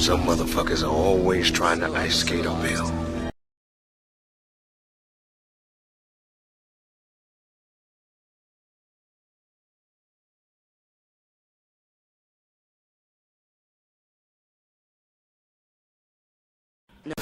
Some motherfuckers are always trying to ice skate uphill. No.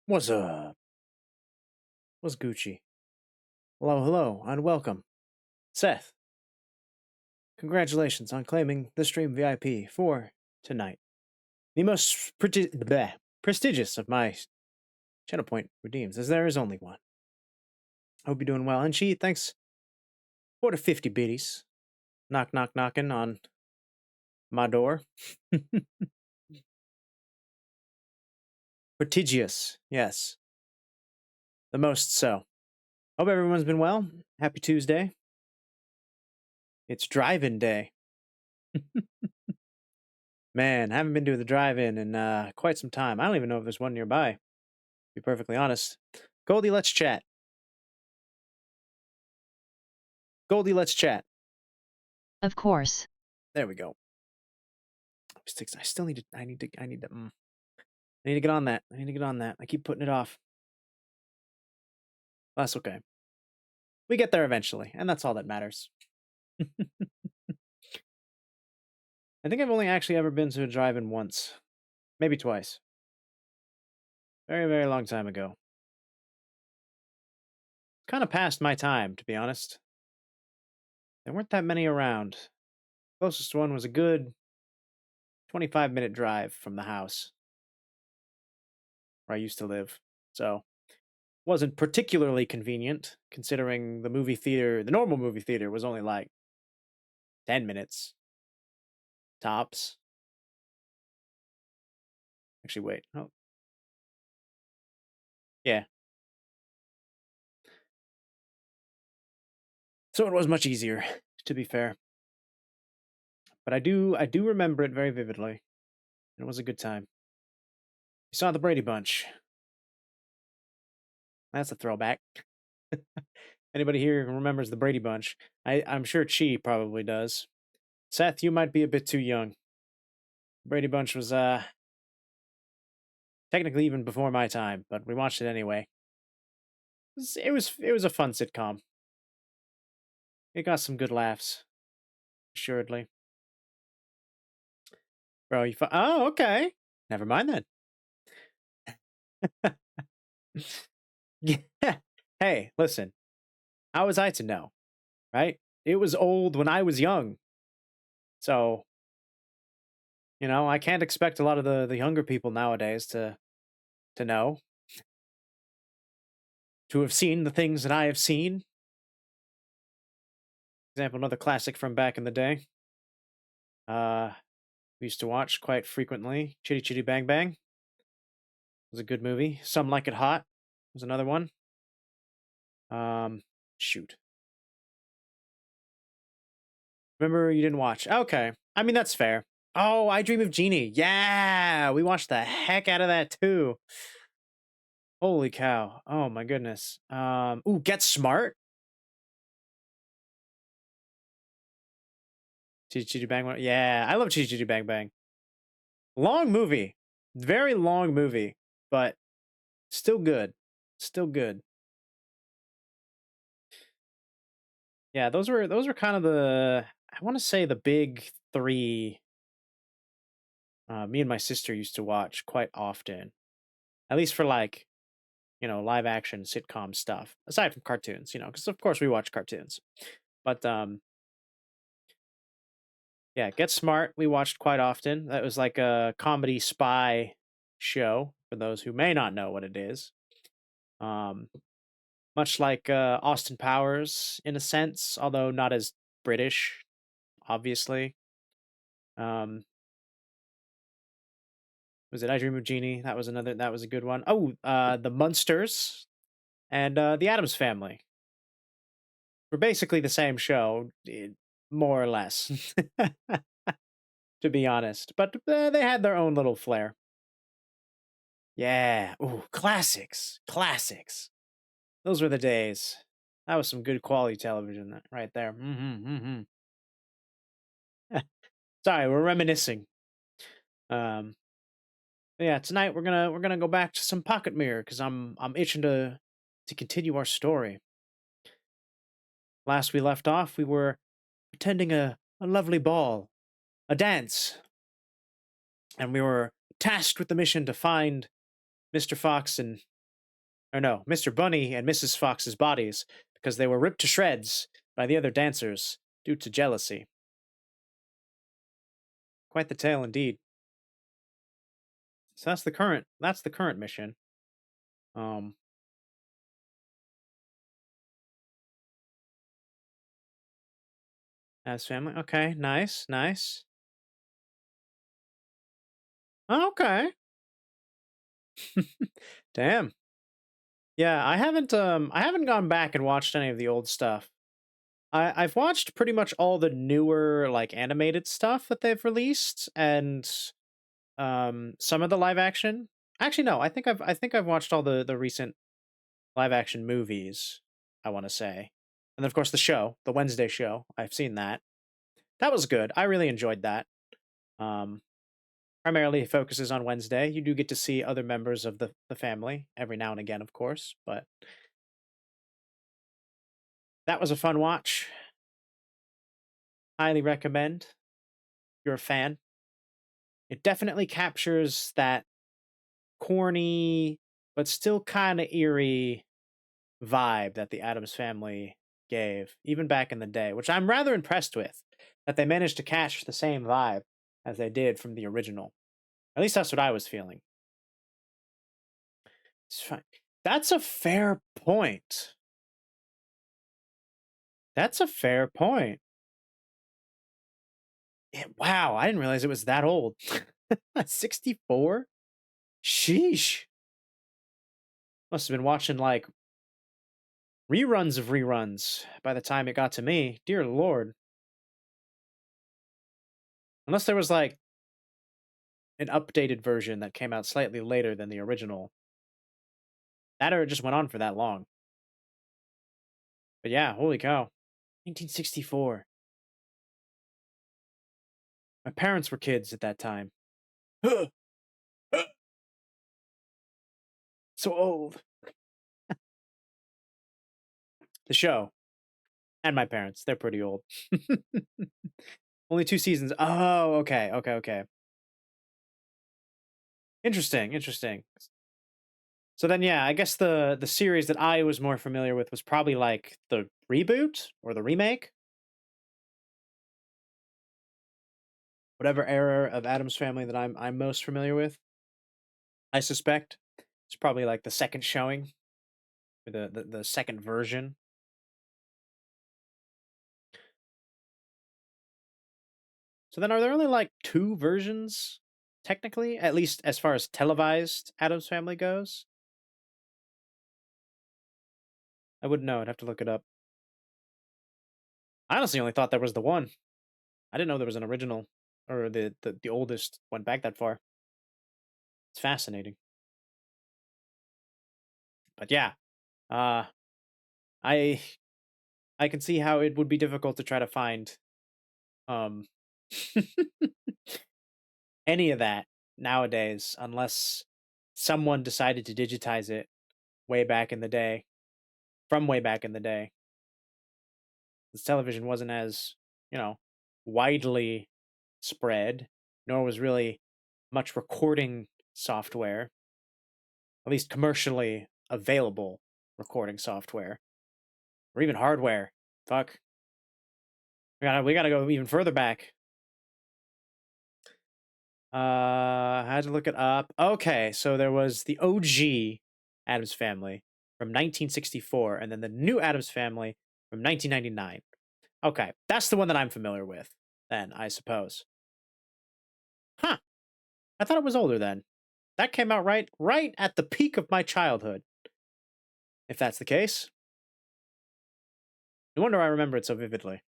What's up? What's Gucci? Hello, hello, and welcome. Seth, congratulations on claiming the stream VIP for tonight. The most prestigious of my channel point redeems, as there is only one. I hope you're doing well. And she, thanks for the 50 biddies. Knock, knock, knocking on my door. Prestigious, yes. The most so. Hope everyone's been well. Happy Tuesday. It's drive-in day. Man, haven't been to the drive-in in quite some time. I don't even know if there's one nearby, to be perfectly honest. Goldie, let's chat. Goldie, let's chat. Of course. There we go. I still need to. I need to. I need to get on that. I need to get on that. I keep putting it off. That's okay. We get there eventually, and that's all that matters. I think I've only actually ever been to a drive-in once, maybe twice. Very, very long time ago. Kind of past my time, to be honest. There weren't that many around. Closest one was a good 25-minute drive from the house where I used to live. So, wasn't particularly convenient considering the movie theater, the normal movie theater was only like 10 minutes tops. Actually, wait. Oh. Yeah. So it was much easier, to be fair. But I do remember it very vividly. It was a good time. You saw the Brady Bunch. That's a throwback. Anybody here who remembers the Brady Bunch? I'm sure Chi probably does. Seth, you might be a bit too young. Brady Bunch was technically even before my time, but we watched it anyway. It was a fun sitcom. It got some good laughs, assuredly. Bro, oh, okay. Never mind then. Yeah. Hey, listen. How was I to know? Right? It was old when I was young. So, I can't expect a lot of the younger people nowadays to know, to have seen the things that I have seen. Example, another classic from back in the day. We used to watch quite frequently. Chitty Chitty Bang Bang was a good movie. Some Like It Hot was another one. Shoot. Remember you didn't watch? Okay. I mean, that's fair. Oh, I Dream of Jeannie. Yeah, we watched the heck out of that too. Holy cow. Oh my goodness. Ooh, Get Smart. Chitty Chitty Bang Bang. Yeah, I love Chitty Chitty Bang Bang. Long movie. Very long movie, but still good. Still good. Yeah, those were kind of I want to say the big three me and my sister used to watch quite often. At least for like, live action sitcom stuff. Aside from cartoons, because of course we watch cartoons. But yeah, Get Smart we watched quite often. That was like a comedy spy show for those who may not know what it is. Much like Austin Powers in a sense, although not as British, obviously. Was it I Dream of Jeannie? That was a good one. Oh, the Munsters and the Addams Family were basically the same show, more or less, to be honest. But they had their own little flair. Yeah. Ooh, classics. Classics. Those were the days. That was some good quality television right there. Sorry, we're reminiscing. Yeah, tonight we're gonna go back to some Pocket Mirror because I'm itching to continue our story. Last we left off, we were attending a lovely ball, a dance, and we were tasked with the mission to find Mr. Fox or no, Mr. Bunny and Mrs. Fox's bodies because they were ripped to shreds by the other dancers due to jealousy. Quite the tale indeed. So that's the current mission. As family. Okay, nice, nice. Okay. Damn. Yeah, I haven't gone back and watched any of the old stuff. I've watched pretty much all the newer like animated stuff that they've released and some of the live action. Actually no, I think I've watched all the recent live action movies, I want to say. And And of course, the show, the Wednesday show. I've seen that. That was good. I really enjoyed that. Um, Primarily focuses on Wednesday. You do get to see other members of the family every now and again, of course, but that was a fun watch. Highly recommend. If you're a fan. It definitely captures that corny, but still kind of eerie vibe that the Addams family gave, even back in the day, which I'm rather impressed with, that they managed to catch the same vibe as they did from the original. At least that's what I was feeling. It's fine. That's a fair point. That's a fair point. Wow, I didn't realize it was that old. 64? Sheesh. Must have been watching like reruns of reruns by the time it got to me. Dear Lord. Unless there was like an updated version that came out slightly later than the original. That or it just went on for that long. But yeah, holy cow. 1964. My parents were kids at that time. So old. The show. And my parents. They're pretty old. Only 2 seasons. Oh, okay, okay, okay. Interesting, interesting. So then, yeah, I guess the series that I was more familiar with was probably like the reboot or the remake, whatever era of Adam's Family that I'm most familiar with. I suspect it's probably like the second showing, or the second version. So then, are there only like 2 versions, technically, at least as far as televised Adam's Family goes? I wouldn't know. I'd have to look it up. I honestly only thought there was the one. I didn't know there was an original, or the oldest went back that far. It's fascinating. But yeah, uh, I I can see how it would be difficult to try to find um any of that nowadays unless someone decided to digitize it way back in the day, from way back in the day. This television wasn't as, you know, widely spread, nor was really much recording software, at least commercially available recording software, or even hardware. Fuck. We gotta go even further back. I had to look it up. Okay, so there was the OG Adams Family from 1964, and then the new Adams Family from 1999. Okay, that's the one that I'm familiar with, then, I suppose. Huh. I thought it was older then. That came out right at the peak of my childhood, if that's the case. No wonder I remember it so vividly.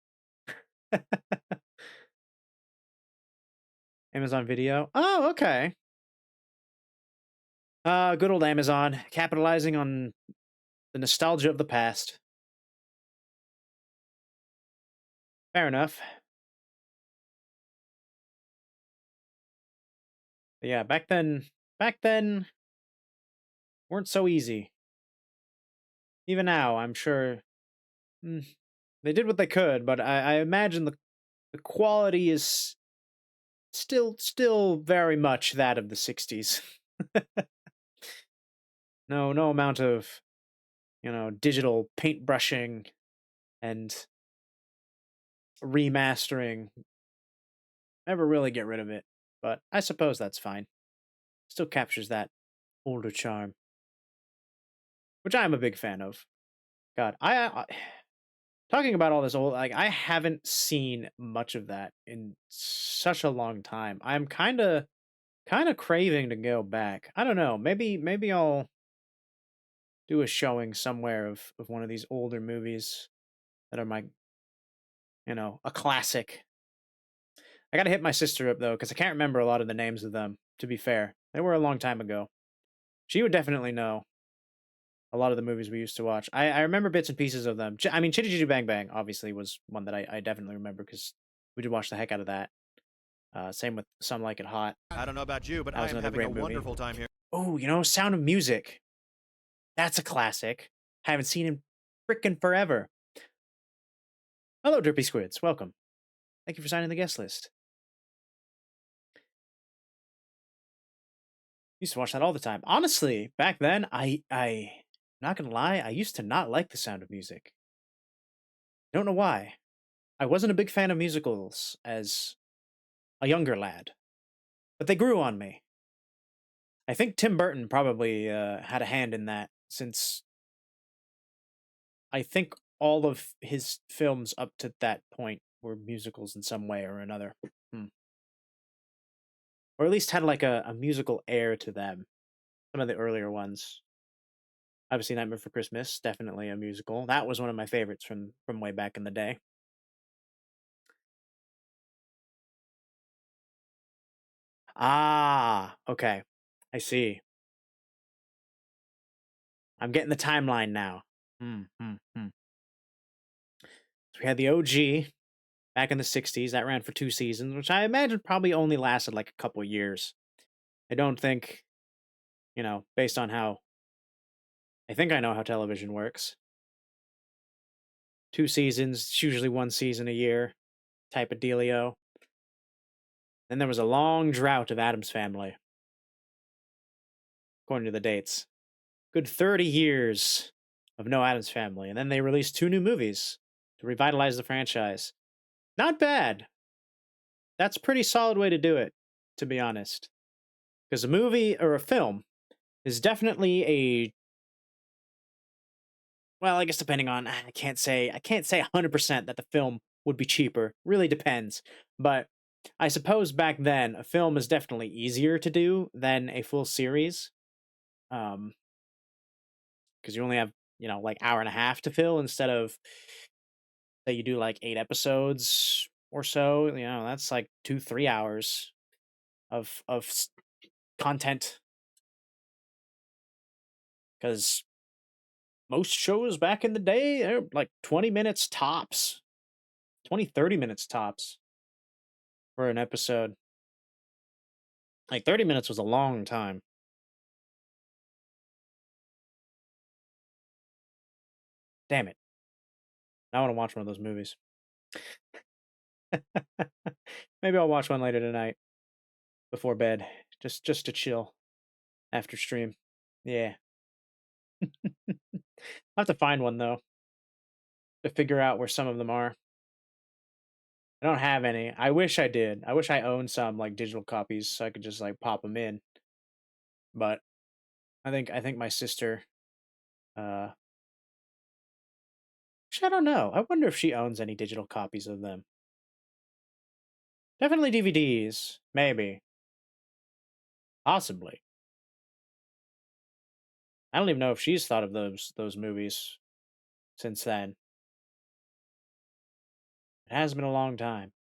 Amazon Video. Oh, okay. Good old Amazon, capitalizing on the nostalgia of the past. Fair enough. But yeah, back then weren't so easy. Even now, I'm sure they did what they could, but I imagine the quality is still very much that of the '60s. No amount of digital paintbrushing and remastering ever really get rid of it. But I suppose that's fine. Still captures that older charm, which I'm a big fan of. God, I talking about all this old, like, I haven't seen much of that in such a long time. I'm kind of craving to go back. I don't know. Maybe I'll do a showing somewhere of one of these older movies that are a classic. I gotta hit my sister up though, because I can't remember a lot of the names of them. To be fair, they were a long time ago. She would definitely know a lot of the movies we used to watch. I remember bits and pieces of them. I mean, Chitty Chitty Bang Bang obviously was one that I definitely remember because we did watch the heck out of that. Same with Some Like It Hot. I don't know about you, but That I was am another having a great movie. wonderful time here. Oh, Sound of Music. That's a classic. Haven't seen him frickin' forever. Hello, Drippy Squids. Welcome. Thank you for signing the guest list. Used to watch that all the time. Honestly, back then, not gonna lie, I used to not like The Sound of Music. Don't know why. I wasn't a big fan of musicals as a younger lad, but they grew on me. I think Tim Burton probably had a hand in that, since I think all of his films up to that point were musicals in some way or another. Or at least had like a musical air to them. Some of the earlier ones. Obviously, Nightmare Before Christmas, definitely a musical. That was one of my favorites from way back in the day. Ah, okay. I see. I'm getting the timeline now. So we had the OG back in the 60s. That ran for 2 seasons, which I imagine probably only lasted like a couple years. I don't think, based on how I think I know how television works. 2 seasons, it's usually 1 season a year type of dealio. Then there was a long drought of Addams Family, according to the dates. Good 30 years of no Addams Family. And then they released 2 new movies to revitalize the franchise. Not bad. That's a pretty solid way to do it, to be honest. Because a movie or a film is definitely well, I guess depending on, I can't say 100% that the film would be cheaper. Really depends. But I suppose back then, a film is definitely easier to do than a full series. Because you only have, like hour and a half to fill instead of, say, you do like 8 episodes or so. That's like 2-3 hours of content. Because most shows back in the day, they're like 20 minutes tops. 20-30 minutes tops for an episode. Like 30 minutes was a long time. Damn it. Now I want to watch one of those movies. Maybe I'll watch one later tonight before bed, just to chill after stream. Yeah. I'll have to find one though to figure out where some of them are. I don't have any. I wish I did. I wish I owned some like digital copies so I could just like pop them in. But I think my sister actually, I don't know. I wonder if she owns any digital copies of them. Definitely DVDs, maybe. Possibly. I don't even know if she's thought of those movies since then. It has been a long time.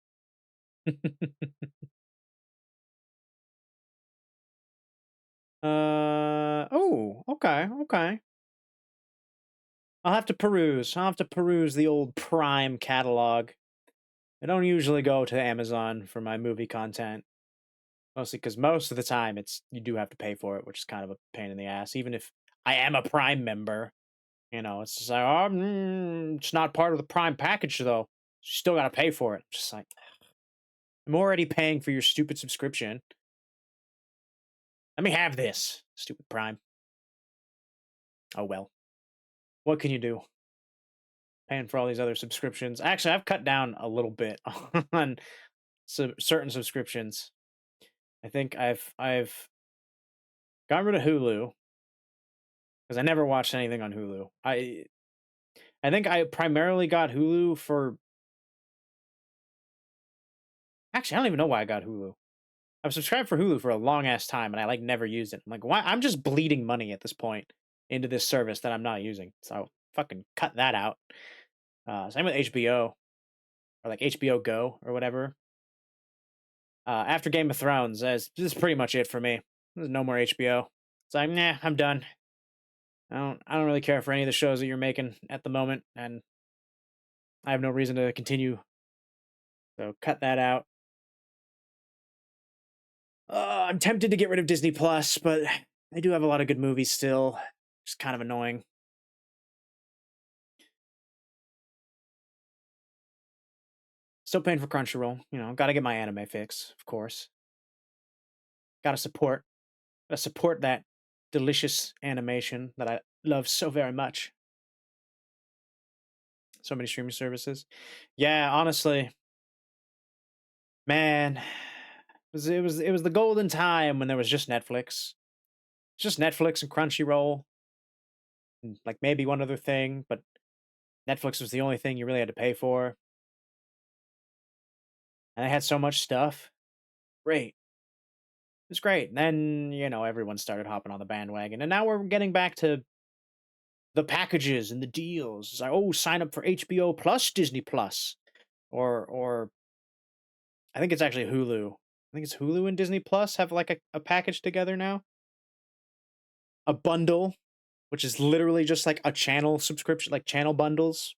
Okay. I'll have to peruse the old Prime catalog. I don't usually go to Amazon for my movie content. Mostly because most of the time you do have to pay for it, which is kind of a pain in the ass. Even if I am a Prime member, it's just like, it's not part of the Prime package though. You still got to pay for it. Just like, I'm already paying for your stupid subscription. Let me have this, stupid Prime. Oh well. What can you do? Paying for all these other subscriptions. Actually, I've cut down a little bit on certain subscriptions. I think I've got rid of Hulu because I never watched anything on Hulu. I think I primarily got Hulu for. Actually, I don't even know why I got Hulu. I've subscribed for Hulu for a long ass time, and I like never used it. I'm like, why? I'm just bleeding money at this point into this service that I'm not using. So fucking cut that out. Same with HBO, or like HBO Go or whatever. After Game of Thrones, this is pretty much it for me. There's no more HBO. It's like, nah, I'm done. I don't really care for any of the shows that you're making at the moment, and I have no reason to continue. So cut that out. I'm tempted to get rid of Disney Plus, but they do have a lot of good movies still. Just kind of annoying. Still paying for Crunchyroll. Gotta get my anime fix, of course. Gotta support that delicious animation that I love so very much. So many streaming services. Yeah, honestly, man, it was the golden time when there was just Netflix. Just Netflix and Crunchyroll, and like maybe one other thing, but Netflix was the only thing you really had to pay for. And they had so much stuff. Great. It was great. And then, everyone started hopping on the bandwagon. And now we're getting back to the packages and the deals. It's like, oh, sign up for HBO plus Disney Plus. Or I think it's actually Hulu. I think it's Hulu and Disney Plus have like a package together now. A bundle, which is literally just like a channel subscription, like channel bundles.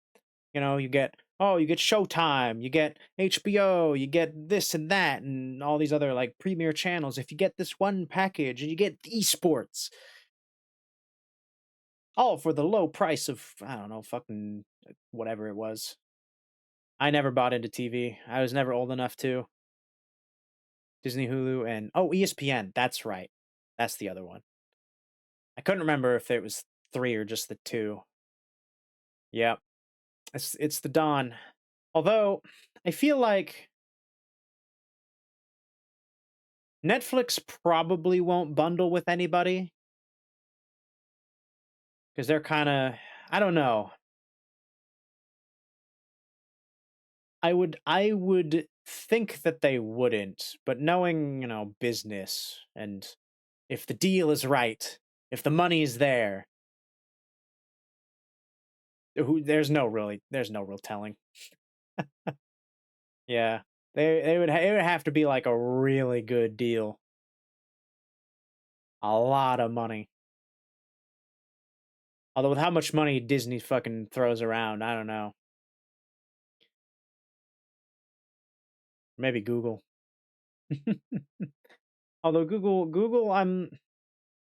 You get Showtime, you get HBO, you get this and that, and all these other like premier channels. If you get this one package, and you get esports, all for the low price of, I don't know, fucking whatever it was. I never bought into TV. I was never old enough to. Disney, Hulu, and ESPN. That's right. That's the other one. I couldn't remember if it was 3 or just the 2. Yep. It's the dawn. Although I feel like Netflix probably won't bundle with anybody because they're kind of, I don't know. I would think that they wouldn't, but knowing, business, and if the deal is right, if the money is there, there's no real telling. Yeah. It would have to be like a really good deal. A lot of money. Although with how much money Disney fucking throws around, I don't know. Maybe Google. Although Google,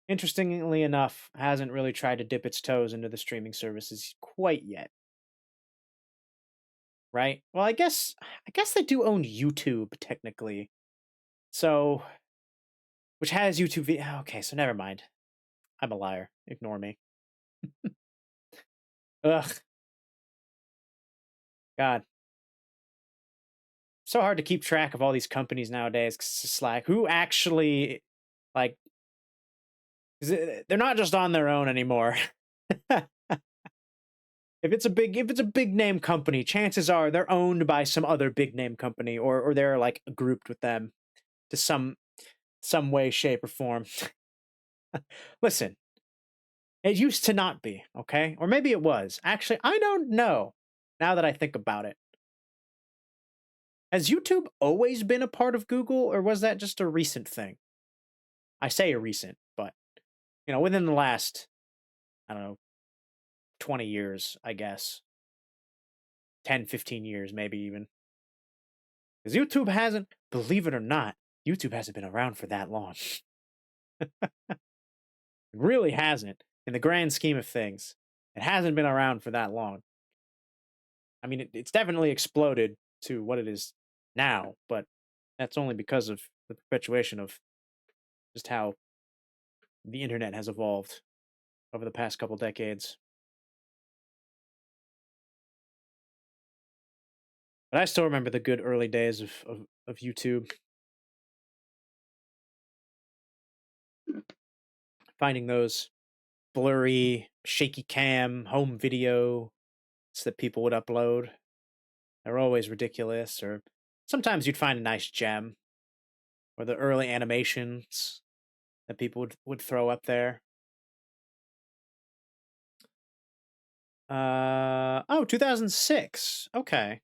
interestingly enough, hasn't really tried to dip its toes into the streaming services quite yet. Right? Well, I guess they do own YouTube technically. So, which has YouTube. Okay, so never mind. I'm a liar. Ignore me. Ugh. God. So hard to keep track of all these companies nowadays. 'Cause it's like, who actually, like, they're not just on their own anymore. If it's a big name company, chances are they're owned by some other big name company, or they're like grouped with them to some way, shape, or form. Listen, it used to not be, okay? Or maybe it was. Actually, I don't know. Now that I think about it. Has YouTube always been a part of Google, or was that just a recent thing? I say a recent, but within the last, I don't know, 20 years, I guess. 10, 15 years, maybe even. Because YouTube hasn't, believe it or not, YouTube hasn't been around for that long. It really hasn't, in the grand scheme of things. It hasn't been around for that long. I mean, it's definitely exploded to what it is now, but that's only because of the perpetuation of just how the internet has evolved over the past couple decades. But I still remember the good early days of YouTube. Finding those blurry, shaky cam home video that people would upload. They're always ridiculous, or sometimes you'd find a nice gem, or the early animations that people would throw up there. 2006. Okay.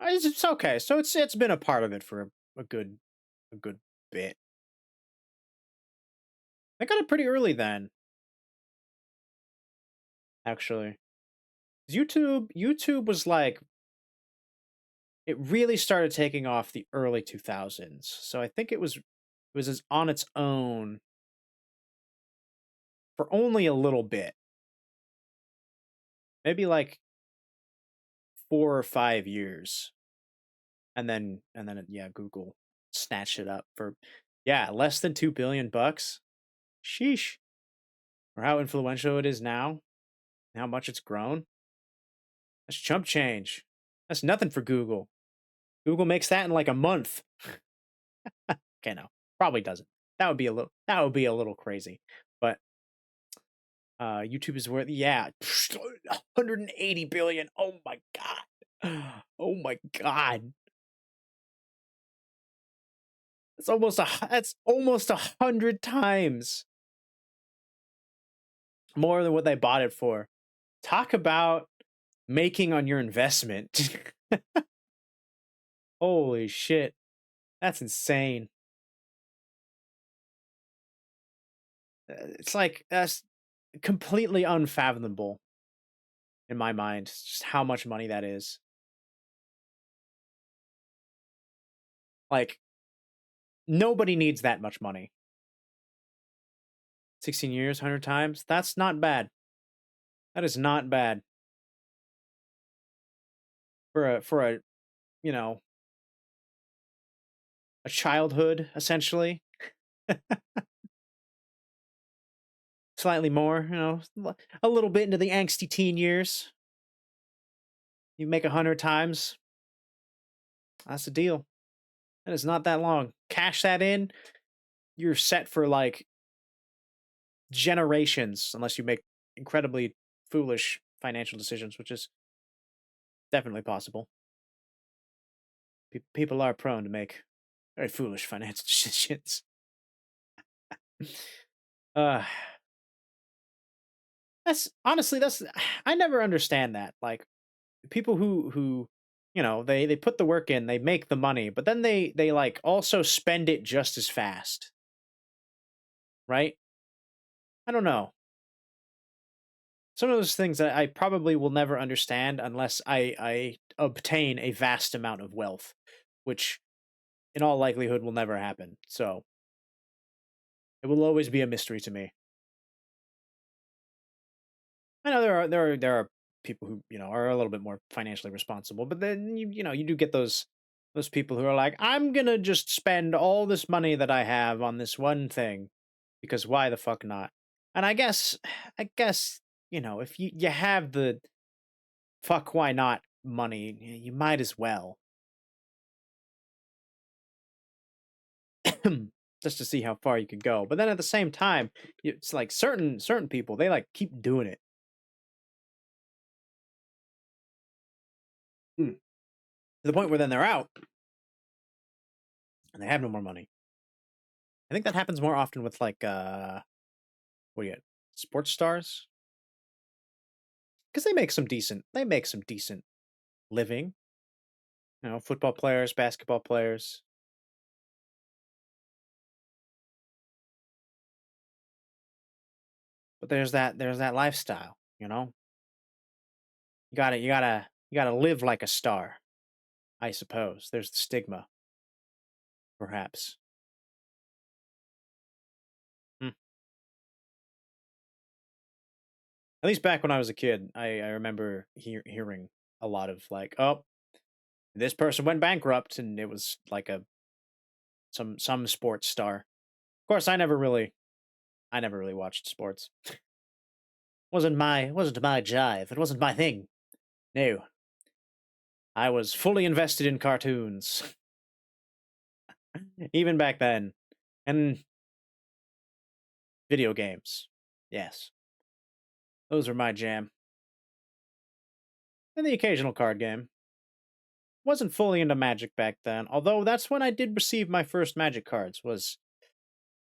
It's okay. So it's been a part of it for a good bit. I got it pretty early then, actually. YouTube was like it really started taking off the early 2000s. So I think it was on its own for only a little bit. Maybe like 4 or 5 years. And then yeah, Google snatched it up for yeah, less than 2 billion bucks. Sheesh. For how influential it is now, and how much it's grown. That's chump change. That's nothing for Google. Google makes that in like a month. Okay, no. Probably doesn't. That would be a little crazy. But YouTube is worth yeah, 180 billion. Oh my god. Oh my god. That's almost 100 times more than what they bought it for. Talk about making on your investment. Holy shit. That's insane. It's like that's completely unfathomable in my mind just how much money that is. Like nobody needs that much money. 16 years, 100 times. That's not bad. That is not bad for a, you know, a childhood essentially. Slightly more, a little bit into the angsty teen years. You make 100 times. That's a deal. That is not that long. Cash that in, you're set for like generations, unless you make incredibly foolish financial decisions, which is definitely possible. People are prone to make very foolish financial decisions. uh, that's I never understand that. Like people who they put the work in, they make the money, but then they like also spend it just as fast, right? I don't know. Some of those things that I probably will never understand unless I obtain a vast amount of wealth, which in all likelihood will never happen. So it will always be a mystery to me. I know there are people who are a little bit more financially responsible, but then you do get those people who are like, I'm gonna just spend all this money that I have on this one thing because why the fuck not? And I guess if you have the fuck why not money, you might as well just to see how far you could go. But then at the same time, it's like certain people they like keep doing it. To the point where then they're out and they have no more money. I think that happens more often with like what do you get? Sports stars? Because they make some decent living. Football players, basketball players. But there's that lifestyle, You gotta live like a star, I suppose. There's the stigma, perhaps. Hmm. At least back when I was a kid, I remember hearing a lot of like, oh, this person went bankrupt, and it was like a some sports star. Of course, I never really watched sports. Wasn't my jive. It wasn't my thing. No, I was fully invested in cartoons, even back then, and video games. Yes, those were my jam, and the occasional card game. Wasn't fully into Magic back then, although that's when I did receive my first Magic cards. Was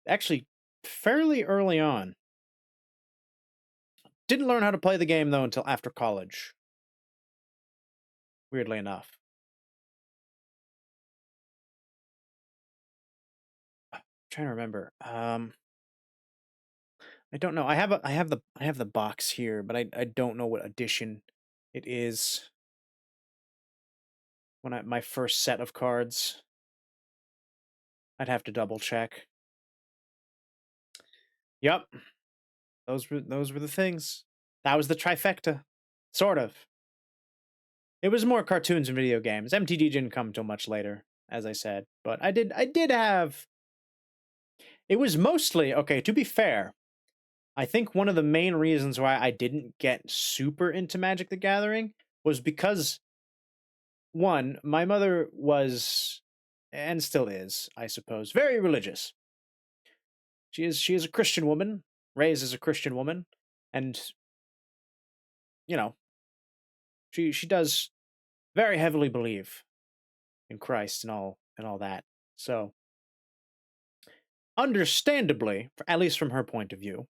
actually fairly early on. Didn't learn how to play the game though until after college. Weirdly enough. I'm trying to remember. I don't know. I have the box here, but I don't know what edition it is. My first set of cards. I'd have to double check. Yep. Those were the things. That was the trifecta. Sort of. It was more cartoons and video games. MTG didn't come till much later, as I said. But I did have. It was mostly okay, to be fair. I think one of the main reasons why I didn't get super into Magic the Gathering was because one, my mother was and still is, I suppose, very religious. She is a Christian woman, raised as a Christian woman, and you know, she does very heavily believe in Christ and all that. So, understandably, at least from her point of view,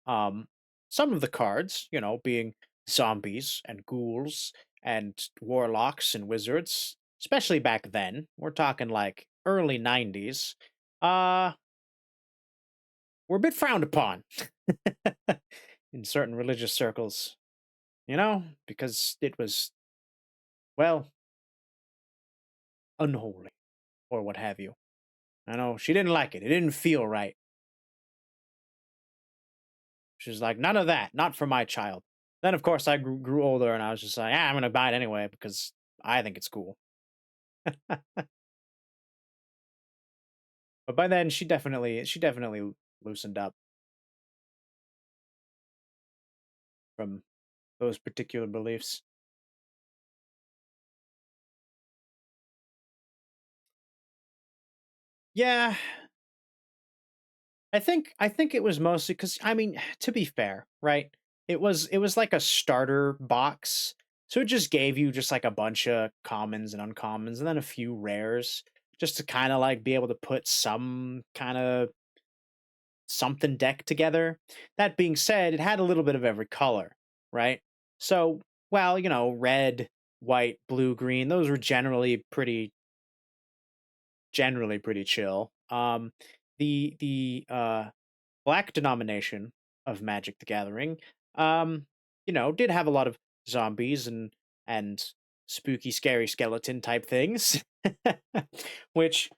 um, some of the cards, being zombies and ghouls and warlocks and wizards, especially back then, we're talking like early 90s, uh, were a bit frowned upon in certain religious circles, because it was, well, unholy or what have you. I know she didn't like it. It didn't feel right. She was like, none of that, not for my child. Then, of course, I grew older and I was just like, I'm going to buy it anyway because I think it's cool. But by then, she definitely loosened up from those particular beliefs. Yeah, I think it was mostly because I mean, to be fair, right? It was like a starter box, so it just gave you just like a bunch of commons and uncommons, and then a few rares, just to kind of like be able to put some kind of something deck together. That being said, it had a little bit of every color, right? So, well, red, white, blue, green, those were generally pretty chill. The black denomination of Magic the Gathering, did have a lot of zombies and spooky, scary skeleton type things, which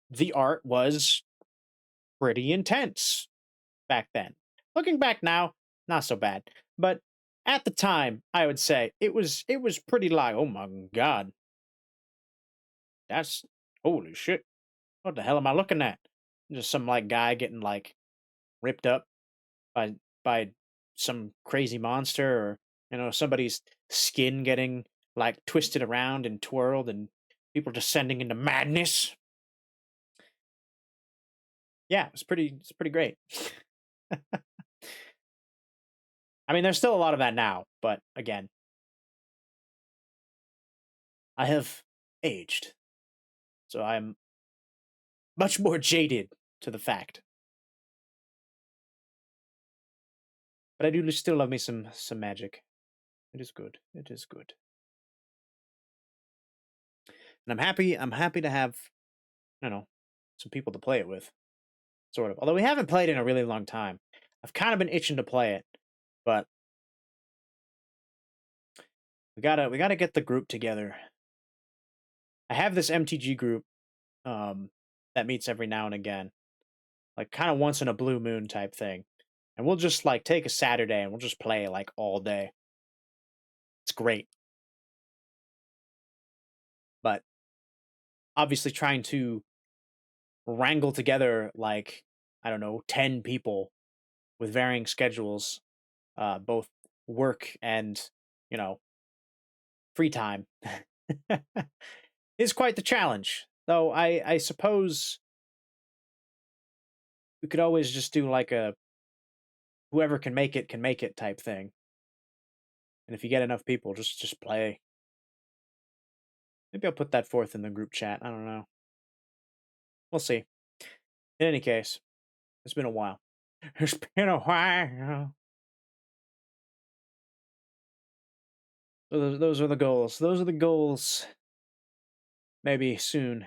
the art was pretty intense back then. Looking back now, not so bad, but at the time, I would say it was pretty like, oh my god, that's holy shit. What the hell am I looking at? Just some like guy getting like ripped up by by some crazy monster, or somebody's skin getting like twisted around and twirled, and people descending into madness. Yeah, it's pretty great. I mean, there's still a lot of that now, but again, I have aged, so I'm much more jaded to the fact. But I do still love me some magic. It is good. It is good. And I'm happy to have, some people to play it with. Sort of. Although we haven't played in a really long time. I've kind of been itching to play it, but we gotta get the group together. I have this MTG group um that meets every now and again. Like kind of once in a blue moon type thing. And we'll just like take a Saturday and we'll just play like all day. It's great. But obviously trying to wrangle together like, I don't know, 10 people with varying schedules, both work and, you know, free time is quite the challenge. Though I suppose we could always just do like a whoever can make it type thing. And if you get enough people, just play. Maybe I'll put that forth in the group chat. I don't know. We'll see. In any case, it's been a while. It's been a while. So those are the goals. Those are the goals. Maybe soon.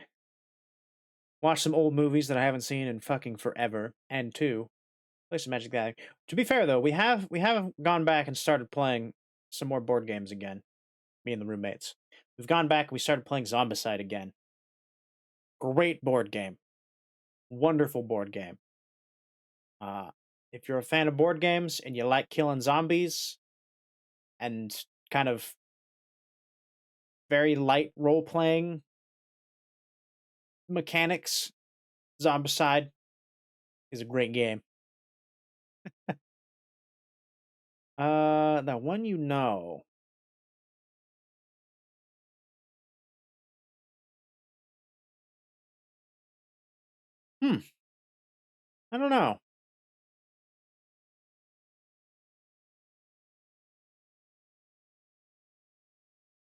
Watch some old movies that I haven't seen in fucking forever. And two, Play some Magic the Gathering. To be fair though, we have gone back and started playing some more board games again. Me and the roommates. We've gone back and we started playing Zombicide again. Great board game. Wonderful board game. If you're a fan of board games and you like killing zombies and kind of very light role playing mechanics, Zombicide is a great game. That one you know. Hmm. I don't know.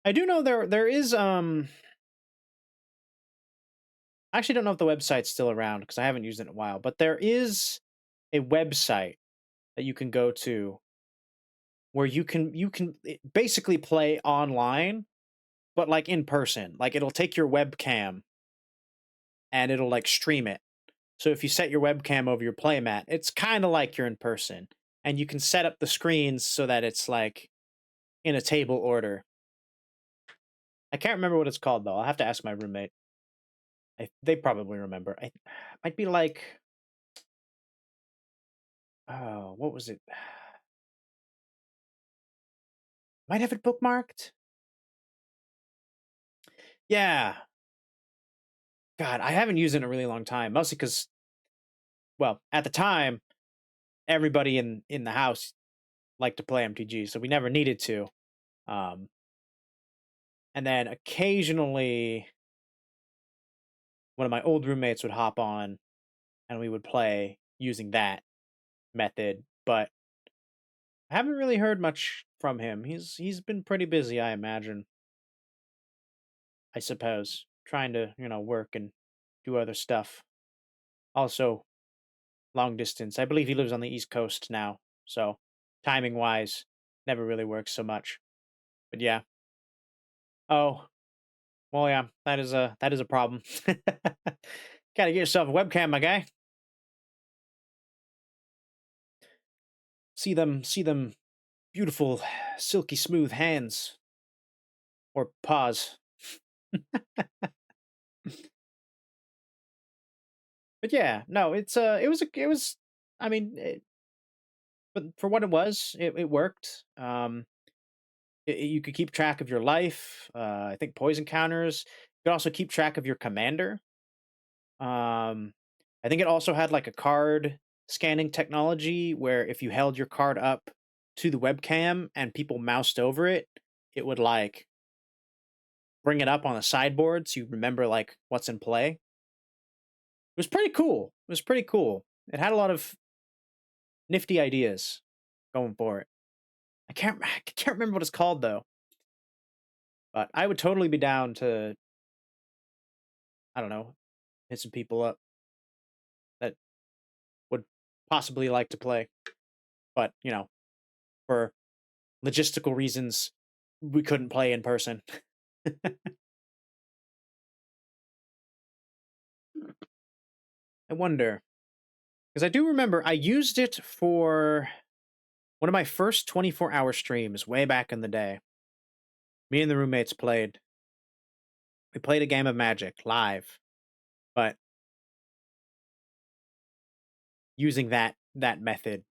I do know there is I actually don't know if the website's still around because I haven't used it in a while, but there is a website that you can go to where you can basically play online, but like in person. Like it'll take your webcam and it'll like stream it. So if you set your webcam over your playmat, it's kind of like you're in person. And you can set up the screens so that it's like in a table order. I can't remember what it's called though. I'll have to ask my roommate. They probably remember. I might be like, oh, what was it? Might have it bookmarked. Yeah. God, I haven't used it in a really long time. Mostly because, well, at the time, everybody in the house liked to play MTG, so we never needed to. Um, and then occasionally, one of my old roommates would hop on, and we would play using that method. But I haven't really heard much from him. He's been pretty busy, I imagine. I suppose trying to work and do other stuff. Also, long distance. I believe he lives on the East Coast now, so timing wise, never really works so much. But yeah. Oh, well, yeah, that is a problem. Gotta get yourself a webcam, my guy. See them beautiful, silky smooth hands or paws. But yeah, no, it was. I mean, but for what it was, it worked. You could keep track of your life. I think poison counters. You could also keep track of your commander. Um, I think it also had like a card scanning technology where if you held your card up to the webcam and people moused over it, it would like bring it up on the sideboard so you remember like what's in play. It was pretty cool. It was pretty cool. It had a lot of nifty ideas going for it. I can't remember what it's called though. But I would totally be down to, I don't know, hit some people up that would possibly like to play. But, for logistical reasons, we couldn't play in person. I wonder. Because I do remember I used it for one of my first 24-hour streams way back in the day. Me and the roommates played. We played a game of Magic live, but using that method.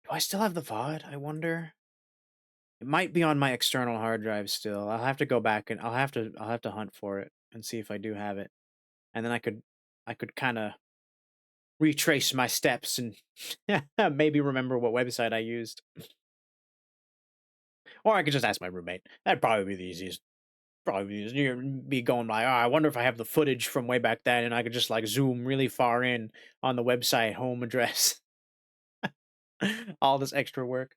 Do I still have the VOD? I wonder. It might be on my external hard drive still. I'll have to go back and I'll have to hunt for it and see if I do have it. And then I could kind of retrace my steps and maybe remember what website I used. Or I could just ask my roommate. That'd probably be the easiest. Probably you'd be going by, oh, I wonder if I have the footage from way back then and I could just like zoom really far in on the website home address. All this extra work.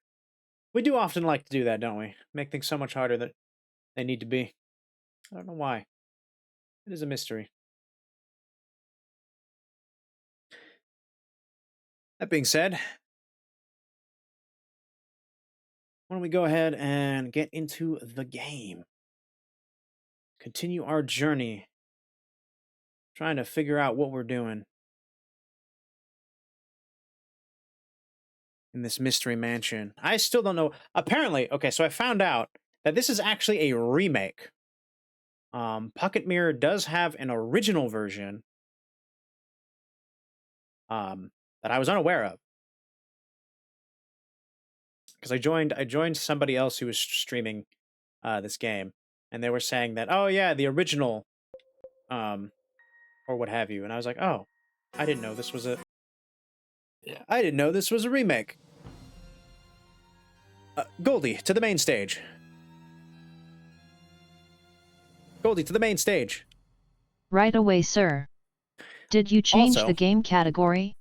We do often like to do that, don't we? Make things so much harder than they need to be. I don't know why. It is a mystery. That being said, why don't we go ahead and get into the game? Continue our journey, trying to figure out what we're doing. in this mystery mansion. I still don't know. Apparently, okay, so I found out that this is actually a remake. Pocket Mirror does have an original version that I was unaware of. Because I joined somebody else who was streaming this game, and they were saying that, oh yeah, the original, or what have you, and I was like, oh, I didn't know this was a, I didn't know this was a remake. Goldie, to the main stage. Goldie, to the main stage. Right away, sir. Did you change Also, the game category?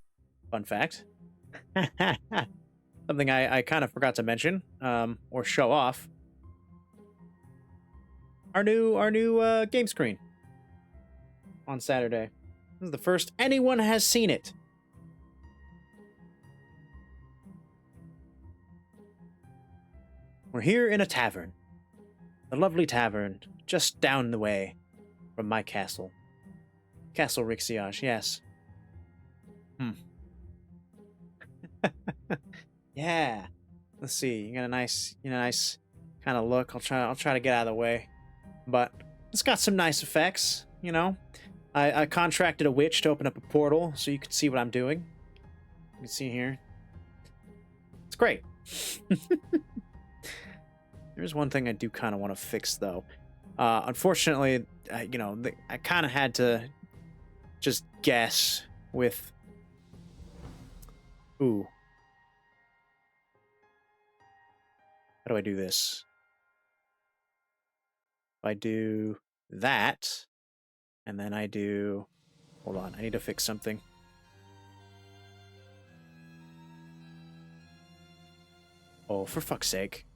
Fun fact. Something I kind of forgot to mention, or show off. Our new game screen on Saturday. This is the first anyone has seen it. We're here in a tavern. The lovely tavern, just down the way from my castle. Castle Rixiage, yes. Yeah. Let's see. You got a nice kind of look. I'll try to get out of the way. But it's got some nice effects, you know. I contracted a witch to open up a portal so you can see what I'm doing. You can see here. It's great. There's one thing I do kind of want to fix, though. Unfortunately, you know, I kind of had to just guess with... Ooh. How do I do this? If I do that, and then I do... Hold on, I need to fix something. Oh, for fuck's sake.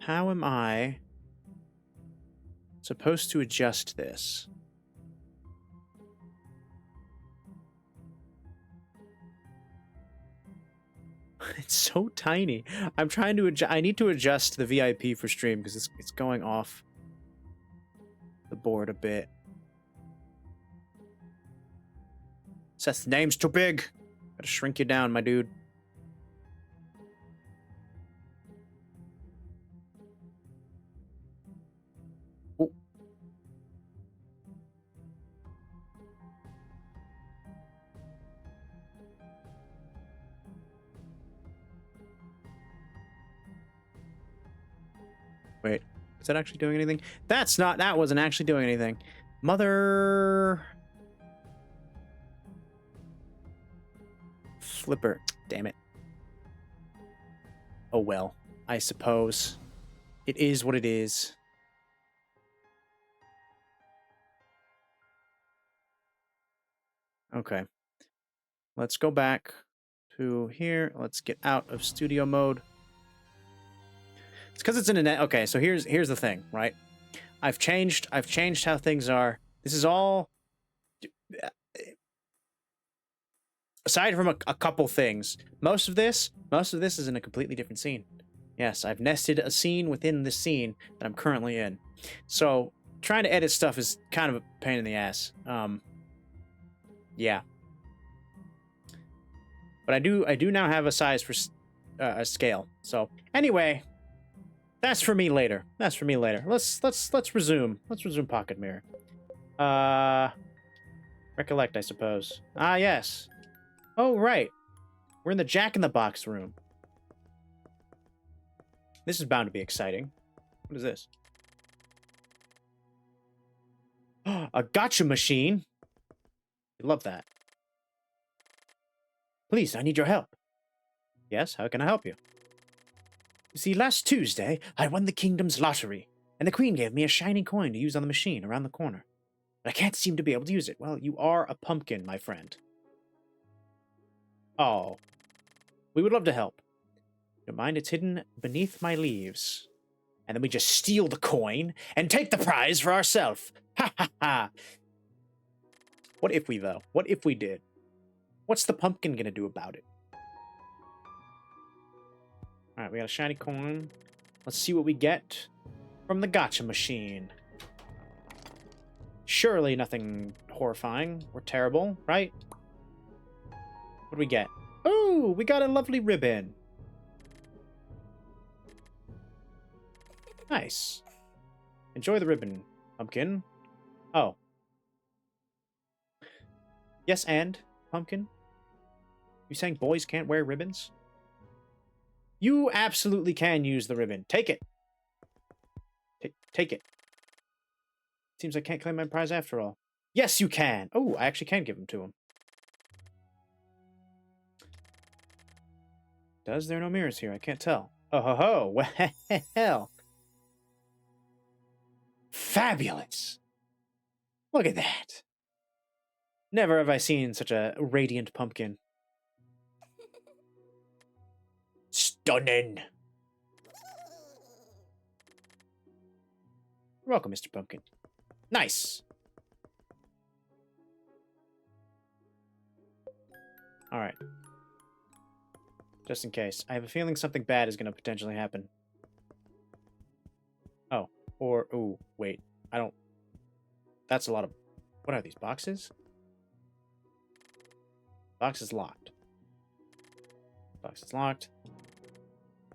How am I supposed to adjust this? It's so tiny. I'm trying to adjust. I need to adjust the VIP for stream because it's going off the board a bit. Seth's name's too big. Gotta shrink you down, my dude. Oh. Wait, is that actually doing anything? That wasn't actually doing anything. Mother... Flipper. Damn it. Oh well, I suppose. It is what it is. Okay. Let's go back to here. Let's get out of studio mode. It's because it's in a net. Okay, so here's the thing, right? I've changed how things are. This is all... Aside from a couple things, most of this is in a completely different scene. Yes, I've nested a scene within the scene that I'm currently in. So trying to edit stuff is kind of a pain in the ass. Yeah. But I do now have a size for a scale. So anyway, that's for me later. That's for me later. Let's resume. Let's resume Pocket Mirror. Recollect, I suppose. Ah, yes. Oh, right. We're in the Jack-in-the-Box room. This is bound to be exciting. What is this? A gotcha machine. I love that. Please, I need your help. Yes, how can I help you? You see, last Tuesday, I won the kingdom's lottery, and the queen gave me a shiny coin to use on the machine around the corner. But I can't seem to be able to use it. Well, you are a pumpkin, my friend. Oh. We would love to help. Don't mind, it's hidden beneath my leaves. And then we just steal the coin and take the prize for ourselves. Ha ha ha. What if we, though? What if we did? What's the pumpkin gonna do about it? Alright, we got a shiny coin. Let's see what we get from the gotcha machine. Surely nothing horrifying or terrible, right? What do we get? Oh, we got a lovely ribbon. Nice. Enjoy the ribbon, Pumpkin. Oh. Yes, and, Pumpkin? You saying boys can't wear ribbons? You absolutely can use the ribbon. Take it. Take it. Seems I can't claim my prize after all. Yes, you can. Oh, I actually can give them to him. There are no mirrors here? I can't tell. Oh ho ho. Well. Fabulous. Look at that. Never have I seen such a radiant pumpkin. Stunning. You're welcome, Mr. Pumpkin. Nice. Alright. Just in case. I have a feeling something bad is going to potentially happen. Oh. Or, ooh, wait. I don't... That's a lot of... What are these, boxes? Box is locked. Box is locked.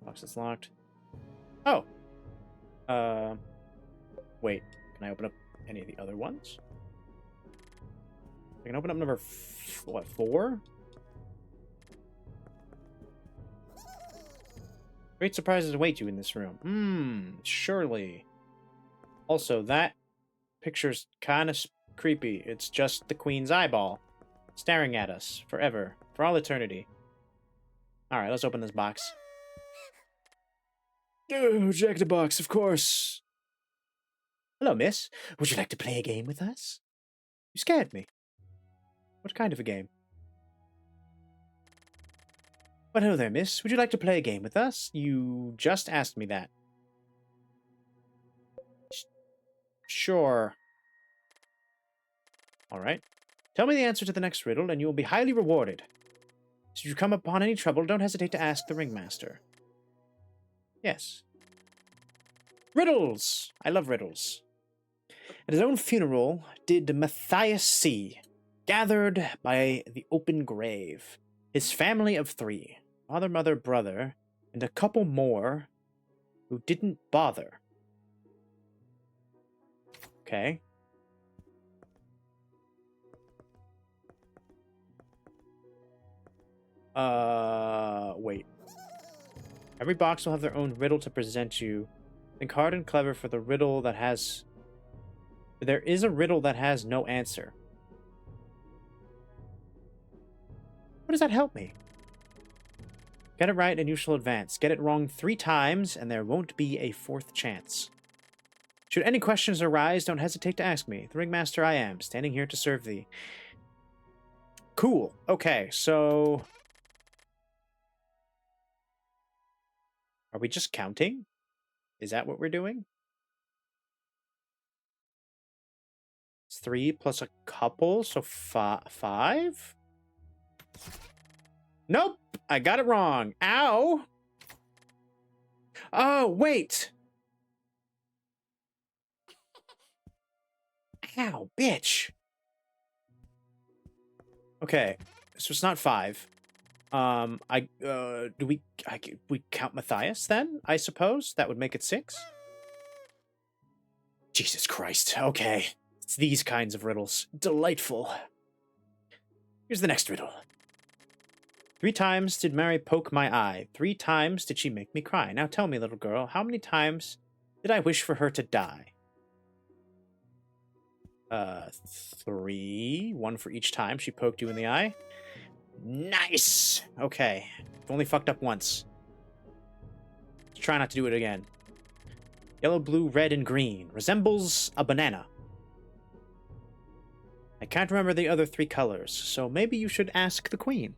Box is locked. Oh! Wait. Can I open up any of the other ones? I can open up number... what, 4? Great surprises await you in this room. Surely. Also, that picture's kind of creepy. It's just the Queen's eyeball. Staring at us. Forever. For all eternity. Alright, let's open this box. Oh, Jack the Box, of course. Hello, miss. Would you like to play a game with us? You scared me. What kind of a game? Well, hello there, miss. Would you like to play a game with us? You just asked me that. Sure. Alright. Tell me the answer to the next riddle, and you will be highly rewarded. Should you come upon any trouble, don't hesitate to ask the ringmaster. Yes. Riddles! I love riddles. At his own funeral did Matthias see, gathered by the open grave, his family of 3, father, mother, brother, and a couple more who didn't bother. Okay. Wait. Every box will have their own riddle to present you. Think hard and clever for the riddle that has... There is a riddle that has no answer. What does that help me? Get it right and you shall advance. Get it wrong 3 times and there won't be a 4th chance. Should any questions arise, don't hesitate to ask me. The ringmaster I am, standing here to serve thee. Cool. Okay, so... Are we just counting? Is that what we're doing? It's 3 plus a couple, so 5? Nope! I got it wrong. Ow! Oh, wait! Ow, bitch! Okay, so it's not 5. Do we count Matthias then? I suppose that would make it 6. Jesus Christ. Okay, it's these kinds of riddles. Delightful. Here's the next riddle. 3 times did Mary poke my eye. 3 times did she make me cry. Now tell me, little girl, how many times did I wish for her to die? 3. 1 for each time she poked you in the eye. Nice! Okay. I've only fucked up once. Let's try not to do it again. Yellow, blue, red, and green. Resembles a banana. I can't remember the other 3 colors, so maybe you should ask the queen.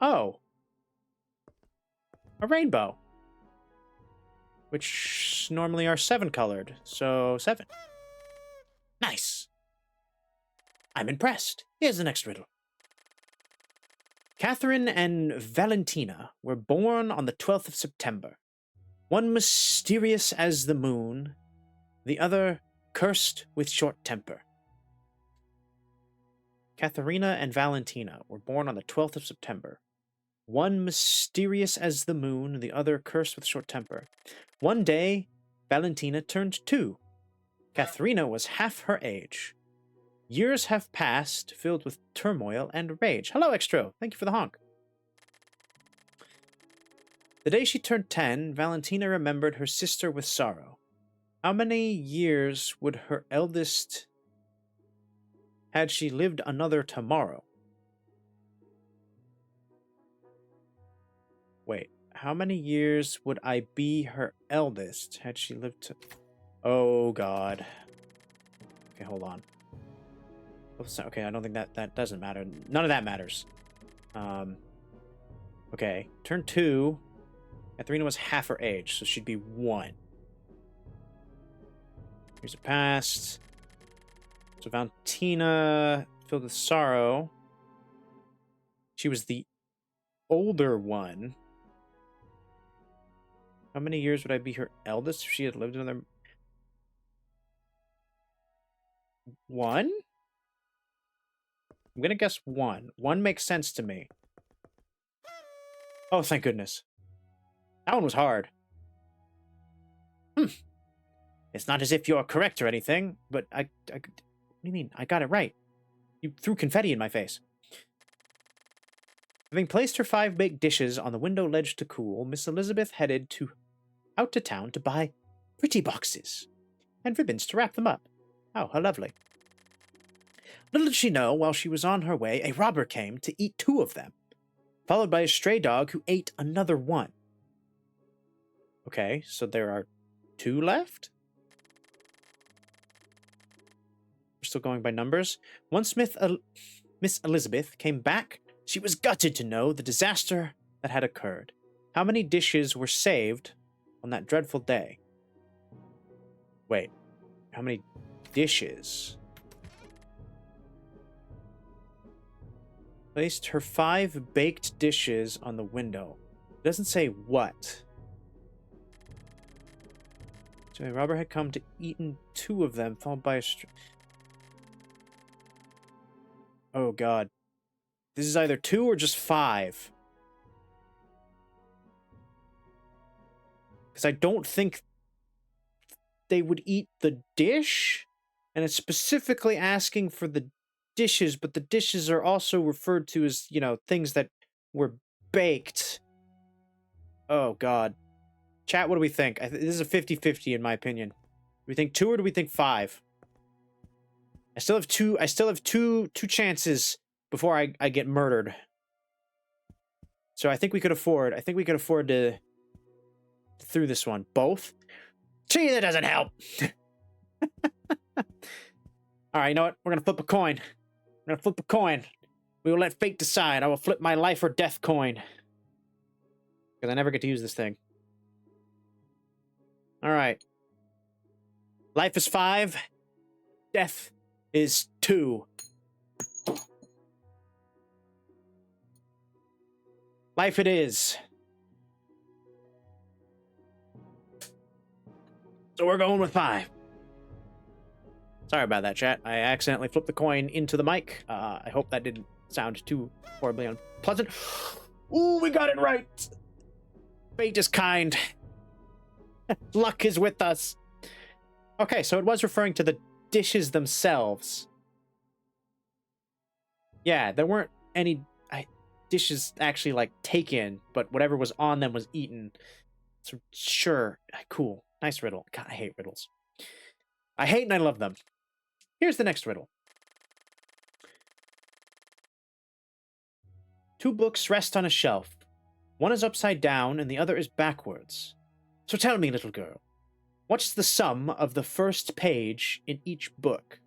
Oh. A rainbow. Which normally are 7 colored, so 7. Nice. I'm impressed. Here's the next riddle. Catherine and Valentina were born on the 12th of September. One mysterious as the moon, the other cursed with short temper. Katharina and Valentina were born on the 12th of September. One mysterious as the moon, the other cursed with short temper. One day, Valentina turned 2. Katharina was half her age. Years have passed, filled with turmoil and rage. Hello, Extro. Thank you for the honk. The day she turned 10, Valentina remembered her sister with sorrow. How many years would her eldest had she lived another tomorrow? Wait, how many years would I be her eldest had she lived to... Oh, God. Okay, hold on. Okay, I don't think that doesn't matter. None of that matters. Okay, turn 2. Katharina was half her age, so she'd be 1. Years have passed. So Valentina, filled with sorrow. She was the older one. How many years would I be her eldest if she had lived another... 1? I'm gonna guess 1. 1 makes sense to me. Oh, thank goodness. That one was hard. It's not as if you're correct or anything, but what do you mean? I got it right. You threw confetti in my face. Having placed her 5 baked dishes on the window ledge to cool, Miss Elizabeth headed out to town to buy pretty boxes and ribbons to wrap them up. Oh, how lovely. Little did she know, while she was on her way, a robber came to eat 2 of them, followed by a stray dog who ate another 1. Okay, so there are 2 left? We're still going by numbers. Once Miss Elizabeth came back, she was gutted to know the disaster that had occurred. How many dishes were saved on that dreadful day? Wait, how many dishes? Placed her 5 baked dishes on the window. It doesn't say what. So a robber had come to eaten 2 of them, followed by a Oh, God. This is either 2 or just 5. Because I don't think they would eat the dish. And it's specifically asking for the dishes, but the dishes are also referred to as, things that were baked. Oh, God. Chat, what do we think? This is a 50-50 in my opinion. Do we think 2 or do we think 5? I still have two chances before I get murdered. So I think we could afford to through this one. Both? Gee, that doesn't help. Alright, you know what? We're gonna flip a coin. We will let fate decide. I will flip my life or death coin. Because I never get to use this thing. Alright. Life is 5. Death is 2. Life it is. So we're going with 5. Sorry about that, chat. I accidentally flipped the coin into the mic. I hope that didn't sound too horribly unpleasant. Ooh, we got it right. Fate is kind. Luck is with us. Okay, so it was referring to the dishes themselves. Yeah, there weren't any dishes actually, taken, but whatever was on them was eaten. So, sure. Cool. Nice riddle. God, I hate riddles. I hate and I love them. Here's the next riddle. 2 books rest on a shelf. One is upside down and the other is backwards. So tell me, little girl, what's the sum of the first page in each book?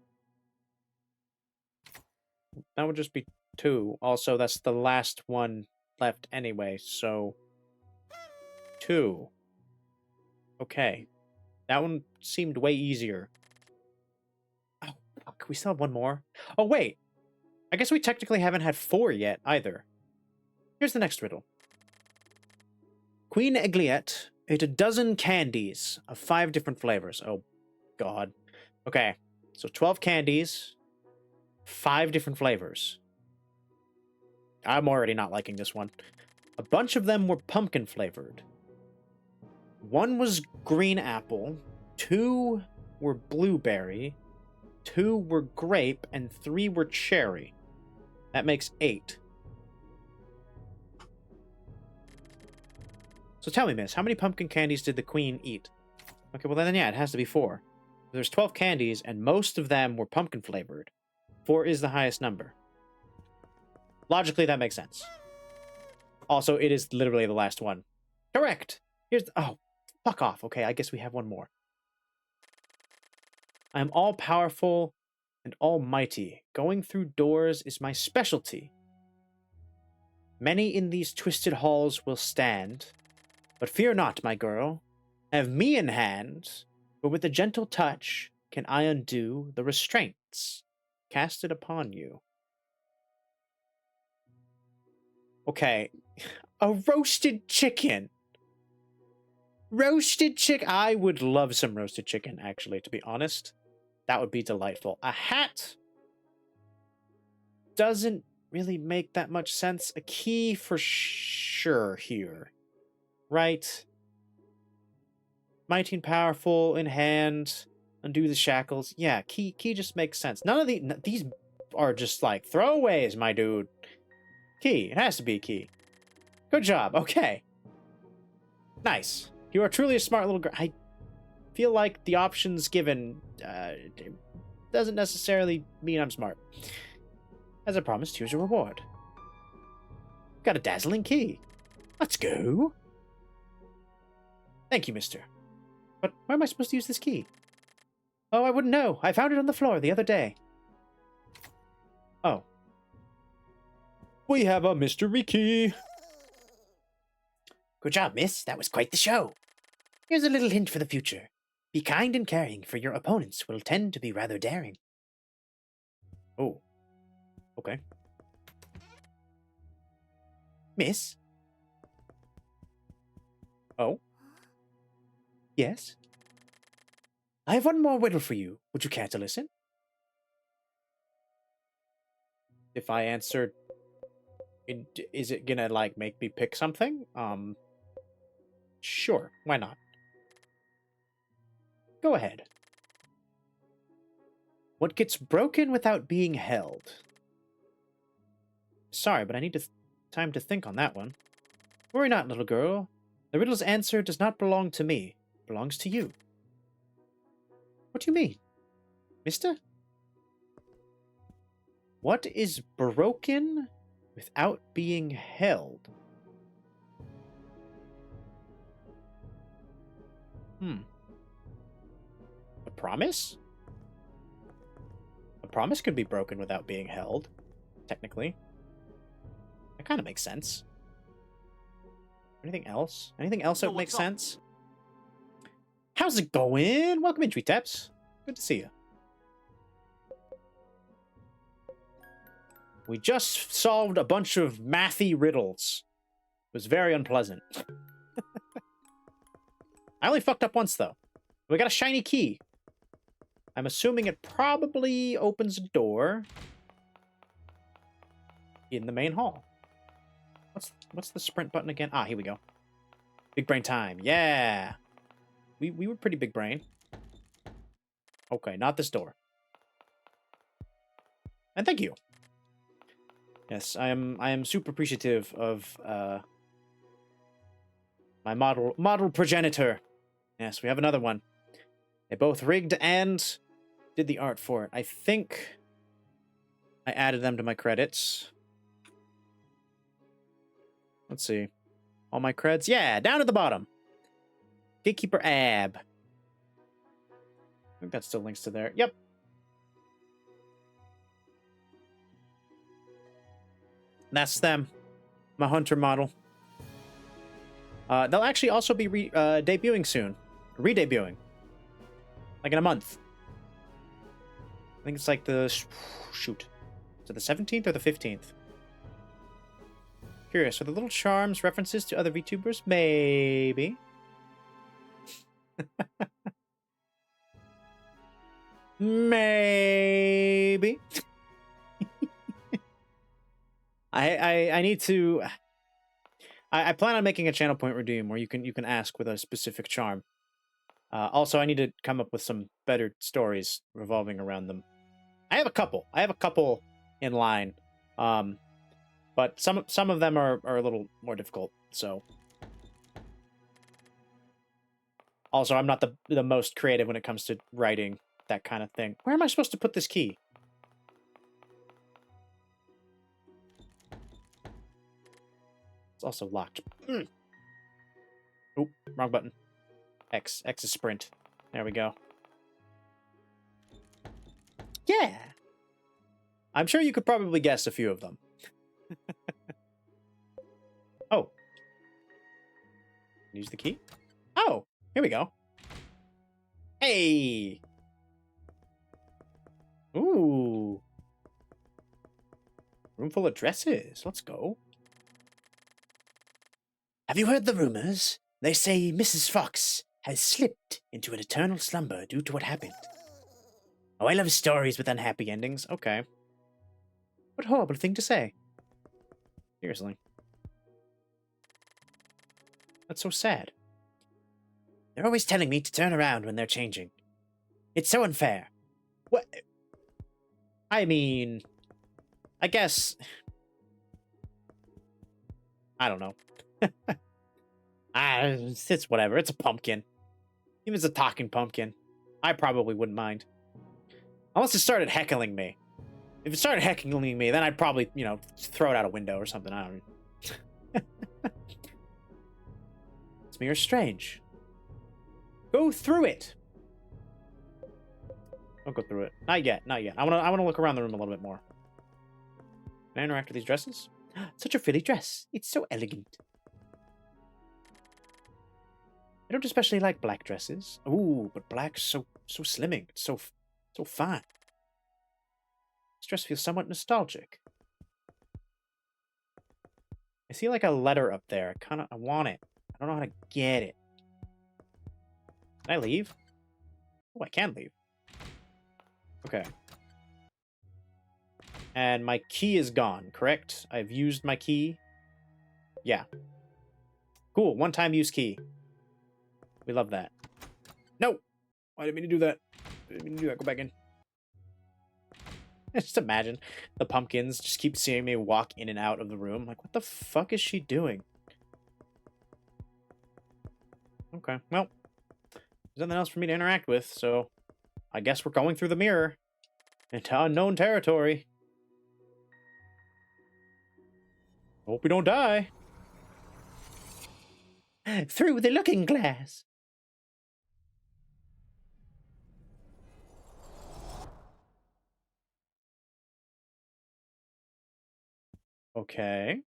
That would just be 2. Also, that's the last one left anyway, so 2. Okay. That one seemed way easier. Oh, fuck, we still have one more. Oh, wait. I guess we technically haven't had 4 yet, either. Here's the next riddle. Queen Egliette ate a dozen candies of 5 different flavors. Oh, God. Okay, so 12 candies, 5 different flavors. I'm already not liking this one. A bunch of them were pumpkin flavored. 1 was green apple, 2 were blueberry, 2 were grape, and 3 were cherry. That makes 8. So tell me, miss, how many pumpkin candies did the queen eat? Okay, well then, yeah, it has to be 4. There's 12 candies, and most of them were pumpkin flavored. 4 is the highest number. Logically, that makes sense. Also, it is literally the last one. Correct! Here's the... Oh, fuck off. Okay, I guess we have one more. I am all-powerful and almighty. Going through doors is my specialty. Many in these twisted halls will stand. But fear not, my girl. Have me in hand, for with a gentle touch can I undo the restraints casted upon you. Okay. A roasted chicken. Roasted chicken. I would love some roasted chicken, actually, to be honest. That would be delightful. A hat doesn't really make that much sense. A key for sure here. Right? Mighty and powerful in hand. Undo the shackles. Yeah, key just makes sense. None of these are just like throwaways, my dude. Key. It has to be a key. Good job. Okay. Nice. You are truly a smart little girl. I feel like the options given doesn't necessarily mean I'm smart. As I promised, here's your reward. Got a dazzling key. Let's go. Thank you, mister. But where am I supposed to use this key? Oh, I wouldn't know. I found it on the floor the other day. Oh. We have a mystery key. Good job, miss. That was quite the show. Here's a little hint for the future. Be kind and caring, for your opponents will tend to be rather daring. Oh. Okay. Miss? Oh? Yes? I have one more riddle for you. Would you care to listen? If I answered... Is it gonna, like, make me pick something? Sure. Why not? Go ahead. What gets broken without being held? Sorry, but I need time to think on that one. Worry not, little girl. The riddle's answer does not belong to me. It belongs to you. What do you mean? Mister? What is broken without being held? A promise? A promise could be broken without being held, technically. That kind of makes sense. Anything else? Anything else that would make sense? How's it going? Welcome in, Tree Taps. Good to see you. We just solved a bunch of mathy riddles. It was very unpleasant. I only fucked up once, though. We got a shiny key. I'm assuming it probably opens a door in the main hall. What's the sprint button again? Ah, here we go. Big brain time. Yeah. We were pretty big brain. Okay, not this door. And thank you. Yes, I am super appreciative of my model progenitor. Yes, we have another one. They both rigged and did the art for it. I think I added them to my credits. Let's see. All my creds? Yeah, down at the bottom. Gatekeeper Ab. I think that still links to there. Yep. That's them. My hunter model. They'll actually also be debuting soon. Re-debuting. Like in a month. I think it's like the... Shoot. Is it the 17th or the 15th? Curious. Are the little charms references to other VTubers? Maybe. Maybe. I need to. I plan on making a channel point redeem where you can ask with a specific charm. Also, I need to come up with some better stories revolving around them. I have a couple. In line, but some of them are a little more difficult. So, also, I'm not the most creative when it comes to writing that kind of thing. Where am I supposed to put this key? It's also locked. Oop, wrong button. X is sprint. There we go. Yeah. I'm sure you could probably guess a few of them. Oh. Use the key? Oh, here we go. Hey. Ooh. Room full of dresses. Let's go. Have you heard the rumors? They say Mrs. Fox has slipped into an eternal slumber due to what happened. Oh, I love stories with unhappy endings. Okay. What a horrible thing to say. Seriously. That's so sad. They're always telling me to turn around when they're changing. It's so unfair. What? I mean, I guess... I don't know. It's whatever. It's a pumpkin. Even if it's a talking pumpkin, I probably wouldn't mind. Unless it started heckling me. If it started heckling me, then I'd probably, throw it out a window or something. I don't know. It's mere strange. Go through it. Don't go through it. Not yet. Not yet. I wanna look around the room a little bit more. Can I interact with these dresses? Such a pretty dress. It's so elegant. I don't especially like black dresses. Ooh, but black's so slimming. It's so fine. This dress feels somewhat nostalgic. I see like a letter up there. I want it. I don't know how to get it. Can I leave? Oh, I can leave. Okay. And my key is gone, correct? I've used my key. Yeah. Cool, one-time use key. We love that. No! I didn't mean to do that. Go back in. Just imagine the pumpkins just keep seeing me walk in and out of the room. Like, what the fuck is she doing? Okay, well. There's nothing else for me to interact with, so I guess we're going through the mirror into unknown territory. Hope we don't die. Through the looking glass. Okay.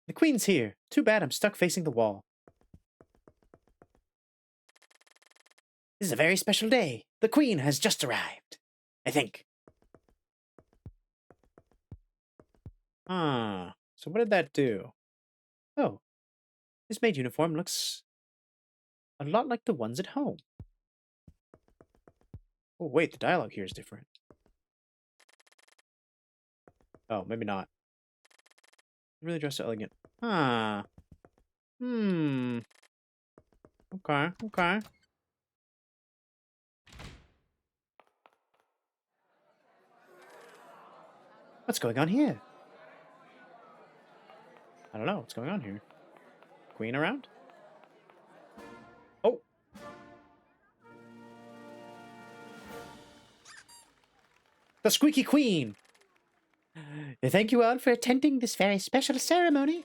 The queen's here. Too bad I'm stuck facing the wall. This is a very special day. The queen has just arrived. I think. So what did that do? Oh. This maid uniform looks a lot like the ones at home. Oh, wait, the dialogue here is different. Oh, maybe not. Really dressed elegant. Okay, okay. What's going on here? I don't know what's going on here. Queen around? Oh! The Squeaky Queen! Thank you all for attending this very special ceremony.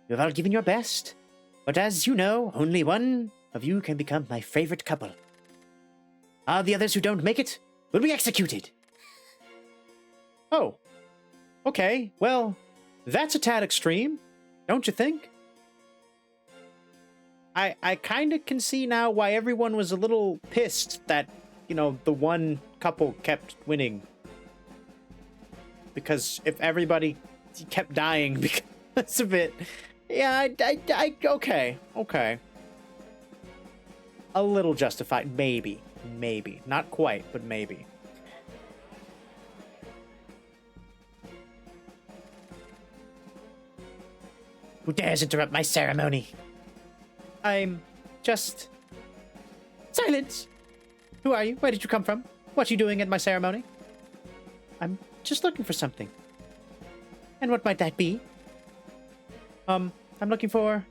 You've all given your best, but as you know, only one of you can become my favorite couple. All the others who don't make it will be executed. Oh. Okay, well, that's a tad extreme, don't you think? I kind of can see now why everyone was a little pissed that, the one couple kept winning. Because if everybody kept dying because of it, yeah, okay. a little justified. Maybe. Maybe. Not quite, but maybe. Who dares interrupt my ceremony? I'm just... Silence! Who are you? Where did you come from? What are you doing at my ceremony? I'm just looking for something. And what might that be? I'm looking for...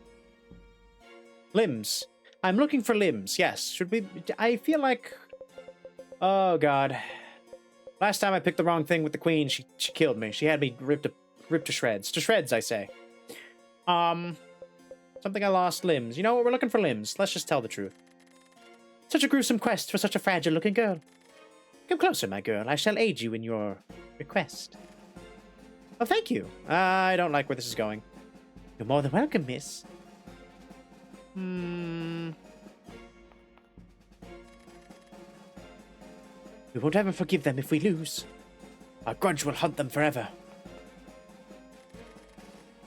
limbs. I'm looking for limbs, yes. Should we... I feel like... Oh, God. Last time I picked the wrong thing with the queen, she killed me. She had me ripped to shreds. To shreds, I say. Something I lost. Limbs. You know what? We're looking for limbs. Let's just tell the truth. Such a gruesome quest for such a fragile-looking girl. Come closer, my girl. I shall aid you in your request. Oh, thank you. I don't like where this is going. You're more than welcome, miss. We won't ever forgive them if we lose. Our grudge will haunt them forever.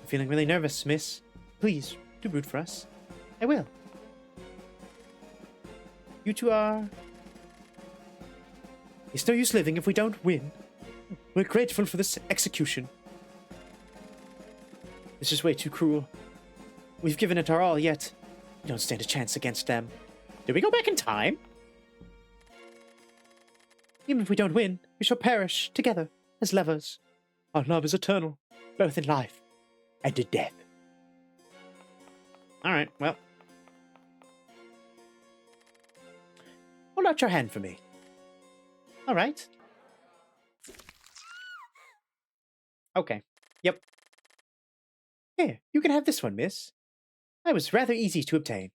I'm feeling really nervous, miss. Please, do root for us. I will. You two are... It's no use living if we don't win. We're grateful for this execution. This is way too cruel. We've given it our all, yet we don't stand a chance against them. Did we go back in time? Even if we don't win, we shall perish together as lovers. Our love is eternal, both in life and in death. Alright, well. Hold out your hand for me. Alright. Okay. Yep. Here, you can have this one, miss. That was rather easy to obtain.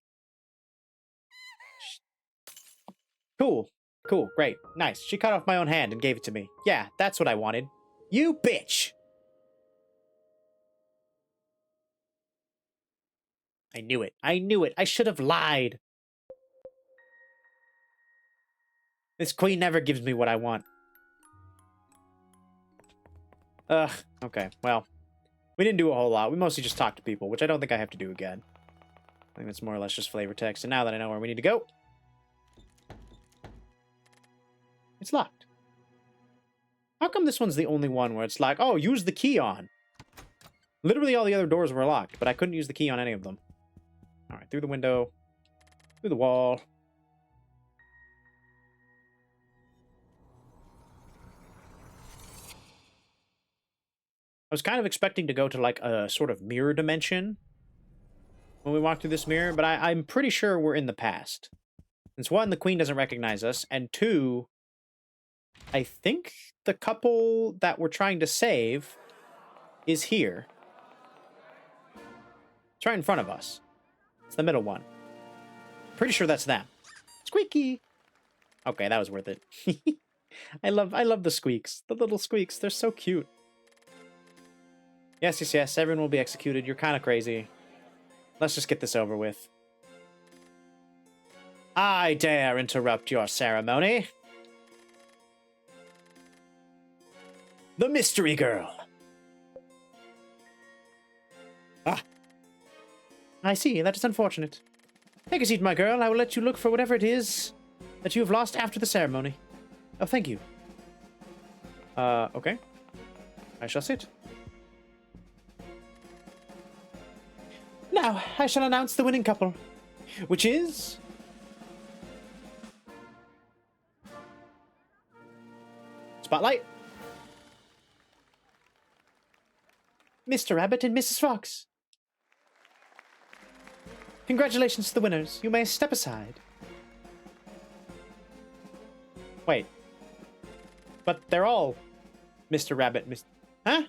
Cool. Cool, great, nice. She cut off my own hand and gave it to me. Yeah, that's what I wanted. You bitch! I knew it. I knew it. I should have lied. This queen never gives me what I want. Ugh, okay, well. We didn't do a whole lot. We mostly just talked to people, which I don't think I have to do again. I think that's more or less just flavor text. And now that I know where we need to go... It's locked. How come this one's the only one where it's like, oh, use the key on? Literally all the other doors were locked, but I couldn't use the key on any of them. Alright, through the window. Through the wall. I was kind of expecting to go to like a sort of mirror dimension when we walk through this mirror, but I'm pretty sure we're in the past. Since one, the queen doesn't recognize us, and two... I think the couple that we're trying to save is here. It's right in front of us. It's the middle one. Pretty sure that's them. Squeaky! Okay, that was worth it. I love the squeaks. The little squeaks. They're so cute. Yes, yes, yes. Everyone will be executed. You're kind of crazy. Let's just get this over with. I dare interrupt your ceremony. The mystery girl. Ah. I see. That is unfortunate. Take a seat, my girl. I will let you look for whatever it is that you have lost after the ceremony. Oh, thank you. Okay. I shall sit. Now, I shall announce the winning couple, which is... Spotlight. Mr. Rabbit and Mrs. Fox. Congratulations to the winners. You may step aside. Wait. But they're all Mr. Rabbit, Miss... Huh?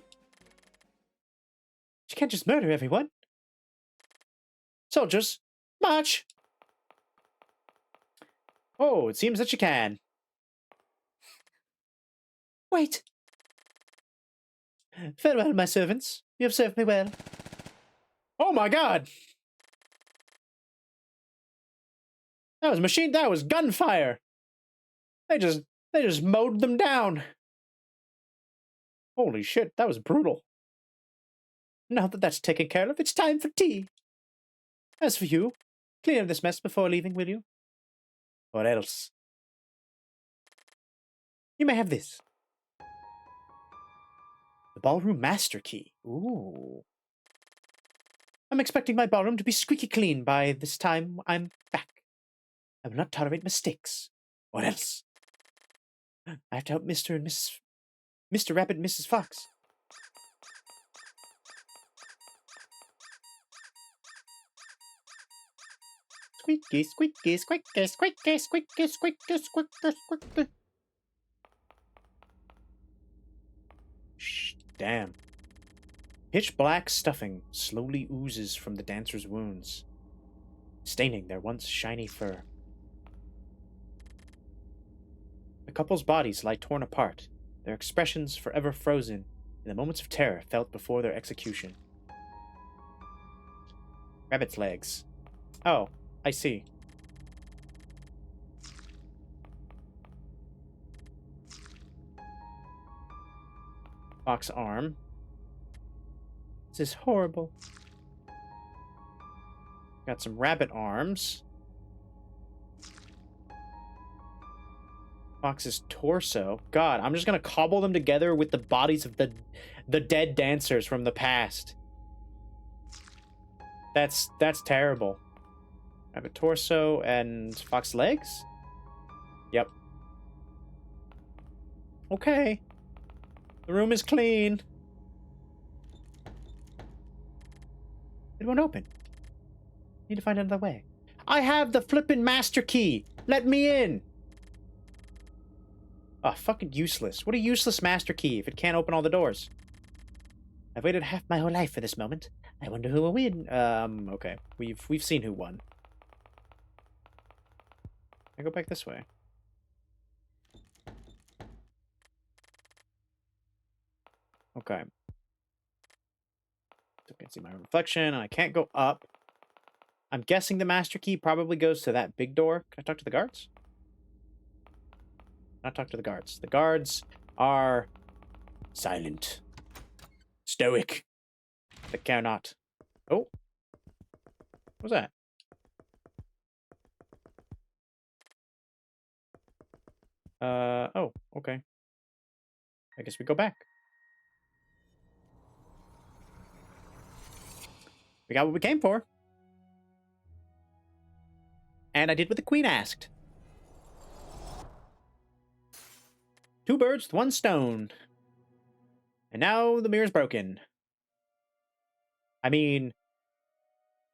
She can't just murder everyone. Soldiers, march! Oh, it seems that you can. Wait. Farewell, my servants. You have served me well. Oh my god! That was gunfire! They just mowed them down. Holy shit, that was brutal. Now that that's taken care of, it's time for tea. As for you, clean up this mess before leaving, will you? What else? You may have this. The ballroom master key. Ooh. I'm expecting my ballroom to be squeaky clean by this time I'm back. I will not tolerate mistakes. What else? I have to help Mr. and Mr. Rabbit and Mrs. Fox. Squeaky, squeaky, squeaky, squeaky, squeaky, squeaky, squeaky, squeaky. Shh, damn. Pitch black stuffing slowly oozes from the dancer's wounds, staining their once shiny fur. The couple's bodies lie torn apart, their expressions forever frozen in the moments of terror felt before their execution. Rabbit's legs. Oh, I see. Fox arm. This is horrible. Got some rabbit arms. Fox's torso. God, I'm just gonna cobble them together with the bodies of the dead dancers from the past. That's terrible. Rabbit torso and fox legs? Yep. Okay. The room is clean. It won't open. Need to find another way. I have the flippin' master key. Let me in. Oh, fucking useless. What a useless master key if it can't open all the doors. I've waited half my whole life for this moment. I wonder who will win. Okay. We've seen who won. I go back this way. Okay. I can see my reflection, and I can't go up. I'm guessing the master key probably goes to that big door. Can I talk to the guards? Not talk to the guards. The guards are silent. Stoic. They cannot. Oh. What was that? Oh, okay. I guess we go back. We got what we came for. And I did what the queen asked. 2 birds with 1 stone. And now the mirror's broken. I mean,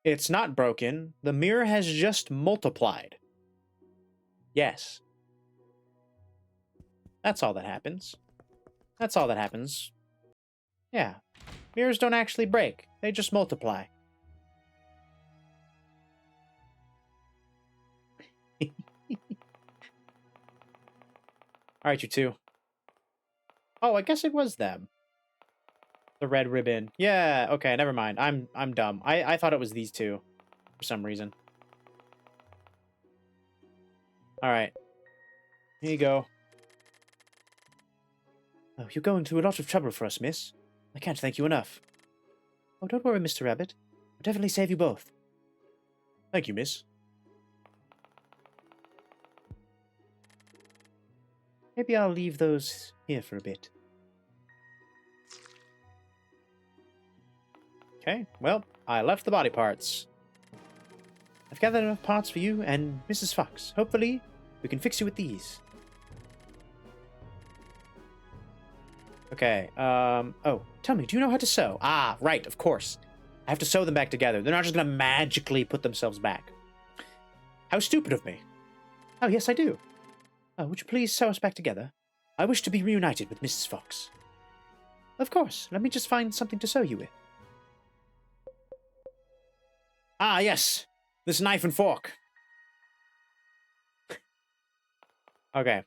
it's not broken. The mirror has just multiplied. Yes. That's all that happens. That's all that happens. Yeah. Mirrors don't actually break. They just multiply. Alright, you two. Oh, I guess it was them. The red ribbon. Yeah, okay, never mind. I'm dumb. I thought it was these two for some reason. Alright. Here you go. Oh, you're going to a lot of trouble for us, miss. I can't thank you enough. Oh, don't worry, Mr. Rabbit. I'll definitely save you both. Thank you, miss. Maybe I'll leave those here for a bit. Okay, well, I left the body parts. I've gathered enough parts for you and Mrs. Fox. Hopefully, we can fix you with these. Okay, oh, tell me, do you know how to sew? Ah, right, of course. I have to sew them back together. They're not just gonna magically put themselves back. How stupid of me. Oh, yes, I do. Oh, would you please sew us back together? I wish to be reunited with Mrs. Fox. Of course, let me just find something to sew you with. Ah, yes, this knife and fork. Okay,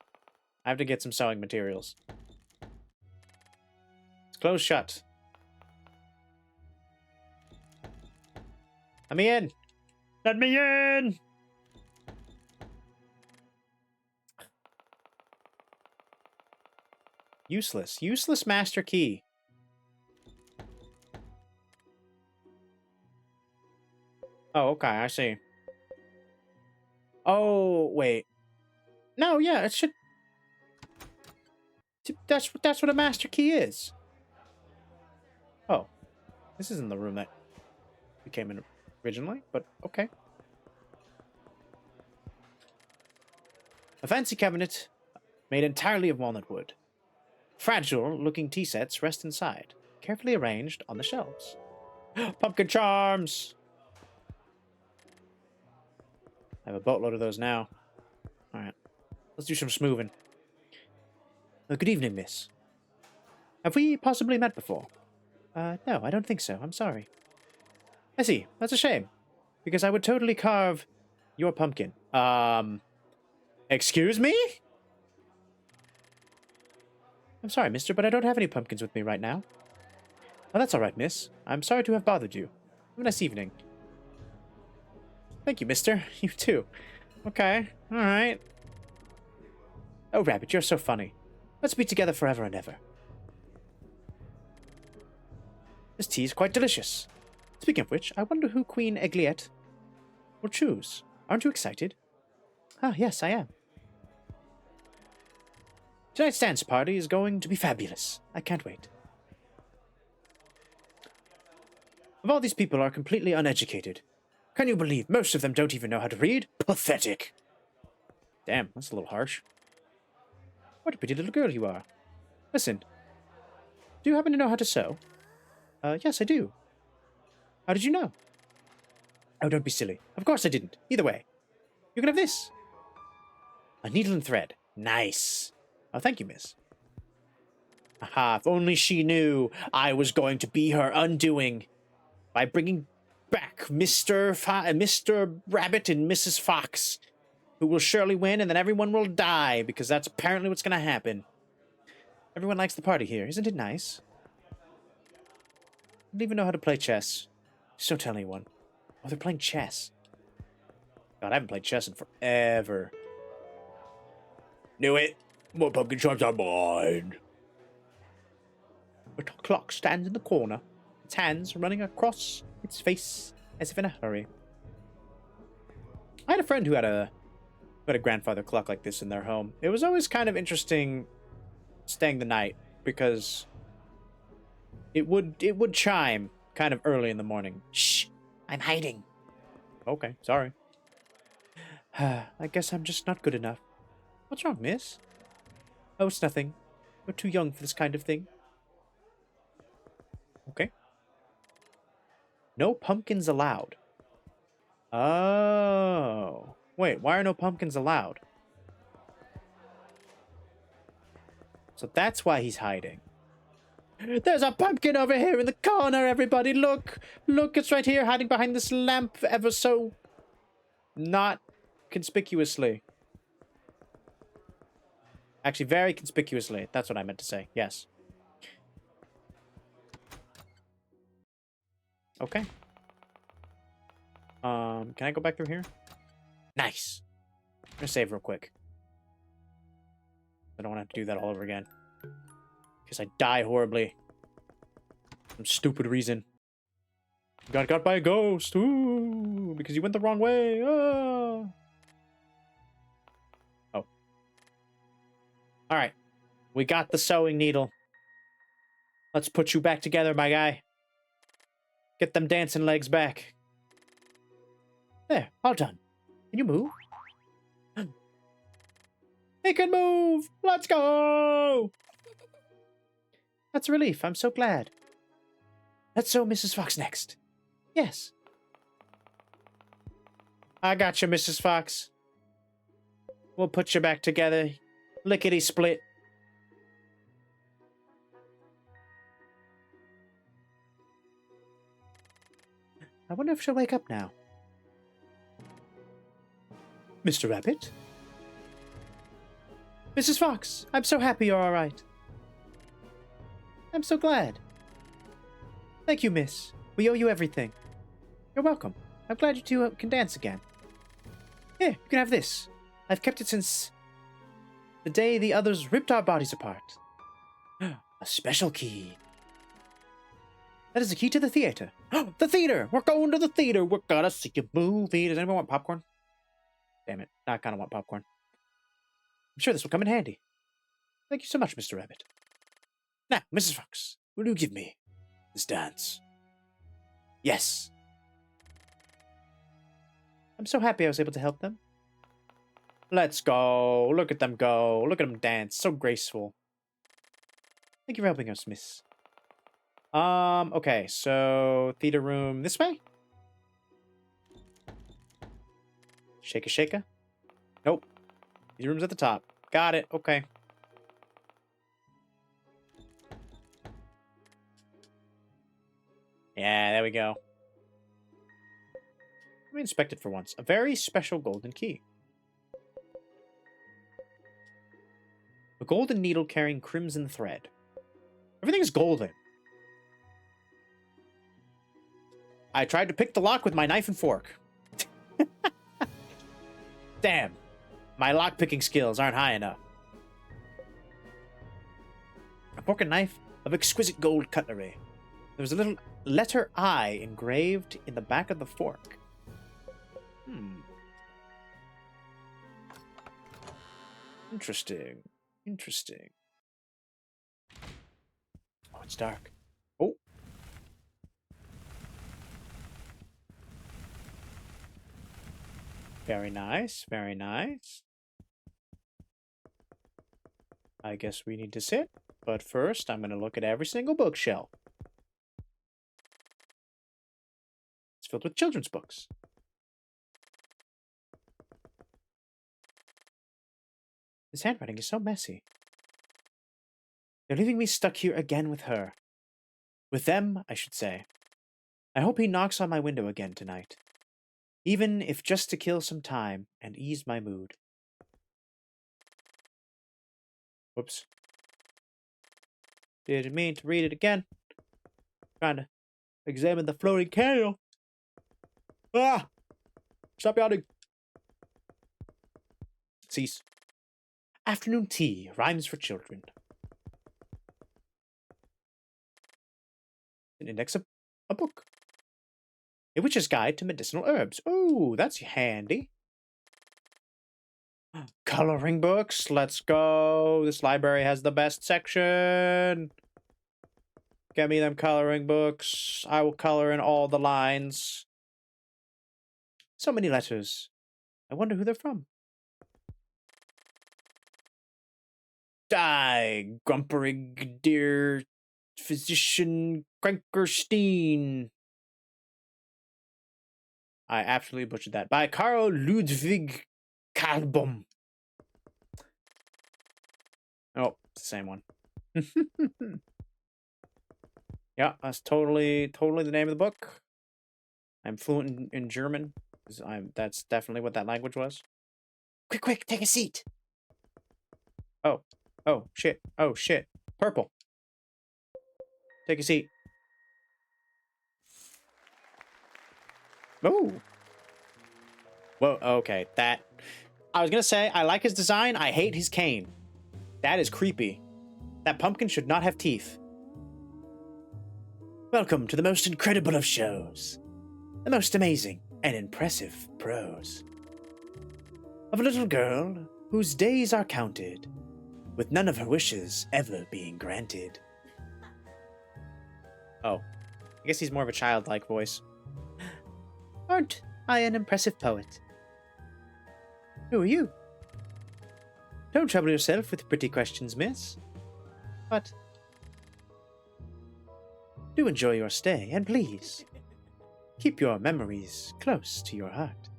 I have to get some sewing materials. It's closed shut. Let me in! Let me in! Useless. Useless master key. Oh, okay, I see. Oh, wait. No, yeah, it should... That's what a master key is. Oh. This isn't the room that we came in originally, but okay. A fancy cabinet made entirely of walnut wood. Fragile-looking tea sets rest inside, carefully arranged on the shelves. Pumpkin charms! I have a boatload of those now. Alright, let's do some smoothing. Good evening, miss. Have we possibly met before? No, I don't think so. I'm sorry. I see. That's a shame. Because I would totally carve your pumpkin. Excuse me? I'm sorry, mister, but I don't have any pumpkins with me right now. Oh, that's all right, miss. I'm sorry to have bothered you. Have a nice evening. Thank you, mister. You too. Okay. All right. Oh, Rabbit, you're so funny. Let's be together forever and ever. This tea is quite delicious. Speaking of which, I wonder who Queen Egliette will choose. Aren't you excited? Ah, yes, I am. Tonight's dance party is going to be fabulous. I can't wait. Of all these people are completely uneducated. Can you believe most of them don't even know how to read? Pathetic. Damn, that's a little harsh. What a pretty little girl you are. Listen, do you happen to know how to sew? Yes, I do. How did you know? Oh, don't be silly. Of course I didn't. Either way. You can have this. A needle and thread. Nice. Oh, thank you, miss. Aha, if only she knew I was going to be her undoing by bringing back Mr. Rabbit and Mrs. Fox, who will surely win, and then everyone will die, because that's apparently what's going to happen. Everyone likes the party here. Isn't it nice? I don't even know how to play chess. Just don't tell anyone. Oh, they're playing chess. God, I haven't played chess in forever. Knew it. More pumpkin charms are mine. The clock stands in the corner, its hands running across its face as if in a hurry. I had a friend who had a grandfather clock like this in their home. It was always kind of interesting staying the night because it would chime kind of early in the morning. Shh, I'm hiding. Okay, sorry. I guess I'm just not good enough. What's wrong, miss? Oh, it's nothing. We're too young for this kind of thing. Okay. No pumpkins allowed. Oh. Wait, why are no pumpkins allowed? So that's why he's hiding. There's a pumpkin over here in the corner, everybody. Look. Look, it's right here, hiding behind this lamp ever so... not conspicuously. Actually, very conspicuously. That's what I meant to say. Yes. Okay. Can I go back through here? Nice. I'm gonna save real quick. I don't want to have to do that all over again. Because I die horribly. Some stupid reason. Got got by a ghost. Ooh, because you went the wrong way. Ah. Oh. Alright. We got the sewing needle. Let's put you back together, my guy. Get them dancing legs back. There, all done. Can you move? It can move! Let's go! That's a relief. I'm so glad. Let's sew Mrs. Fox next. Yes. I got you, Mrs. Fox. We'll put you back together. Lickety-split. I wonder if she'll wake up now. Mr. Rabbit? Mrs. Fox, I'm so happy you're all right. I'm so glad. Thank you, miss. We owe you everything. You're welcome. I'm glad you two can dance again. Here, you can have this. I've kept it since the day the others ripped our bodies apart. A special key. That is the key to the theater. The theater! We're going to the theater. We're gonna see a movie. Does anyone want popcorn? Damn it. I kind of want popcorn. I'm sure this will come in handy. Thank you so much, Mr. Rabbit. Now, Mrs. Fox, will you give me this dance? Yes. I'm so happy I was able to help them. Let's go. Look at them go. Look at them dance. So graceful. Thank you for helping us, miss. Okay, so theater room this way? Shaka shaka? Nope. These rooms at the top. Got it. Okay. Yeah, there we go. Let me inspect it for once. A very special golden key. A golden needle carrying crimson thread. Everything is golden. I tried to pick the lock with my knife and fork. Damn. My lock-picking skills aren't high enough. A fork and knife of exquisite gold cutlery. There was a little letter I engraved in the back of the fork. Interesting. Interesting. Oh, it's dark. Oh. Very nice. Very nice. I guess we need to sit. But first, I'm going to look at every single bookshelf. It's filled with children's books. His handwriting is so messy. They're leaving me stuck here again with her. With them, I should say. I hope he knocks on my window again tonight. Even if just to kill some time and ease my mood. Whoops. Didn't mean to read it again. Trying to examine the floating candle. Ah! Stop yawning. Cease. Afternoon tea, rhymes for children. An index of a book. A Witch's Guide to Medicinal Herbs. Oh, that's handy. Coloring books. Let's go. This library has the best section. Get me them coloring books. I will color in all the lines. So many letters. I wonder who they're from. Die, Grumperig, dear physician Krankerstein. I absolutely butchered that. By Karl Ludwig Kalbom. Oh, it's the same one. Yeah, that's totally the name of the book. I'm fluent in German. That's definitely what that language was. Quick, take a seat. Oh, shit. Oh, shit. Purple. Take a seat. Oh. Whoa, okay. I was gonna say, I like his design. I hate his cane. That is creepy. That pumpkin should not have teeth. Welcome to the most incredible of shows. The most amazing and impressive prose. Of a little girl whose days are counted, with none of her wishes ever being granted. Oh, I guess he's more of a childlike voice. Aren't I an impressive poet? Who are you? Don't trouble yourself with pretty questions, miss. But do enjoy your stay, and please, keep your memories close to your heart.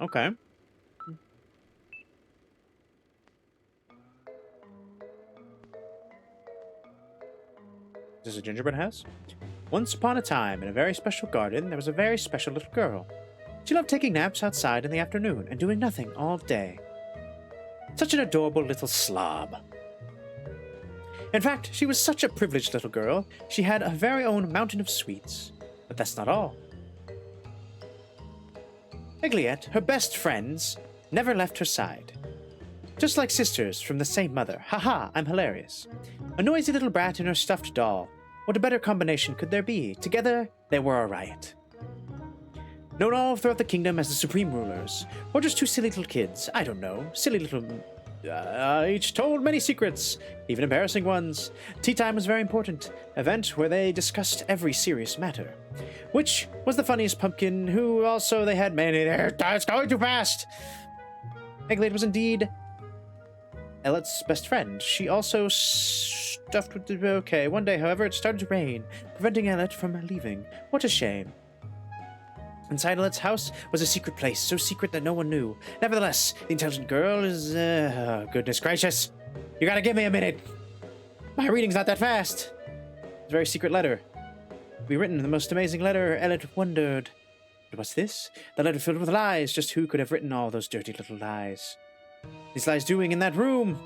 Okay. Is this a gingerbread house? Once upon a time, in a very special garden, there was a very special little girl. She loved taking naps outside in the afternoon and doing nothing all day. Such an adorable little slob. In fact, she was such a privileged little girl, she had a very own mountain of sweets. But that's not all. Egliette, her best friends, never left her side. Just like sisters from the same mother. Haha, I'm hilarious. A noisy little brat and her stuffed doll. What a better combination could there be? Together, they were a riot. Known all throughout the kingdom as the supreme rulers, or just two silly little kids, I don't know. Silly little... each told many secrets, even embarrassing ones. Tea time was very important, event where they discussed every serious matter. Which was the funniest pumpkin, who also they had many there. It's going too fast! Egglade was indeed Ellet's best friend. She also stuffed with the... Okay, one day, however, it started to rain, preventing Ellet from leaving. What a shame. Inside Ellet's house was a secret place, so secret that no one knew. Nevertheless, the intelligent girl is... goodness gracious. You gotta give me a minute. My reading's not that fast. It's a very secret letter. We written the most amazing letter. Ellet wondered. But what's this? The letter filled with lies. Just who could have written all those dirty little lies? These lies doing in that room?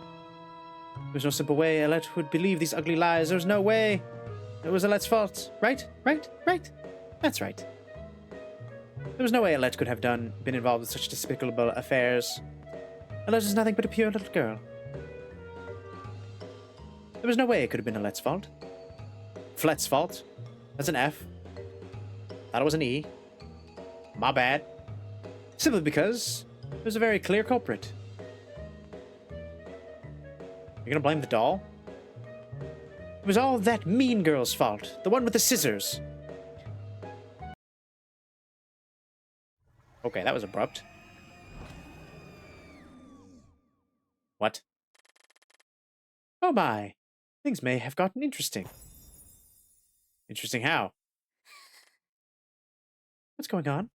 There's no simple way Ellet would believe these ugly lies. There was no way. It was Elet's fault. Right? Right? Right? That's right. There was no way Ellet could have been involved with such despicable affairs. Ellet is nothing but a pure little girl. There was no way it could have been Elet's fault. Flet's fault. That's an F. Thought it was an E. My bad. Simply because there's a very clear culprit. You're gonna blame the doll? It was all that mean girl's fault. The one with the scissors. Okay, that was abrupt. What? Oh my. Things may have gotten interesting. Interesting how? What's going on?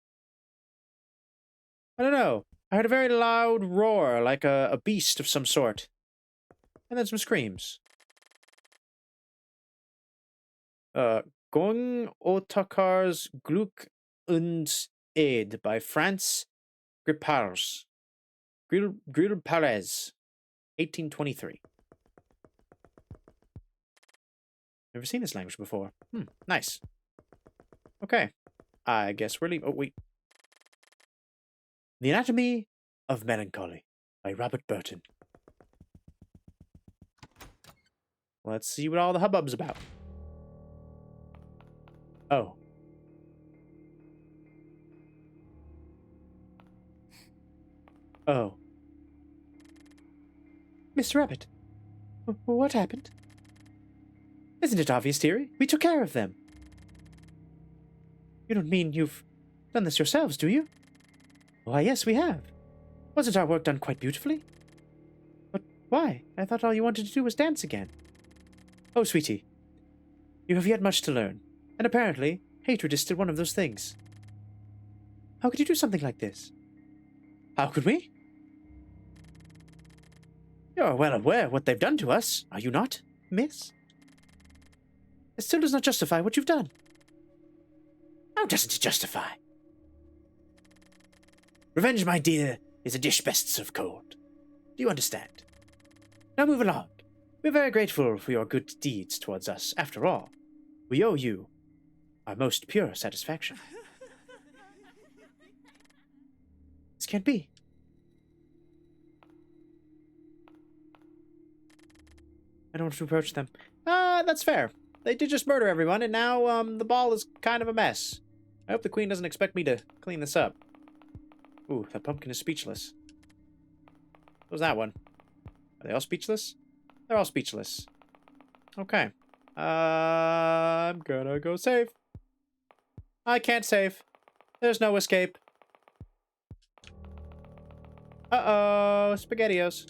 I don't know. I heard a very loud roar, like a beast of some sort. And then some screams. Gong Otakar's Gluck und Aid by France Gripars. Gripars, 1823. Never seen this language before. Nice. Okay. I guess we're leaving. Oh, wait. The Anatomy of Melancholy by Robert Burton. Let's see what all the hubbub's about. Oh. Oh. Mr. Rabbit, what happened? Isn't it obvious, dearie? We took care of them. You don't mean you've done this yourselves, do you? Why, yes, we have. Wasn't our work done quite beautifully? But why? I thought all you wanted to do was dance again. Oh, sweetie, you have yet much to learn, and apparently, hatred is still one of those things. How could you do something like this? How could we? You're well aware of what they've done to us, are you not, miss? It still does not justify what you've done. How doesn't it justify? Revenge, my dear, is a dish best served cold. Do you understand? Now move along. We're very grateful for your good deeds towards us. After all, we owe you our most pure satisfaction. This can't be. I don't want to approach them. That's fair. They did just murder everyone, and now, the ball is kind of a mess. I hope the queen doesn't expect me to clean this up. Ooh, that pumpkin is speechless. What was that one? Are they all speechless? They're all speechless. Okay. I'm gonna go save. I can't save. There's no escape. Uh-oh, SpaghettiOs.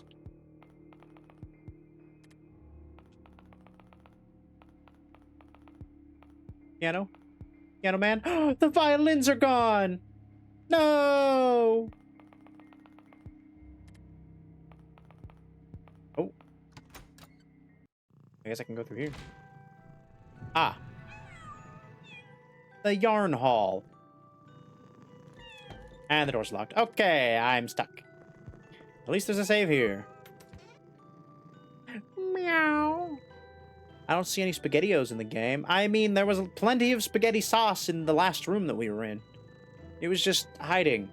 Piano? Piano man? The violins are gone! No! Oh. I guess I can go through here. Ah. The yarn hall. And the door's locked. Okay, I'm stuck. At least there's a save here. Meow. I don't see any SpaghettiOs in the game. I mean, there was plenty of spaghetti sauce in the last room that we were in. It was just hiding.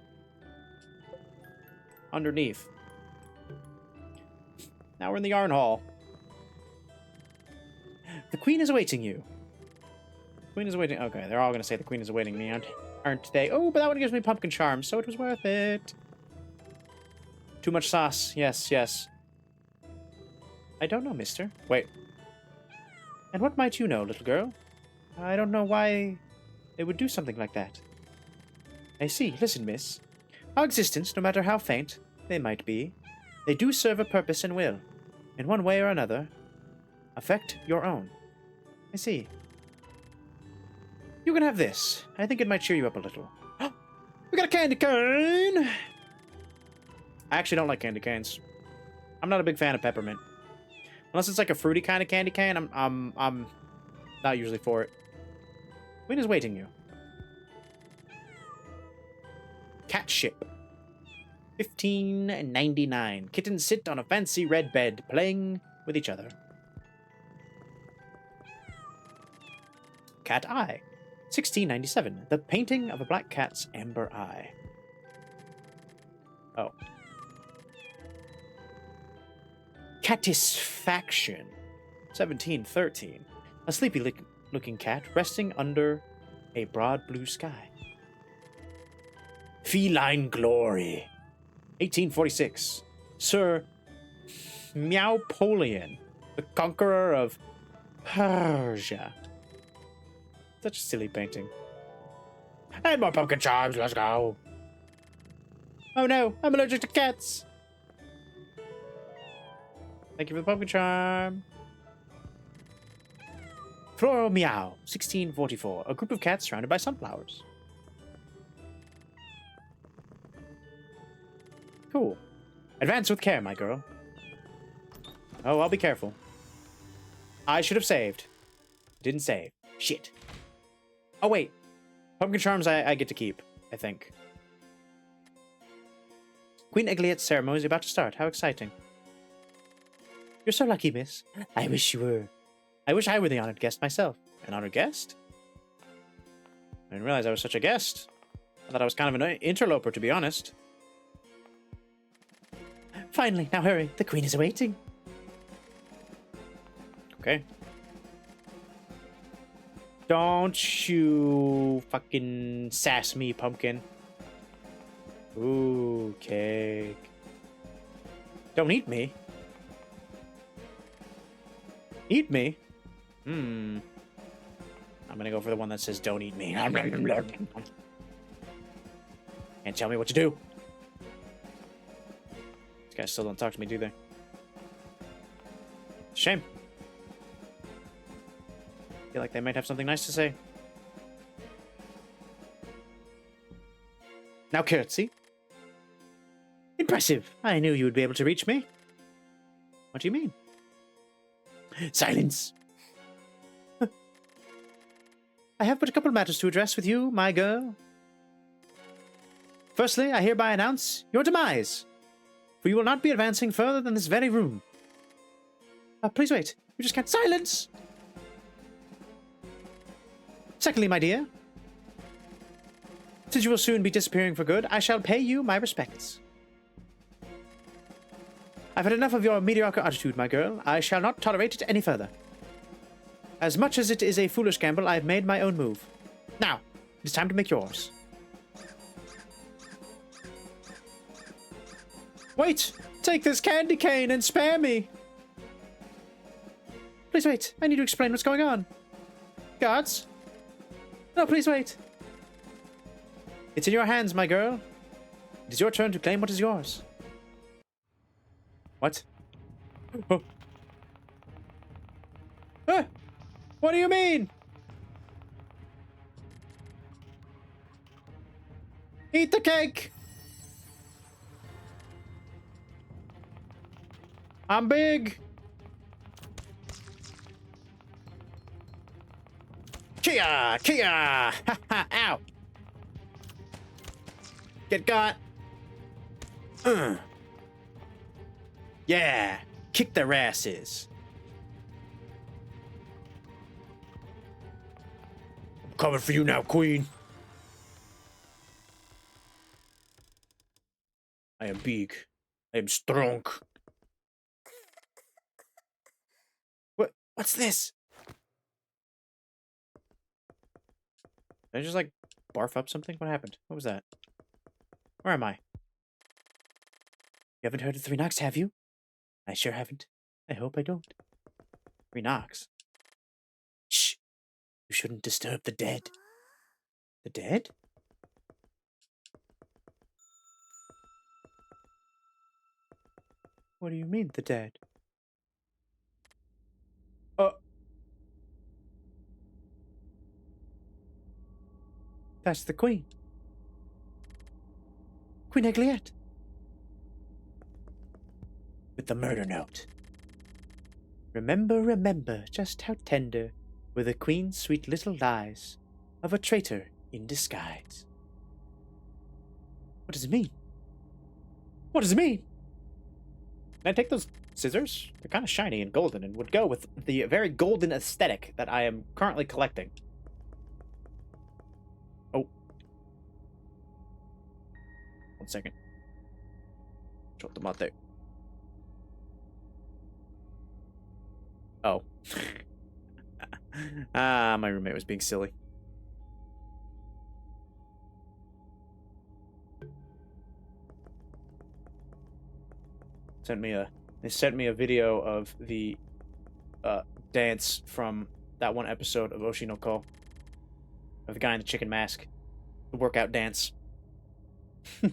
Underneath. Now we're in the yarn hall. The queen is awaiting you. Queen is awaiting. Okay, they're all gonna say the queen is awaiting me, aren't they? Oh, but that one gives me pumpkin charm, so it was worth it. Too much sauce. Yes, yes. I don't know, mister. Wait. And what might you know, little girl? I don't know why they would do something like that. I see. Listen, miss. Our existence, no matter how faint they might be, they do serve a purpose and will, in one way or another, affect your own. I see. You can have this. I think it might cheer you up a little. We got a candy cane! I actually don't like candy canes. I'm not a big fan of peppermint. Unless it's like a fruity kind of candy cane, I'm not usually for it. Queen is waiting you. Cat ship. 15.99. Kittens sit on a fancy red bed, playing with each other. Cat eye. 16.97. The painting of a black cat's amber eye. Oh. Catisfaction. 17.13. A sleepy-looking cat resting under a broad blue sky. Feline glory. 1846. Sir Meowpolian, the conqueror of Persia. Such a silly painting. And more pumpkin charms, let's go. Oh no, I'm allergic to cats. Thank you for the pumpkin charm. Floral Meow, 1644. A group of cats surrounded by sunflowers. Cool. Advance with care, my girl. Oh, I'll be careful. I should have saved. Didn't save. Shit. Oh, wait. Pumpkin charms I get to keep, I think. Queen Egliet's ceremony is about to start. How exciting. You're so lucky, miss. I wish you were. I wish I were the honored guest myself. An honored guest? I didn't realize I was such a guest. I thought I was kind of an interloper, to be honest. Finally, now hurry. The queen is awaiting. Okay. Don't you fucking sass me, pumpkin. Ooh, cake. Don't eat me. Eat me? I'm gonna go for the one that says don't eat me. Can't tell me what to do. These guys still don't talk to me, do they? Shame. Feel like they might have something nice to say. Now curtsy. Impressive. I knew you would be able to reach me. What do you mean? Silence. I have but a couple matters to address with you, my girl. Firstly, I hereby announce your demise, for you will not be advancing further than this very room. Please wait. You just can't. Silence! Secondly, my dear, since you will soon be disappearing for good, I shall pay you my respects. I've had enough of your mediocre attitude, my girl. I shall not tolerate it any further. As much as it is a foolish gamble, I have made my own move. Now, it is time to make yours. Wait! Take this candy cane and spare me! Please wait. I need to explain what's going on. Guards? No, please wait. It's in your hands, my girl. It is your turn to claim what is yours. What? Oh. Ah! What do you mean? Eat the cake! I'm big! Kia! Kia! Ha ha! Ow! Get got! Yeah! Kick their asses! I'm coming for you now, queen! I am big. I am strong. What's this? Did I just, like, barf up something? What happened? What was that? Where am I? You haven't heard of 3 knocks, have you? I sure haven't. I hope I don't. 3 knocks? Shh! You shouldn't disturb the dead. The dead? What do you mean, the dead? That's the Queen. Queen Egliette. With the murder note. Remember, remember just how tender were the Queen's sweet little lies of a traitor in disguise. What does it mean? What does it mean? Can I take those scissors? They're kind of shiny and golden and would go with the very golden aesthetic that I am currently collecting. Oh. 1 second. Drop them out there. Oh. My roommate was being silly. They sent me a video of the dance from that one episode of Oshinoko. Of the guy in the chicken mask. The workout dance. I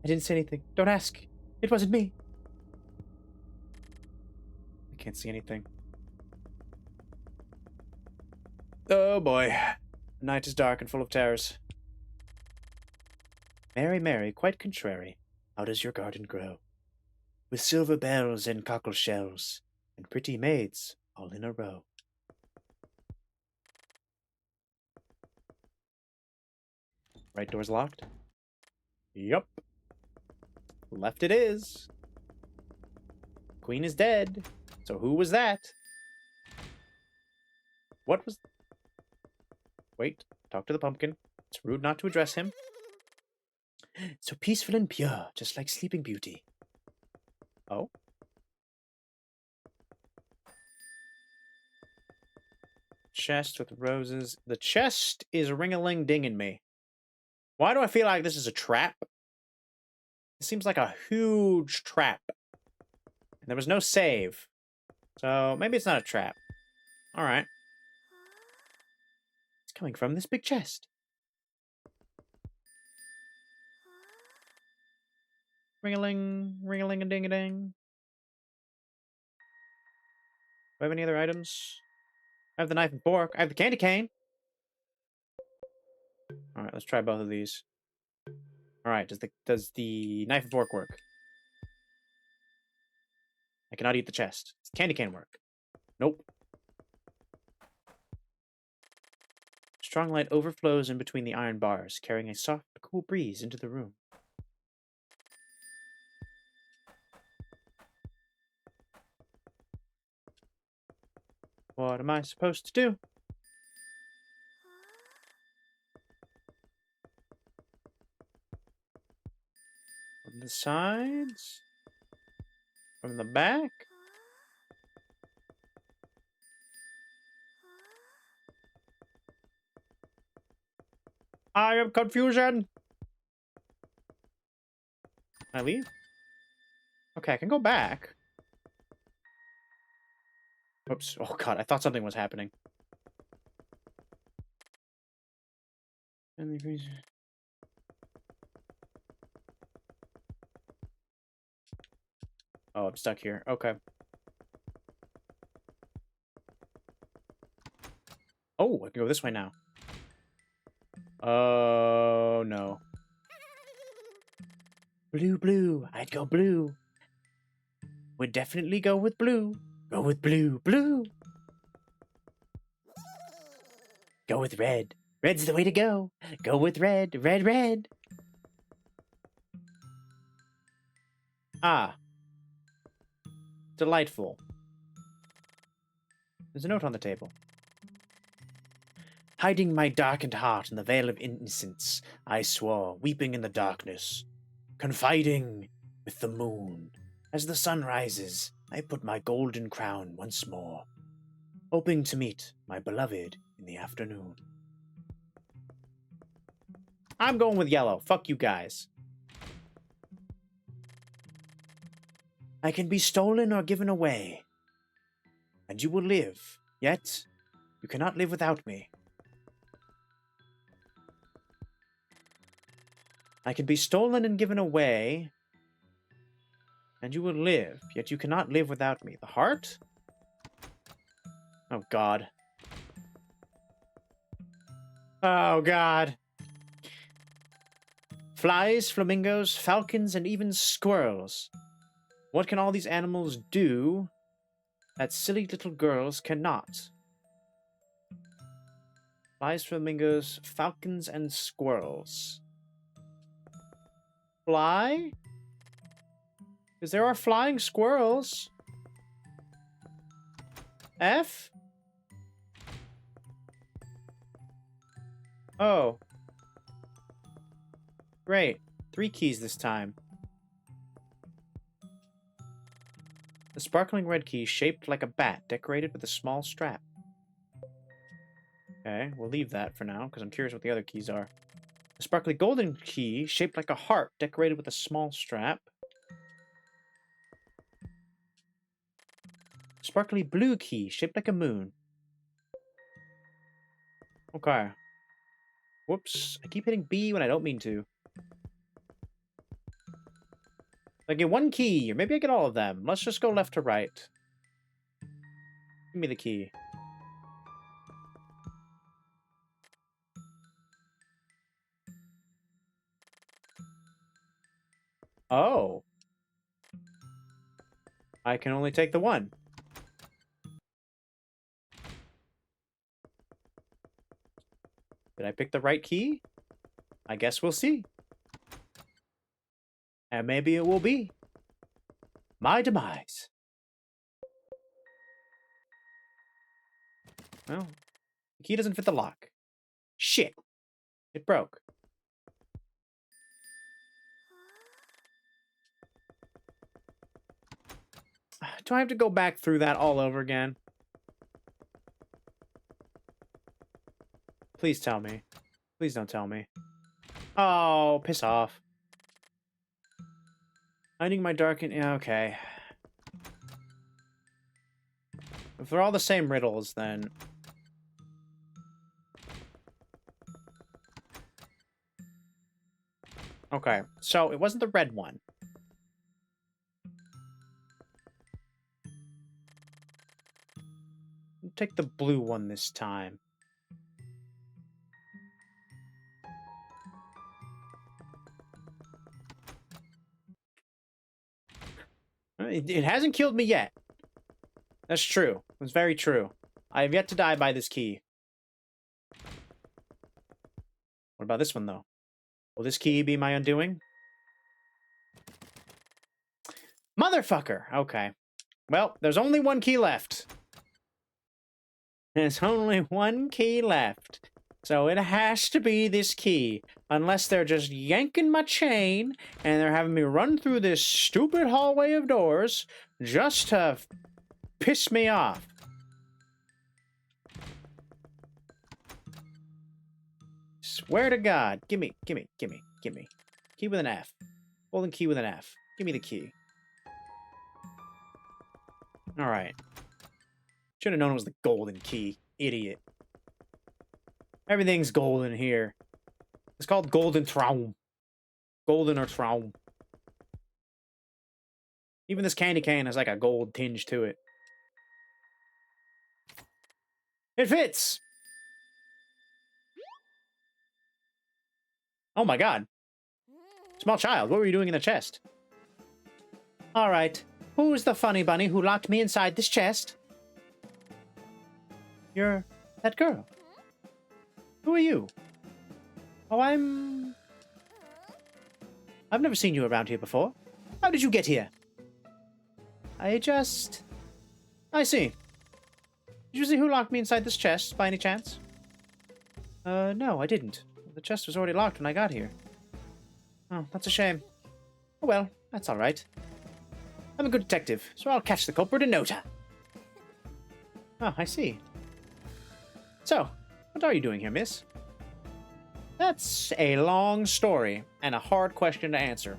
didn't say anything. Don't ask. It wasn't me. I can't see anything. Oh boy. The night is dark and full of terrors. Mary, Mary, quite contrary, how does your garden grow? With silver bells and cockle shells, and pretty maids all in a row. Right door's locked? Yup. Left it is. Queen is dead. So who was that? What was... Wait, talk to the pumpkin. It's rude not to address him. So peaceful and pure, just like Sleeping Beauty. Oh? Chest with roses. The chest is ring-a-ling-dinging me. Why do I feel like this is a trap? It seems like a huge trap. And there was no save. So maybe it's not a trap. Alright. It's coming from this big chest. Ring-a-ling, ring-a-ling-a-ding-a-ding. Do I have any other items? I have the knife and fork. I have the candy cane. Alright, let's try both of these. Alright, does the knife and fork work? I cannot eat the chest. Does the candy cane work? Nope. Strong light overflows in between the iron bars, carrying a soft, cool breeze into the room. What am I supposed to do? From the sides? From the back? I am confusion! Can I leave? Okay, I can go back. Oops. Oh god, I thought something was happening. Oh, I'm stuck here. Okay. Oh, I can go this way now. Oh, no. Blue, blue. I'd go blue. Would definitely go with blue. Go with blue, blue. Go with red. Red's the way to go. Go with red, red, red. Ah. Delightful. There's a note on the table. Hiding my darkened heart in the veil of innocence, I swore, weeping in the darkness, confiding with the moon. As the sun rises, I put my golden crown once more. hoping to meet my beloved in the afternoon. I'm going with yellow. Fuck you guys. I can be stolen or given away, and you will live, yet you cannot live without me. I can be stolen and given away, and you will live, yet you cannot live without me. The heart? Oh, God. Oh, God. Flies, flamingos, falcons, and even squirrels. What can all these animals do that silly little girls cannot? Flies, flamingos, falcons, and squirrels. Fly? Because there are flying squirrels. F? Oh. Great. 3 keys this time. The sparkling red key shaped like a bat, decorated with a small strap. Okay, we'll leave that for now, because I'm curious what the other keys are. The sparkly golden key, shaped like a heart, decorated with a small strap. Sparkly blue key, shaped like a moon. Okay. Whoops, I keep hitting B when I don't mean to. I get 1 key, or maybe I get all of them. Let's just go left to right. Give me the key. Oh. I can only take the 1. Did I pick the right key? I guess we'll see. And maybe it will be my demise. Well, the key doesn't fit the lock. Shit. It broke. Do I have to go back through that all over again? Please tell me. Please don't tell me. Oh, piss off. Hiding my darkened... Yeah, okay. If they're all the same riddles, then... Okay, so it wasn't the red one. I'll take the blue one this time. It hasn't killed me yet. That's true. It's very true. I have yet to die by this key. What about this one, though? Will this key be my undoing? Motherfucker! Okay. Well, there's only 1 key left. There's only 1 key left. So it has to be this key. Unless they're just yanking my chain and they're having me run through this stupid hallway of doors just to piss me off. Swear to God. Gimme. Key with an F. Golden key with an F. Give me the key. Alright. Should have known it was the golden key. Idiot. Everything's golden here. It's called GoldenerTraum. GoldenerTraum. Even this candy cane has like a gold tinge to it. It fits! Oh my God. Small child, what were you doing in the chest? Alright. Who's the funny bunny who locked me inside this chest? You're that girl. Who are you? Oh, I've never seen you around here before. How did you get here? I see. Did you see who locked me inside this chest, by any chance? No, I didn't. The chest was already locked when I got here. Oh, that's a shame. Oh well, that's alright. I'm a good detective, so I'll catch the culprit in no time. Oh, I see. So, what are you doing here, miss? That's a long story and a hard question to answer.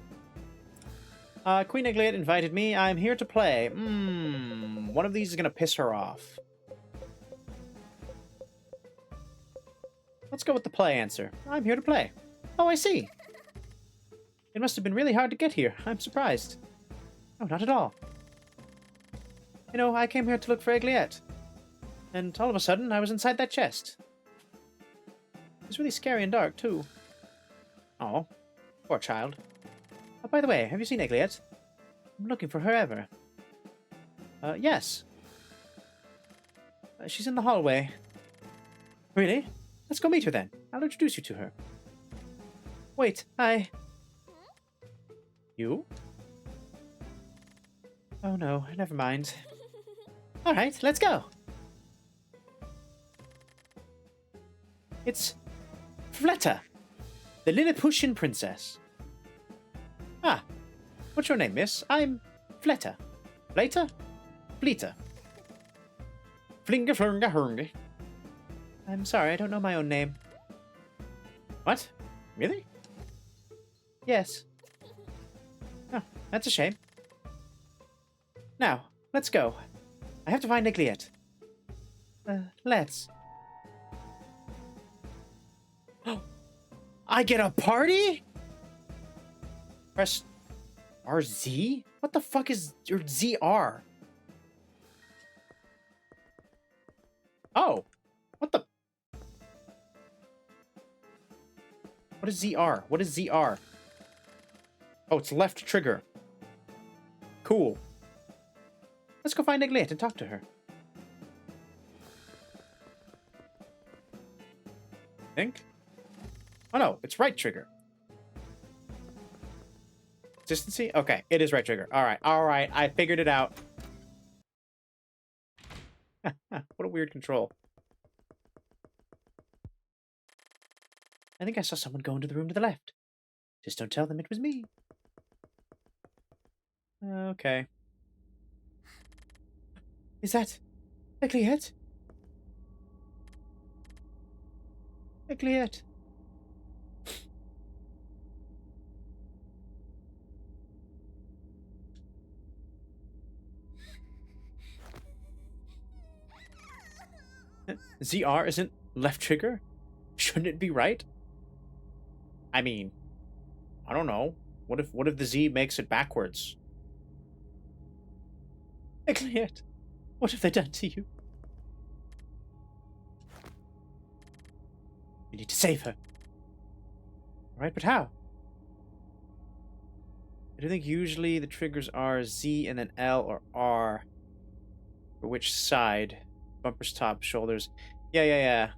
Queen Egliet invited me. I'm here to play. One of these is gonna piss her off. Let's go with the play answer. I'm here to play. Oh, I see. It must have been really hard to get here. I'm surprised. No, not at all. You know, I came here to look for Egliet. And all of a sudden, I was inside that chest. It was really scary and dark, too. Oh, poor child. Oh, by the way, have you seen Egliet? I'm looking for her ever. Yes. She's in the hallway. Really? Let's go meet her then. I'll introduce you to her. Wait, You? Oh no, never mind. Alright, let's go. It's Fleta, the Lilliputian princess. Ah, what's your name, miss? I'm Fleta. Fleta? Fleta. Flinga flunga hurnga. I'm sorry, I don't know my own name. What? Really? Yes. Oh, that's a shame. Now, let's go. I have to find Egliet. Let's. I get a party? Press RZ? What the fuck is your ZR? Oh. What the? What is ZR? What is ZR? Oh, it's left trigger. Cool. Let's go find Egliet and talk to her. Think? Oh no, it's right trigger. Consistency? Okay, it is right trigger. Alright, I figured it out. What a weird control. I think I saw someone go into the room to the left. Just don't tell them it was me. Okay. Is that Egliet? Egliet. ZR isn't left trigger? Shouldn't it be right? I mean, I don't know. What if the Z makes it backwards? Egliet, what have they done to you? We need to save her. Alright, but how? I do think usually the triggers are Z and then L or R. For which side? Bumpers, top, shoulders. Yeah.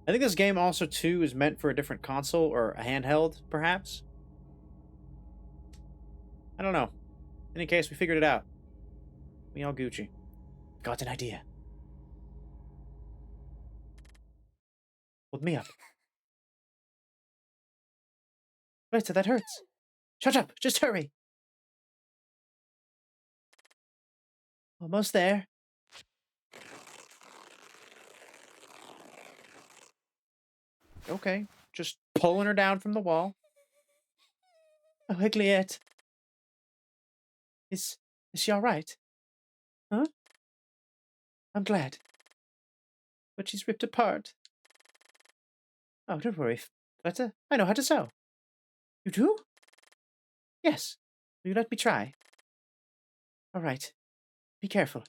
I think this game also, too, is meant for a different console or a handheld, perhaps? I don't know. In any case, we figured it out. We all Gucci. Got an idea. Hold me up. Right, so that hurts. Shut up! Just hurry! Almost there. Okay, just pulling her down from the wall. Oh, Egliet. Is she alright? Huh? I'm glad. But she's ripped apart. Oh, don't worry, Fleta. I know how to sew. You do? Yes. Will you let me try? Alright. Be careful.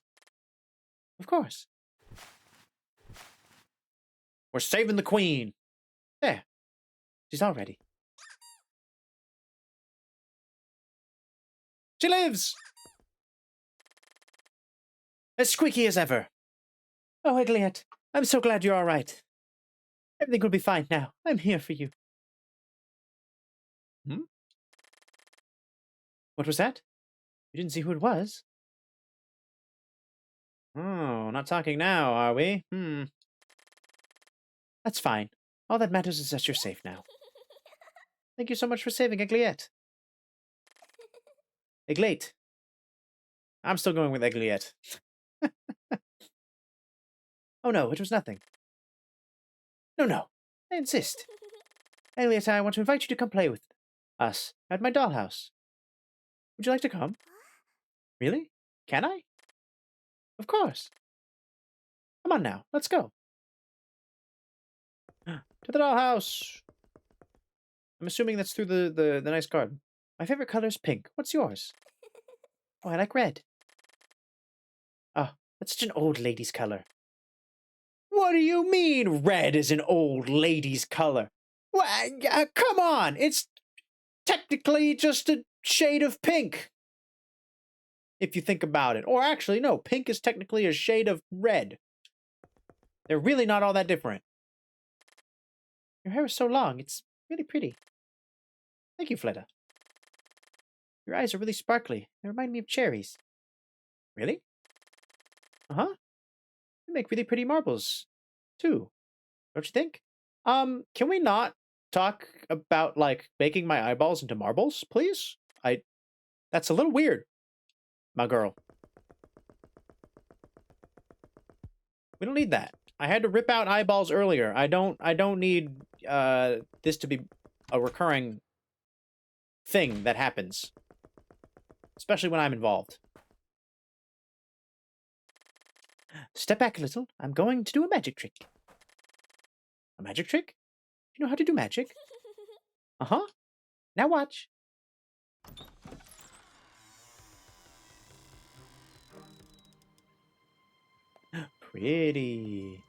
Of course. We're saving the queen. There. She's all ready. She lives! As squeaky as ever. Oh, Egliet, I'm so glad you're all right. Everything will be fine now. I'm here for you. Hmm? What was that? You didn't see who it was? Oh, not talking now, are we? That's fine. All that matters is that you're safe now. Thank you so much for saving Egliet. Egliet. I'm still going with Egliet. Oh no, it was nothing. No, I insist. Elliot, I want to invite you to come play with us at my dollhouse. Would you like to come? Really? Can I? Of course. Come on now, let's go. To the dollhouse. I'm assuming that's through the nice garden. My favorite color is pink. What's yours? Oh, I like red. Oh, that's such an old lady's color. What do you mean red is an old lady's color? Come on! It's technically just a shade of pink. If you think about it. Or actually, no, pink is technically a shade of red. They're really not all that different. Your hair is so long. It's really pretty. Thank you, Fleta. Your eyes are really sparkly. They remind me of cherries. Really? Uh-huh. You make really pretty marbles, too. Don't you think? Can we not talk about, like, making my eyeballs into marbles, please? That's a little weird, my girl. We don't need that. I had to rip out eyeballs earlier. I don't need, this to be a recurring thing that happens. Especially when I'm involved. Step back a little. I'm going to do a magic trick. A magic trick? You know how to do magic? Uh-huh. Now watch. Pretty.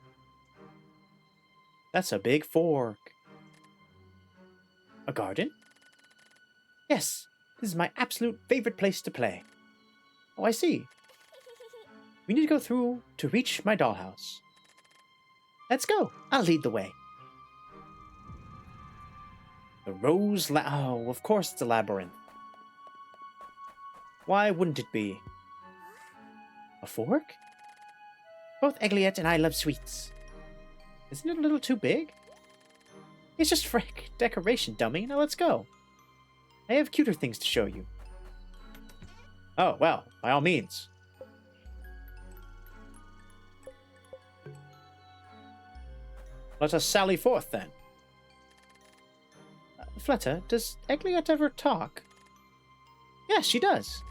That's a big fork. A garden? Yes, this is my absolute favorite place to play. Oh, I see. We need to go through to reach my dollhouse. Let's go. I'll lead the way. The oh, of course it's a labyrinth. Why wouldn't it be? A fork? Both Egliette and I love sweets. Isn't it a little too big? It's just for decoration, dummy. Now let's go. I have cuter things to show you. Oh, well, by all means. Let us sally forth, then. Fleta, does Egliette ever talk? Yes, she does.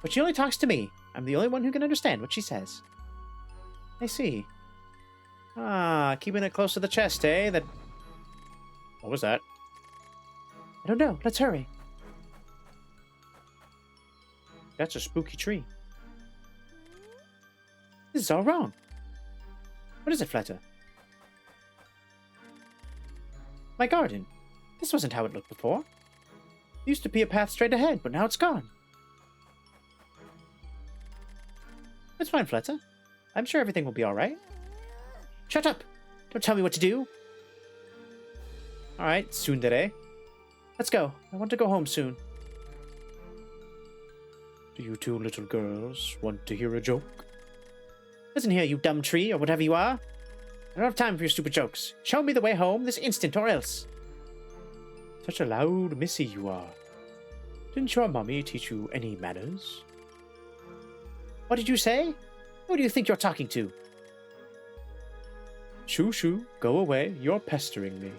But she only talks to me. I'm the only one who can understand what she says. I see. Ah, keeping it close to the chest, eh? What was that? I don't know. Let's hurry. That's a spooky tree. This is all wrong. What is it, Fleta? My garden. This wasn't how it looked before. There used to be a path straight ahead, but now it's gone. It's fine, Fleta. I'm sure everything will be all right. Shut up! Don't tell me what to do! Alright, tsundere. Let's go. I want to go home soon. Do you two little girls want to hear a joke? Listen here, you dumb tree, or whatever you are. I don't have time for your stupid jokes. Show me the way home this instant, or else. Such a loud missy you are. Didn't your mommy teach you any manners? What did you say? Who do you think you're talking to? Shoo shoo, go away. You're pestering me.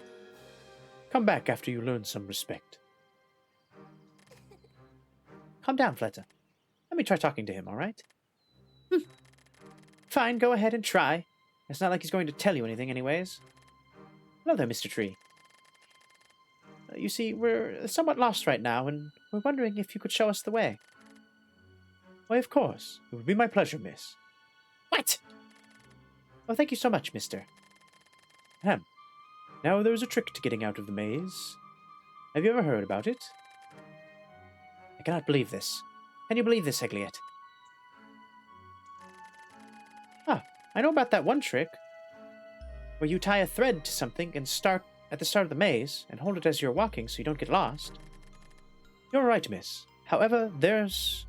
Come back after you learn some respect. Calm down, Fleta. Let me try talking to him, all right? Fine, go ahead and try. It's not like he's going to tell you anything anyways. Hello there, Mr. Tree. You see, we're somewhat lost right now, and we're wondering if you could show us the way. Why, of course. It would be my pleasure, miss. What? Oh, thank you so much, mister. Ahem. Now there is a trick to getting out of the maze. Have you ever heard about it? I cannot believe this. Can you believe this, Egliette? Ah, I know about that one trick. Where you tie a thread to something and start at the start of the maze, and hold it as you're walking so you don't get lost. You're right, miss. However, there is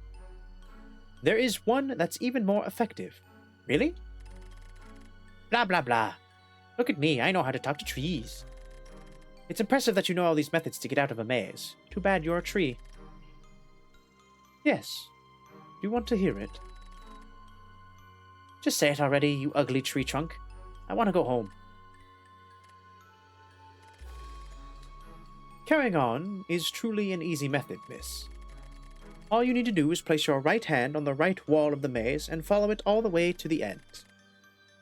one that's even more effective. Really? Blah, blah, blah. Look at me, I know how to talk to trees. It's impressive that you know all these methods to get out of a maze. Too bad you're a tree. Yes. Do you want to hear it? Just say it already, you ugly tree trunk. I want to go home. Carrying on is truly an easy method, miss. All you need to do is place your right hand on the right wall of the maze and follow it all the way to the end.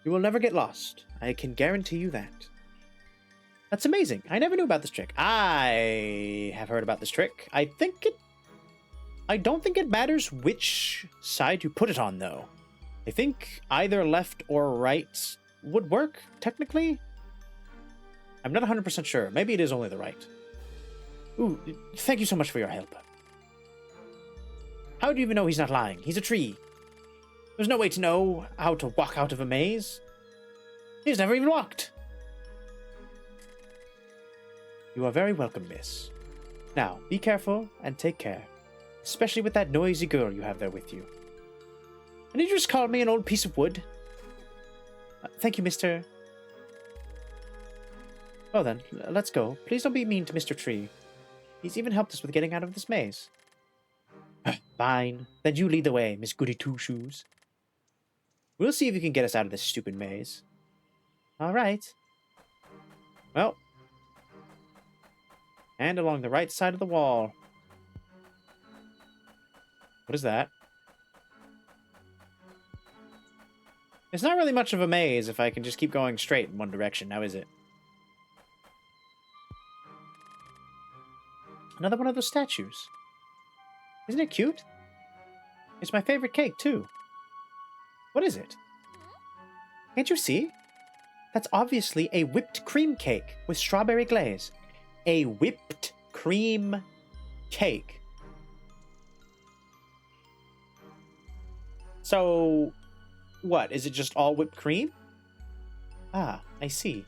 You will never get lost. I can guarantee you that. That's amazing. I never knew about this trick. I have heard about this trick. I don't think it matters which side you put it on, though. I think either left or right would work, technically. I'm not 100% sure. Maybe it is only the right. Ooh, thank you so much for your help. How do you even know he's not lying? He's a tree. There's no way to know how to walk out of a maze. He's never even walked. You are very welcome, miss. Now, be careful and take care. Especially with that noisy girl you have there with you. And did you just call me an old piece of wood? Thank you, mister. Oh then, let's go. Please don't be mean to Mr. Tree. He's even helped us with getting out of this maze. Fine. Then you lead the way, Miss Goody Two-Shoes. We'll see if you can get us out of this stupid maze. All right. Well. And along the right side of the wall. What is that? It's not really much of a maze if I can just keep going straight in one direction, now is it? Another one of those statues. Isn't it cute? It's my favorite cake, too. What is it? Can't you see? That's obviously a whipped cream cake with strawberry glaze. A whipped cream cake. So, what? Is it just all whipped cream? Ah, I see.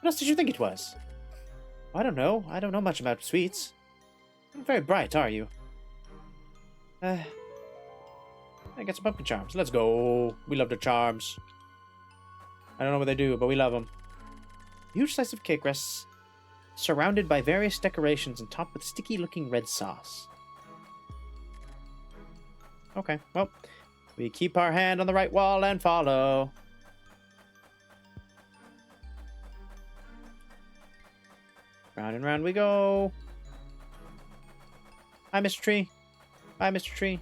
What else did you think it was? I don't know. I don't know much about sweets. You're not very bright, are you? I got some pumpkin charms. Let's go. We love the charms. I don't know what they do, but we love them. A huge slice of cake rests surrounded by various decorations and topped with sticky-looking red sauce. Okay, well, we keep our hand on the right wall and follow. Round and round we go. Hi, Mr. Tree. Bye, Mr. Tree.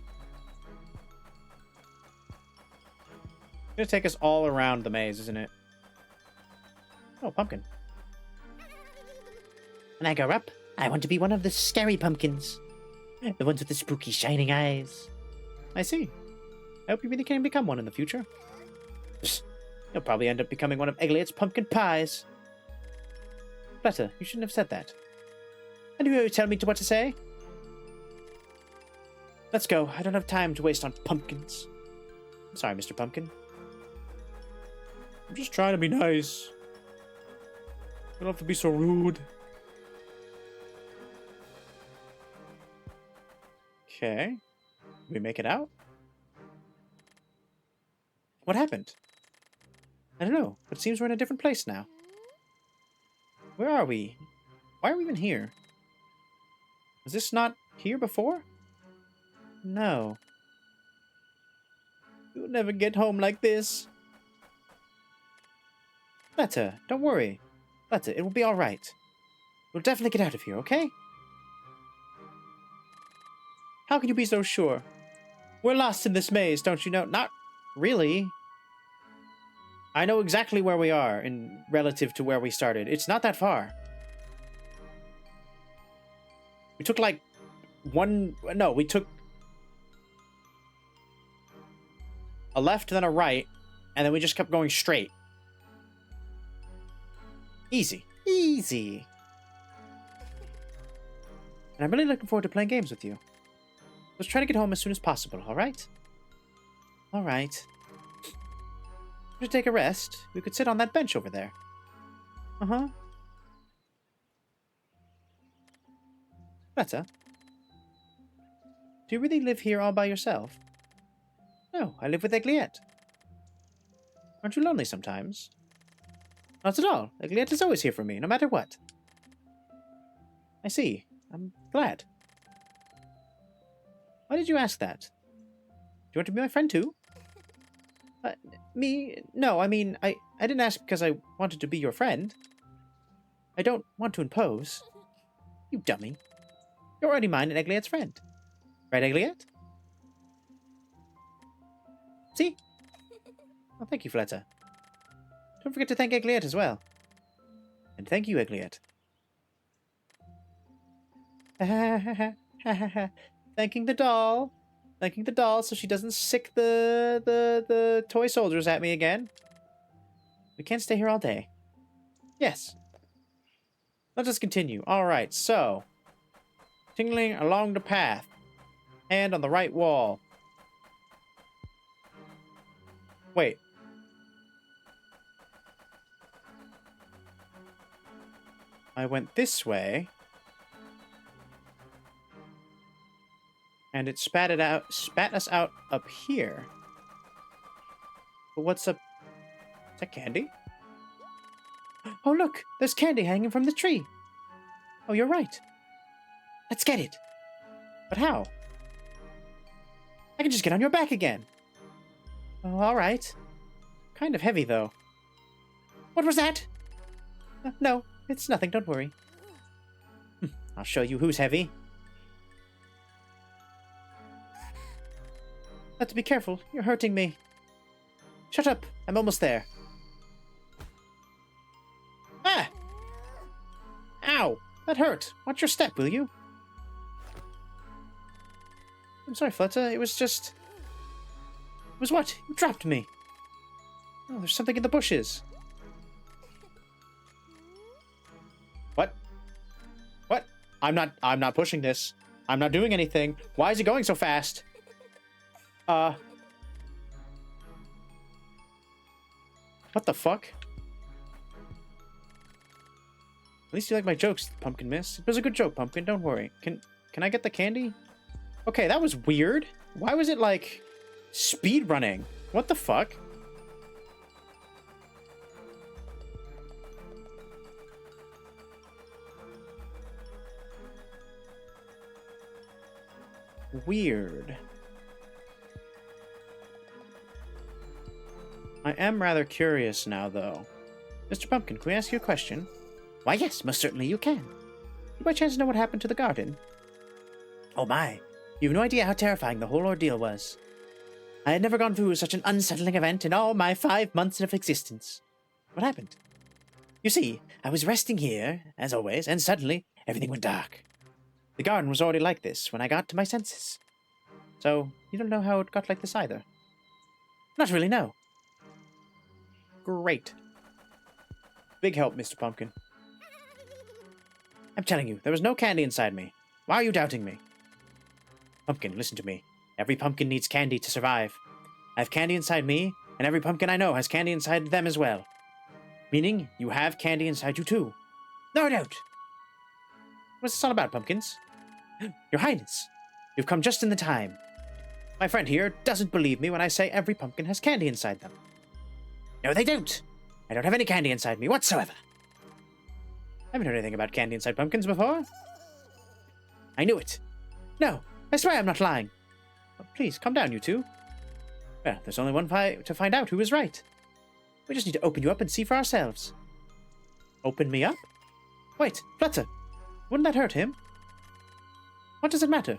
It's gonna take us all around the maze, isn't it? Oh, pumpkin. When I grow up, I want to be one of the scary pumpkins. The ones with the spooky, shining eyes. I see. I hope you really can become one in the future. You'll probably end up becoming one of Egglet's pumpkin pies. Flutter, you shouldn't have said that. And you tell me what to say? Let's go. I don't have time to waste on pumpkins. I'm sorry, Mr. Pumpkin. I'm just trying to be nice. You don't have to be so rude. Okay. Did we make it out? What happened? I don't know, but it seems we're in a different place now. Where are we? Why are we even here? Was this not here before? No. You'll never get home like this. Letta, don't worry. Letta, it will be alright. We'll definitely get out of here, okay? How can you be so sure? We're lost in this maze, don't you know? Not really. I know exactly where we are in relative to where we started. It's not that far. We took like we took a left, then a right, and then we just kept going straight. Easy. Easy. And I'm really looking forward to playing games with you. Let's try to get home as soon as possible, alright? Alright. To take a rest, we could sit on that bench over there. Uh-huh. Better. Do you really live here all by yourself? No, I live with Egliette. Aren't you lonely sometimes? Not at all. Egliette is always here for me, no matter what. I see. I'm glad. Why did you ask that? Do you want to be my friend too? Uh, Me? No, I mean, I didn't ask because I wanted to be your friend. I don't want to impose. You dummy. You're already mine and Egliette's friend. Right, Egliette? See? Oh, thank you, Fleta. Don't forget to thank Egliette as well. And thank you, Egliette. Thanking the doll. Thanking the doll so she doesn't sick the toy soldiers at me again. We can't stay here all day. Yes. Let us continue. Alright, so. Tingling along the path. Hand on the right wall. Wait. I went this way. And it spat us out up here. But what's up? Is that candy? Oh, look! There's candy hanging from the tree! Oh, you're right. Let's get it. But how? I can just get on your back again. Oh, alright. Kind of heavy, though. What was that? No, it's nothing, don't worry. I'll show you who's heavy. Have to be careful, you're hurting me. Shut up, I'm almost there. Ah! Ow! That hurt. Watch your step, will you? I'm sorry, Fleta, it was just... It was what? You dropped me. Oh, there's something in the bushes. What? What? I'm not pushing this. I'm not doing anything. Why is it going so fast? What the fuck? At least you like my jokes, Pumpkin Miss. It was a good joke, Pumpkin, don't worry. Can I get the candy? Okay, that was weird. Why was it, like, speed running? What the fuck? Weird. I am rather curious now, though. Mr. Pumpkin, can we ask you a question? Why, yes, most certainly you can. You by chance know what happened to the garden? Oh my, you have no idea how terrifying the whole ordeal was. I had never gone through such an unsettling event in all my 5 months of existence. What happened? You see, I was resting here, as always, and suddenly everything went dark. The garden was already like this when I got to my senses. So, you don't know how it got like this either? Not really, no. Great. Big help, Mr. Pumpkin. I'm telling you, there was no candy inside me. Why are you doubting me? Pumpkin, listen to me. Every pumpkin needs candy to survive. I have candy inside me, and every pumpkin I know has candy inside them as well. Meaning, you have candy inside you too. No, I don't. What's this all about, pumpkins? Your Highness, you've come just in the time. My friend here doesn't believe me when I say every pumpkin has candy inside them. No, they don't. I don't have any candy inside me whatsoever. I haven't heard anything about candy inside pumpkins before. I knew it. No, I swear I'm not lying. Oh, please, calm down, you two. Well, there's only one way to find out who is right. We just need to open you up and see for ourselves. Open me up? Wait, Flutter, wouldn't that hurt him? What does it matter?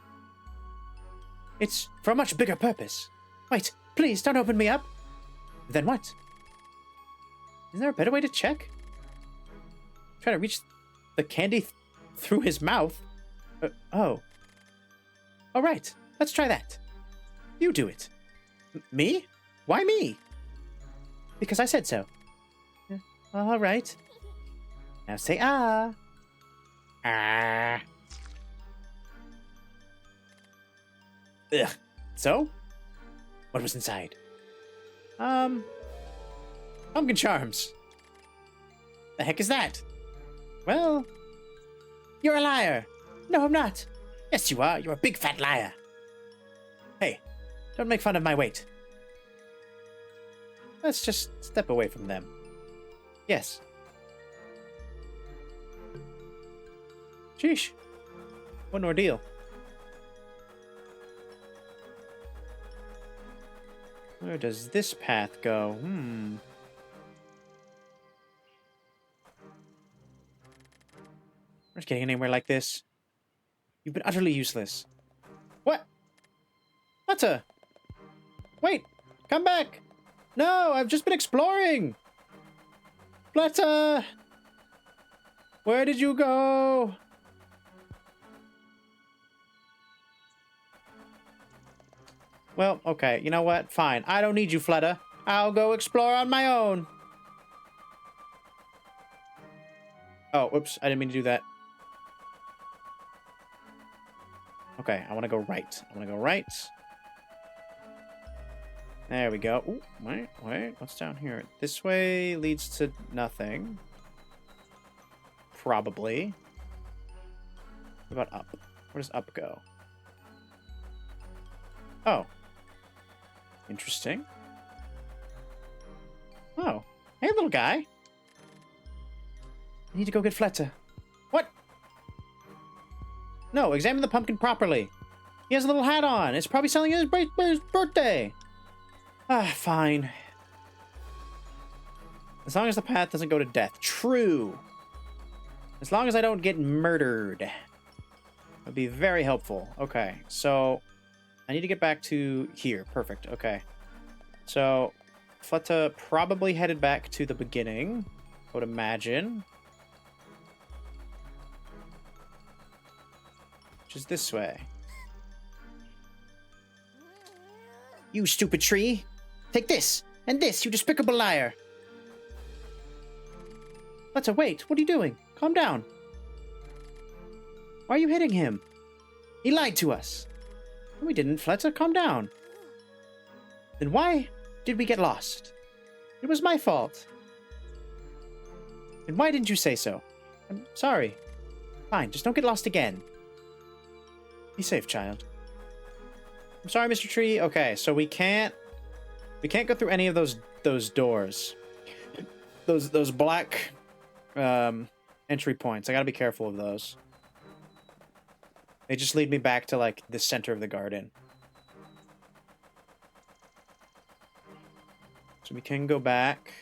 It's for a much bigger purpose. Wait, please, don't open me up. Then what? Isn't there a better way to check? Trying to reach the candy through his mouth. Oh. All right, let's try that. You do it. Me? Why me? Because I said so. All right. Now say ah. Ah. Ugh. So? What was inside? Pumpkin charms. The heck is that? Well, you're a liar. No, I'm not. Yes, you are. You're a big fat liar. Hey, don't make fun of my weight. Let's just step away from them. Yes. Sheesh. What an ordeal. Where does this path go? We're not getting anywhere like this. You've been utterly useless. What? Flutter! Wait! Come back! No, I've just been exploring! Flutter! Where did you go? Well, okay, you know what? Fine. I don't need you, Flutter. I'll go explore on my own. Oh, whoops. I didn't mean to do that. Okay, I want to go right. I want to go right. There we go. Ooh, wait. What's down here? This way leads to nothing. Probably. What about up? Where does up go? Oh. Interesting. Oh. Hey, little guy. I need to go get Flutter. What? No, examine the pumpkin properly. He has a little hat on. It's probably selling his birthday. Ah, fine. As long as the path doesn't go to death. True. As long as I don't get murdered. That would be very helpful. Okay, so I need to get back to here. Perfect. Okay. So Flutter probably headed back to the beginning, I would imagine. Which is this way. You stupid tree! Take this! And this, you despicable liar! Flutter, wait! What are you doing? Calm down. Why are you hitting him? He lied to us. No, we didn't, Flutter. Calm down. Then why did we get lost? It was my fault. And why didn't you say so? I'm sorry. Fine, just don't get lost again. Be safe, child. I'm sorry, Mr. Tree. Okay, so we can't go through any of those doors. Those black entry points. I gotta be careful of those. They just lead me back to like the center of the garden. So we can go back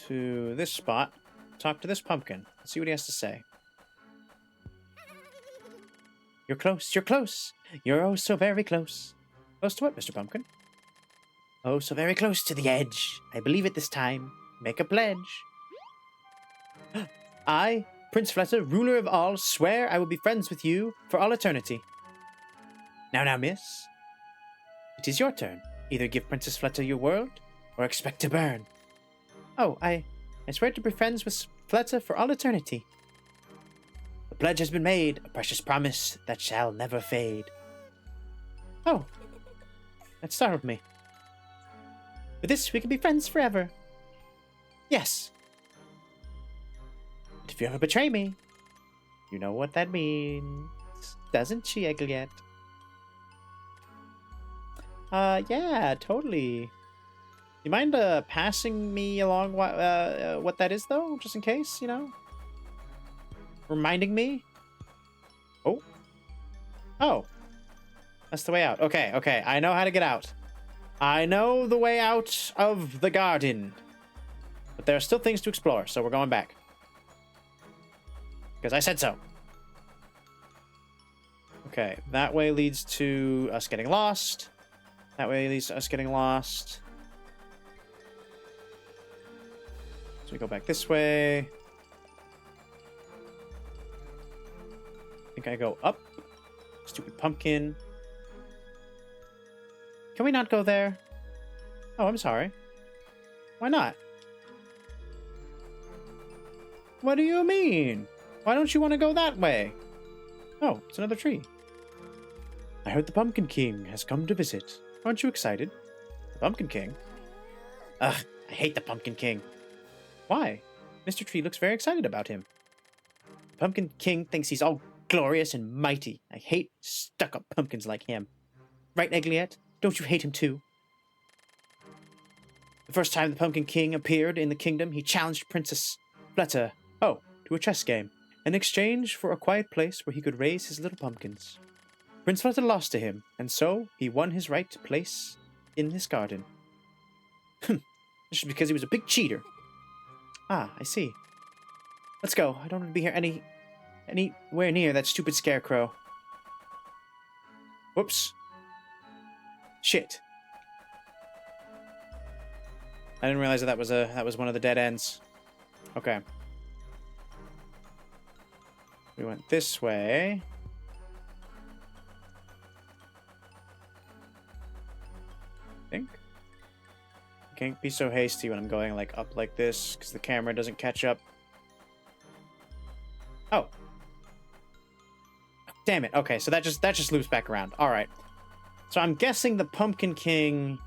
to this spot, talk to this pumpkin, see what he has to say. You're close, you're close. You're oh so very close. Close to what, Mr. Pumpkin? Oh, so very close to the edge. I believe it this time. Make a pledge. I, Prince Flutter, ruler of all, swear I will be friends with you for all eternity. Now, miss. It is your turn. Either give Princess Flutter your world, or expect to burn. Oh, I swear to be friends with Flutter for all eternity. The pledge has been made, a precious promise that shall never fade. Oh, that startled me. With this, we can be friends forever. Yes. But if you ever betray me, you know what that means, doesn't she, Egglet? Yeah, totally. You mind, passing me along what that is, though? Just in case, you know? Reminding me? Oh. Oh. That's the way out. Okay. I know how to get out. I know the way out of the garden. But there are still things to explore, so we're going back. Because I said so. Okay, that way leads to us getting lost. That way leads to us getting lost. So we go back this way. I think I go up. Stupid pumpkin. Can we not go there? Oh, I'm sorry. Why not? What do you mean? Why don't you want to go that way? Oh, it's another tree. I heard the Pumpkin King has come to visit. Aren't you excited? The Pumpkin King? Ugh, I hate the Pumpkin King. Why? Mr. Tree looks very excited about him. The Pumpkin King thinks he's all glorious and mighty. I hate stuck-up pumpkins like him. Right, Egglet? Don't you hate him too? The first time the Pumpkin King appeared in the kingdom, he challenged Princess Flutter, to a chess game, in exchange for a quiet place where he could raise his little pumpkins. Prince Flutter lost to him, and so he won his right to place in this garden. Just because he was a big cheater. Ah, I see. Let's go. I don't want to be here anywhere near that stupid scarecrow. Whoops. Shit. I didn't realize that was one of the dead ends. Okay. We went this way. I think. I can't be so hasty when I'm going like up like this because the camera doesn't catch up. Oh. Damn it. Okay, so that just loops back around. All right. So I'm guessing the Pumpkin King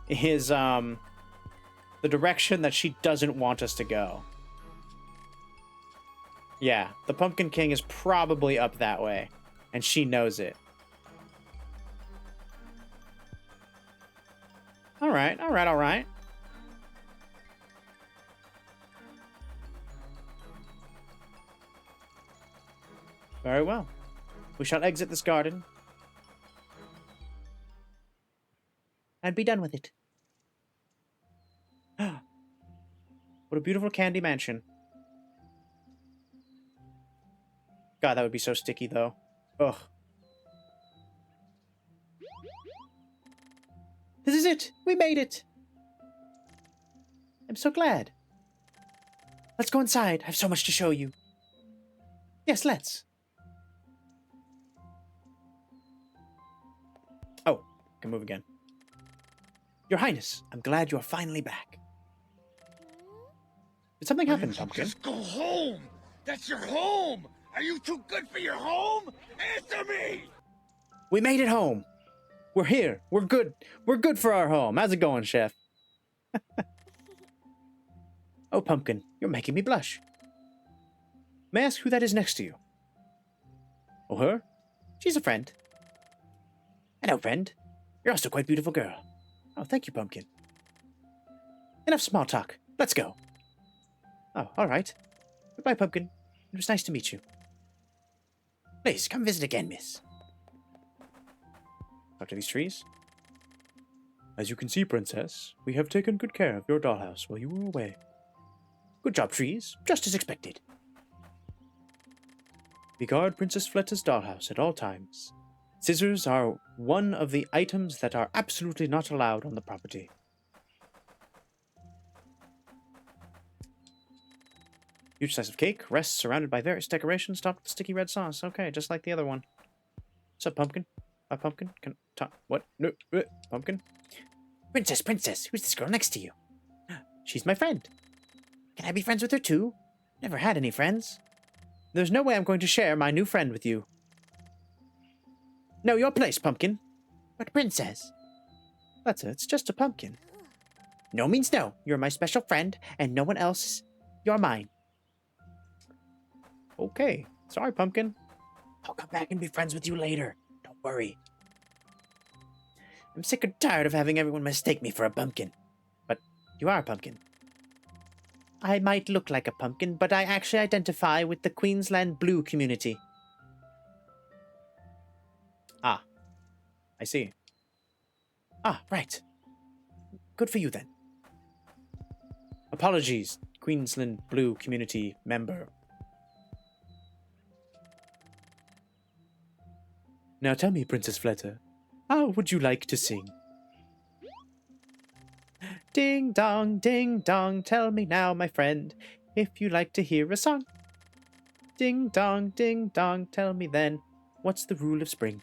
is the direction that she doesn't want us to go. Yeah, the Pumpkin King is probably up that way, and she knows it. All right, all right, all right. Very well. We shall exit this garden and be done with it. What a beautiful candy mansion. God, that would be so sticky, though. Ugh. This is it! We made it! I'm so glad. Let's go inside. I have so much to show you. Yes, let's. Oh, I can move again. Your Highness, I'm glad you're finally back. Did something happen, Pumpkin? Just go home! That's your home! Are you too good for your home? Answer me! We made it home. We're here. We're good. We're good for our home. How's it going, Chef? Oh, Pumpkin, you're making me blush. May I ask who that is next to you? Oh, her? She's a friend. Hello, friend. You're also quite a beautiful girl. Oh, thank you, Pumpkin. Enough small talk. Let's go. Oh, all right. Goodbye, Pumpkin. It was nice to meet you. Please, come visit again, miss. Talk to these trees. As you can see, Princess, we have taken good care of your dollhouse while you were away. Good job, trees. Just as expected. We guard Princess Fletta's dollhouse at all times. Scissors are one of the items that are absolutely not allowed on the property. Huge slice of cake rests surrounded by various decorations topped with sticky red sauce. Okay, just like the other one. What's up, Pumpkin? Pumpkin? Can talk? What? No, Pumpkin? Princess, who's this girl next to you? She's my friend. Can I be friends with her too? Never had any friends. There's no way I'm going to share my new friend with you. Know your place, Pumpkin. But Princess. That's it. It's just a pumpkin. No means no. You're my special friend, and no one else. You're mine. Okay. Sorry, Pumpkin. I'll come back and be friends with you later. Don't worry. I'm sick and tired of having everyone mistake me for a pumpkin. But you are a pumpkin. I might look like a pumpkin, but I actually identify with the Queensland Blue community. Ah. I see. Ah, right. Good for you, then. Apologies, Queensland Blue community member. Now tell me, Princess Fletta, how would you like to sing? Ding dong, tell me now, my friend, if you like to hear a song. Ding dong, tell me then, what's the rule of spring?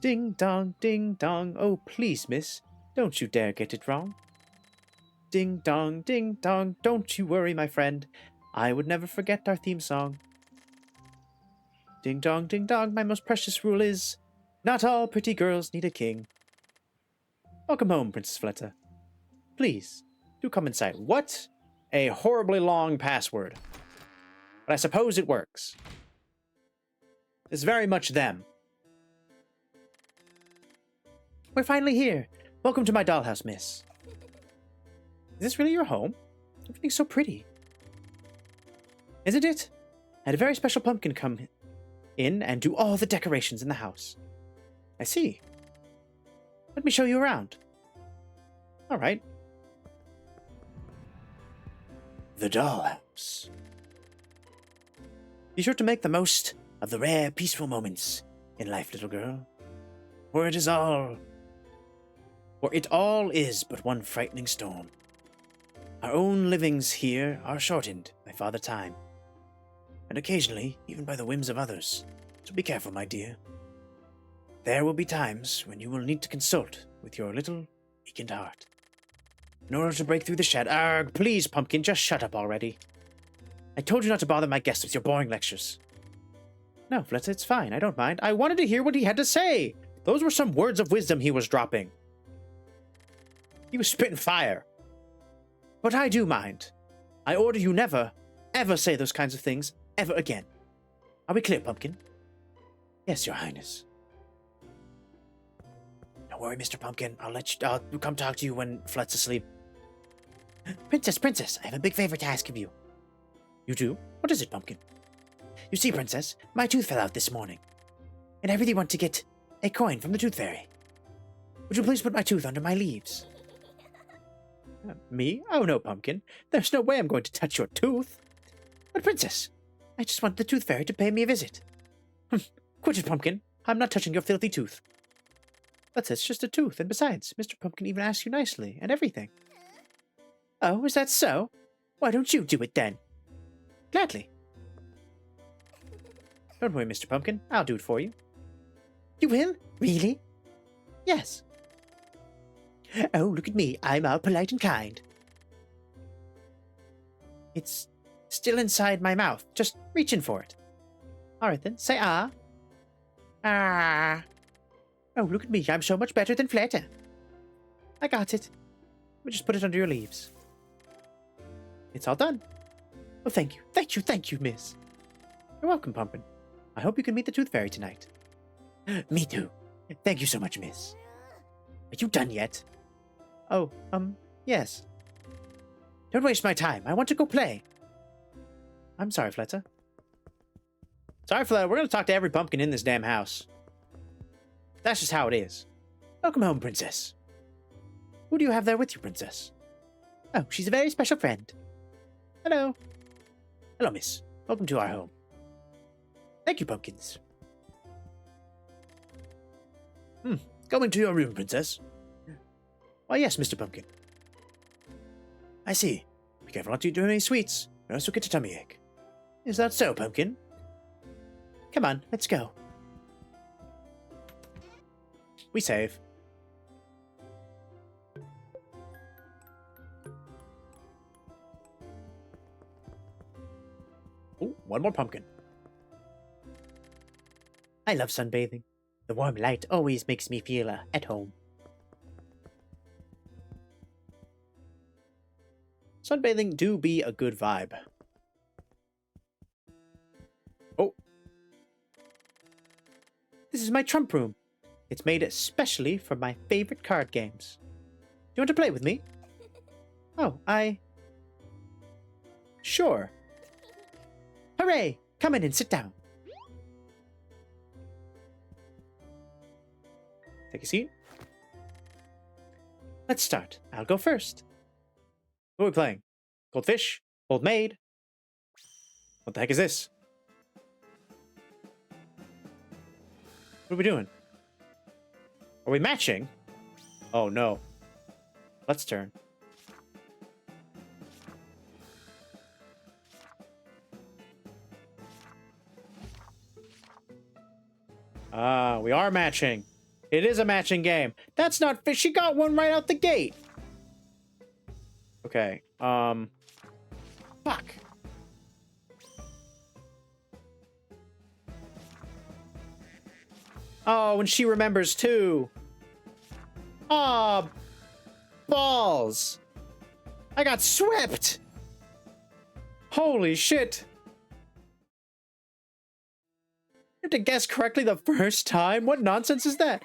Ding dong, oh please, miss, don't you dare get it wrong. Ding dong, don't you worry, my friend, I would never forget our theme song. Ding dong, my most precious rule is, not all pretty girls need a king. Welcome home, Princess Fletta. Please, do come inside. What a horribly long password. But I suppose it works. It's very much them. We're finally here. Welcome to my dollhouse, miss. Is this really your home? Everything's so pretty. Isn't it? I had a very special pumpkin come in and do all the decorations in the house. I see. Let me show you around. All right. The dollhouse. Be sure to make the most of the rare, peaceful moments in life, little girl. For it all is but one frightening storm. Our own livings here are shortened by Father Time, and occasionally even by the whims of others. So be careful, my dear. There will be times when you will need to consult with your little weakened heart in order to break through the shadow. Arg, please, Pumpkin, just shut up already. I told you not to bother my guests with your boring lectures. No, Fletcher, it's fine. I don't mind. I wanted to hear what he had to say. Those were some words of wisdom he was dropping. He was spitting fire. But I do mind. I order you never, ever say those kinds of things ever again. Are we clear, Pumpkin? Yes, Your Highness. Don't worry, Mr. Pumpkin. I'll come talk to you when Flet's asleep. Princess, I have a big favor to ask of you. You do? What is it, Pumpkin? You see, Princess, my tooth fell out this morning, and I really want to get a coin from the Tooth Fairy. Would you please put my tooth under my leaves? Me? Oh, no, Pumpkin. There's no way I'm going to touch your tooth. But, Princess, I just want the Tooth Fairy to pay me a visit. Quit it, Pumpkin. I'm not touching your filthy tooth. It's just a tooth, and besides, Mr. Pumpkin even asked you nicely, and everything. Oh, is that so? Why don't you do it, then? Gladly. Don't worry, Mr. Pumpkin. I'll do it for you. You will? Really? Yes. Oh, look at me. I'm all polite and kind. It's still inside my mouth. Just reach in for it. All right, then. Say ah. Ah. Oh, look at me. I'm so much better than Flatter. I got it. We'll just put it under your leaves. It's all done. Oh, thank you. Thank you, miss. You're welcome, Pumpkin. I hope you can meet the Tooth Fairy tonight. Me too. Thank you so much, miss. Are you done yet? Oh, yes. Don't waste my time. I want to go play. I'm sorry, Fleta. Sorry, Fleta. We're going to talk to every pumpkin in this damn house. That's just how it is. Welcome home, Princess. Who do you have there with you, Princess? Oh, she's a very special friend. Hello. Hello, miss. Welcome to our home. Thank you, pumpkins. Go into your room, Princess. Why, yes, Mr. Pumpkin. I see. Be careful not to eat any sweets, or else you'll get a tummy ache. Is that so, Pumpkin? Come on, let's go. We save. Oh, one more pumpkin. I love sunbathing. The warm light always makes me feel at home. Sunbathing do be a good vibe. Oh. This is my trump room. It's made especially for my favorite card games. Do you want to play with me? Oh, Sure. Hooray! Come in and sit down. Take a seat. Let's start. I'll go first. What are we playing? Goldfish? Old Maid? What the heck is this? What are we doing? Are we matching? Oh no. Let's turn. Ah, we are matching. It is a matching game. That's not fish. She got one right out the gate. Okay. Fuck. Oh, and she remembers too. Oh, balls. I got swept. Holy shit. You have to guess correctly the first time? What nonsense is that?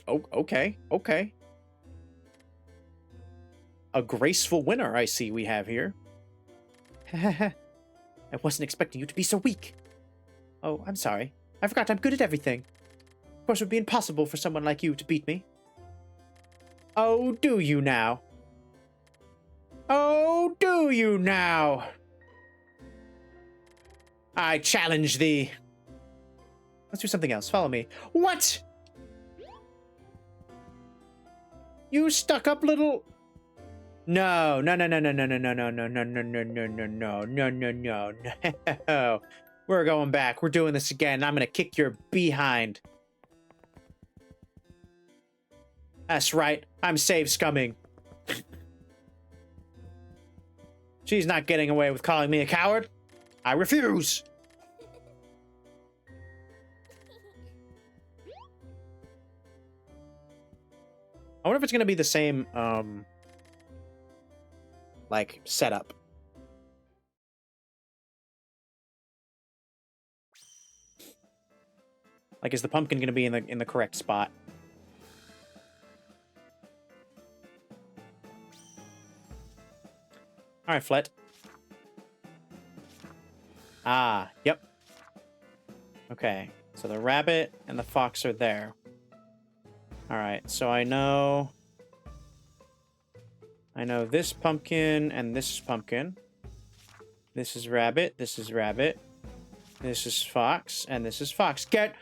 Oh, okay. A graceful winner, I see we have here. I wasn't expecting you to be so weak. Oh, I'm sorry. I forgot I'm good at everything. Of course, it would be impossible for someone like you to beat me. Oh, do you now? Oh, do you now? I challenge thee. Let's do something else. Follow me. What? You stuck up little... No, no, no, no, no, no, no, no, no, no, no, no, no, no, no, no, no, no, no. We're going back. We're doing this again. I'm gonna kick your behind. That's right. I'm save scumming. She's not getting away with calling me a coward. I refuse. I wonder if it's gonna be the same, like, setup. Like, is the pumpkin gonna be in the correct spot? All right, Flet. Ah, yep. Okay, so the rabbit and the fox are there. All right, so I know this pumpkin and this is pumpkin. This is rabbit, this is rabbit. This is fox, and this is fox. Get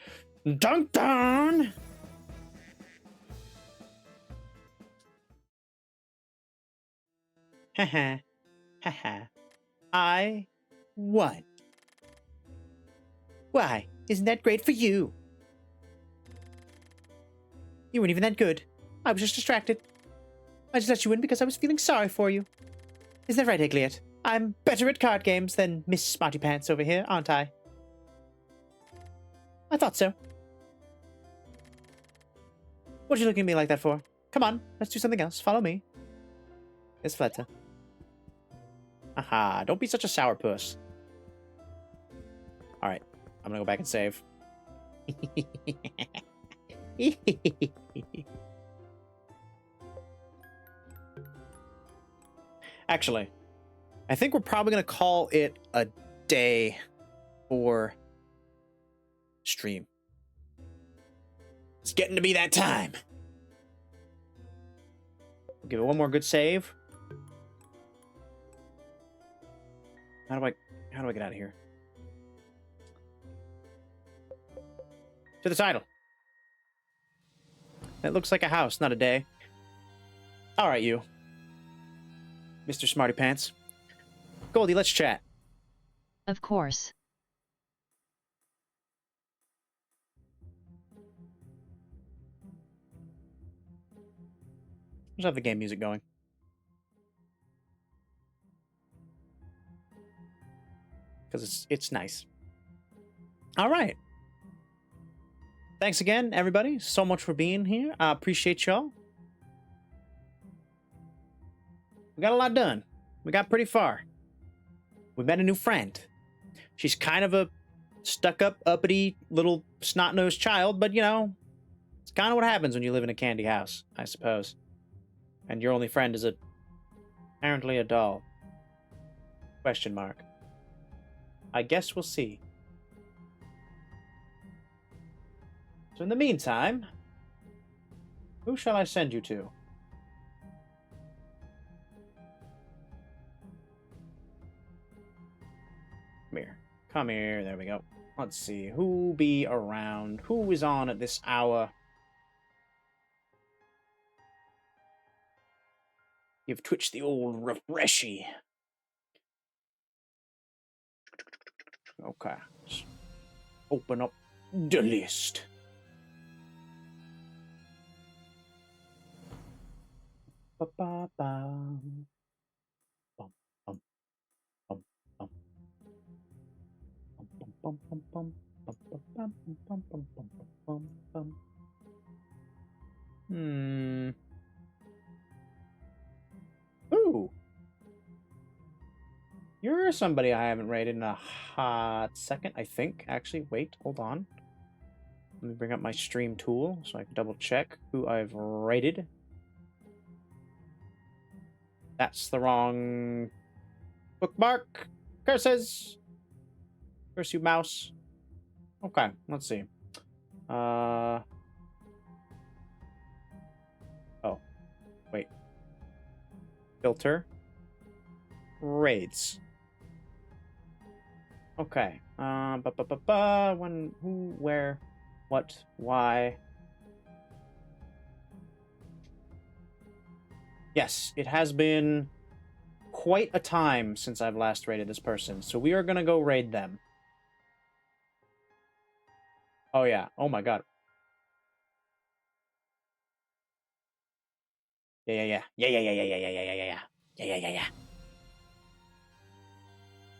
dunked on! Haha. Haha. I won. Why, isn't that great for you? You weren't even that good. I was just distracted. I just let you win because I was feeling sorry for you. Is that right, Igliot? I'm better at card games than Miss Smarty Pants over here, aren't I? I thought so. What are you looking at me like that for? Come on, let's do something else. Follow me. It's Fleta. Aha, don't be such a sourpuss. Alright, I'm gonna go back and save. Actually, I think we're probably gonna call it a day for stream. It's getting to be that time. We'll give it one more good save. How do I get out of here? To the title. It looks like a house, not a day. All right, you. Mr. Smarty Pants. Goldie, let's chat. Of course. Let's have the game music going. Because it's nice. All right. Thanks again, everybody, so much for being here. I appreciate y'all. We got a lot done. We got pretty far. We met a new friend. She's kind of a stuck-up, uppity, little snot-nosed child, but, you know, it's kind of what happens when you live in a candy house, I suppose. And your only friend is apparently a doll. Question mark. I guess we'll see. So in the meantime, who shall I send you to? Come here. Come here. There we go. Let's see. Who be around? Who is on at this hour? Give Twitch the old refreshy. Okay. Let's open up the list. Ba-ba-bum. Bum, bum, bum, bum. Bum, bum, bum, bum, bum, bum, bum, bum, bum, bum, bum, bum. Ooh. You're somebody I haven't rated in a hot second, I think. Actually, wait, hold on. Let me bring up my stream tool so I can double check who I've rated. That's the wrong bookmark. Curses! Curse you, mouse. Okay, let's see. Oh, wait. Filter. Raids. Okay. When, who, where, what, why. Yes, it has been quite a time since I've last raided this person, so we are gonna go raid them. Oh yeah. Oh my god. Yeah.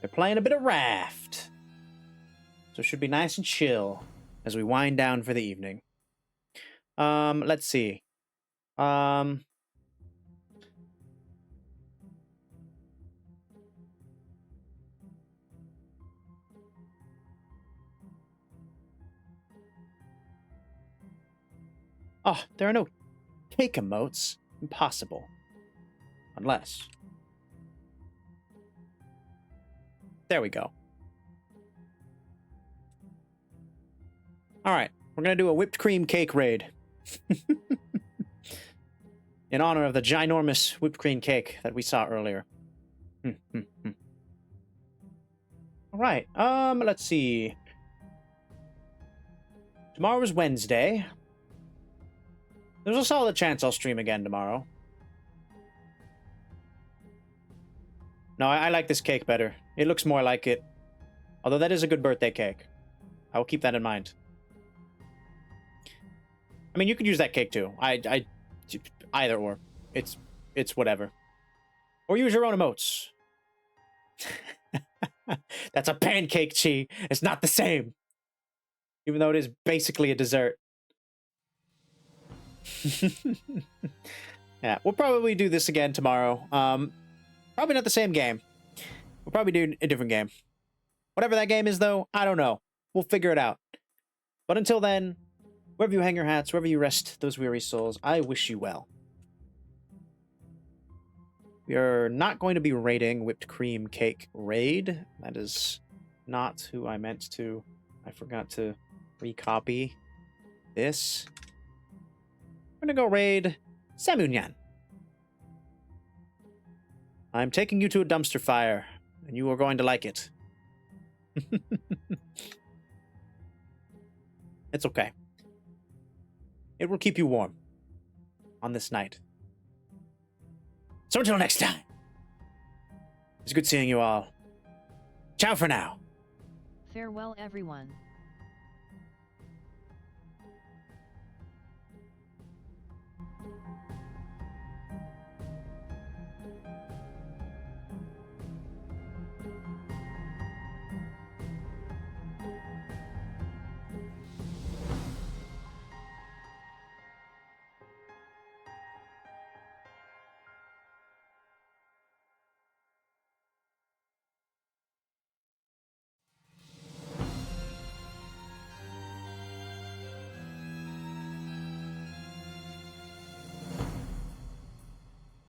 They're playing a bit of Raft. So it should be nice and chill as we wind down for the evening. Let's see. Oh, there are no cake emotes. Impossible. Unless. There we go. Alright, we're gonna do a whipped cream cake raid. In honor of the ginormous whipped cream cake that we saw earlier. Alright, let's see. Tomorrow is Wednesday. There's a solid chance I'll stream again tomorrow. No, I like this cake better. It looks more like it. Although that is a good birthday cake. I will keep that in mind. I mean, you could use that cake too. Either or. It's whatever. Or use your own emotes. That's a pancake, Chi. It's not the same. Even though it is basically a dessert. Yeah, we'll probably do this again tomorrow. Probably not the same game. We'll probably do a different game. Whatever that game is, though, I don't know. We'll figure it out. But until then, wherever you hang your hats, wherever you rest those weary souls, I wish you well. We are not going to be raiding Whipped Cream Cake Raid. That is not who I meant to. I forgot to recopy this. We're gonna go raid Samunyan. I'm taking you to a dumpster fire, and you are going to like it. It's okay. It will keep you warm on this night. So until next time, it's good seeing you all. Ciao for now. Farewell, everyone.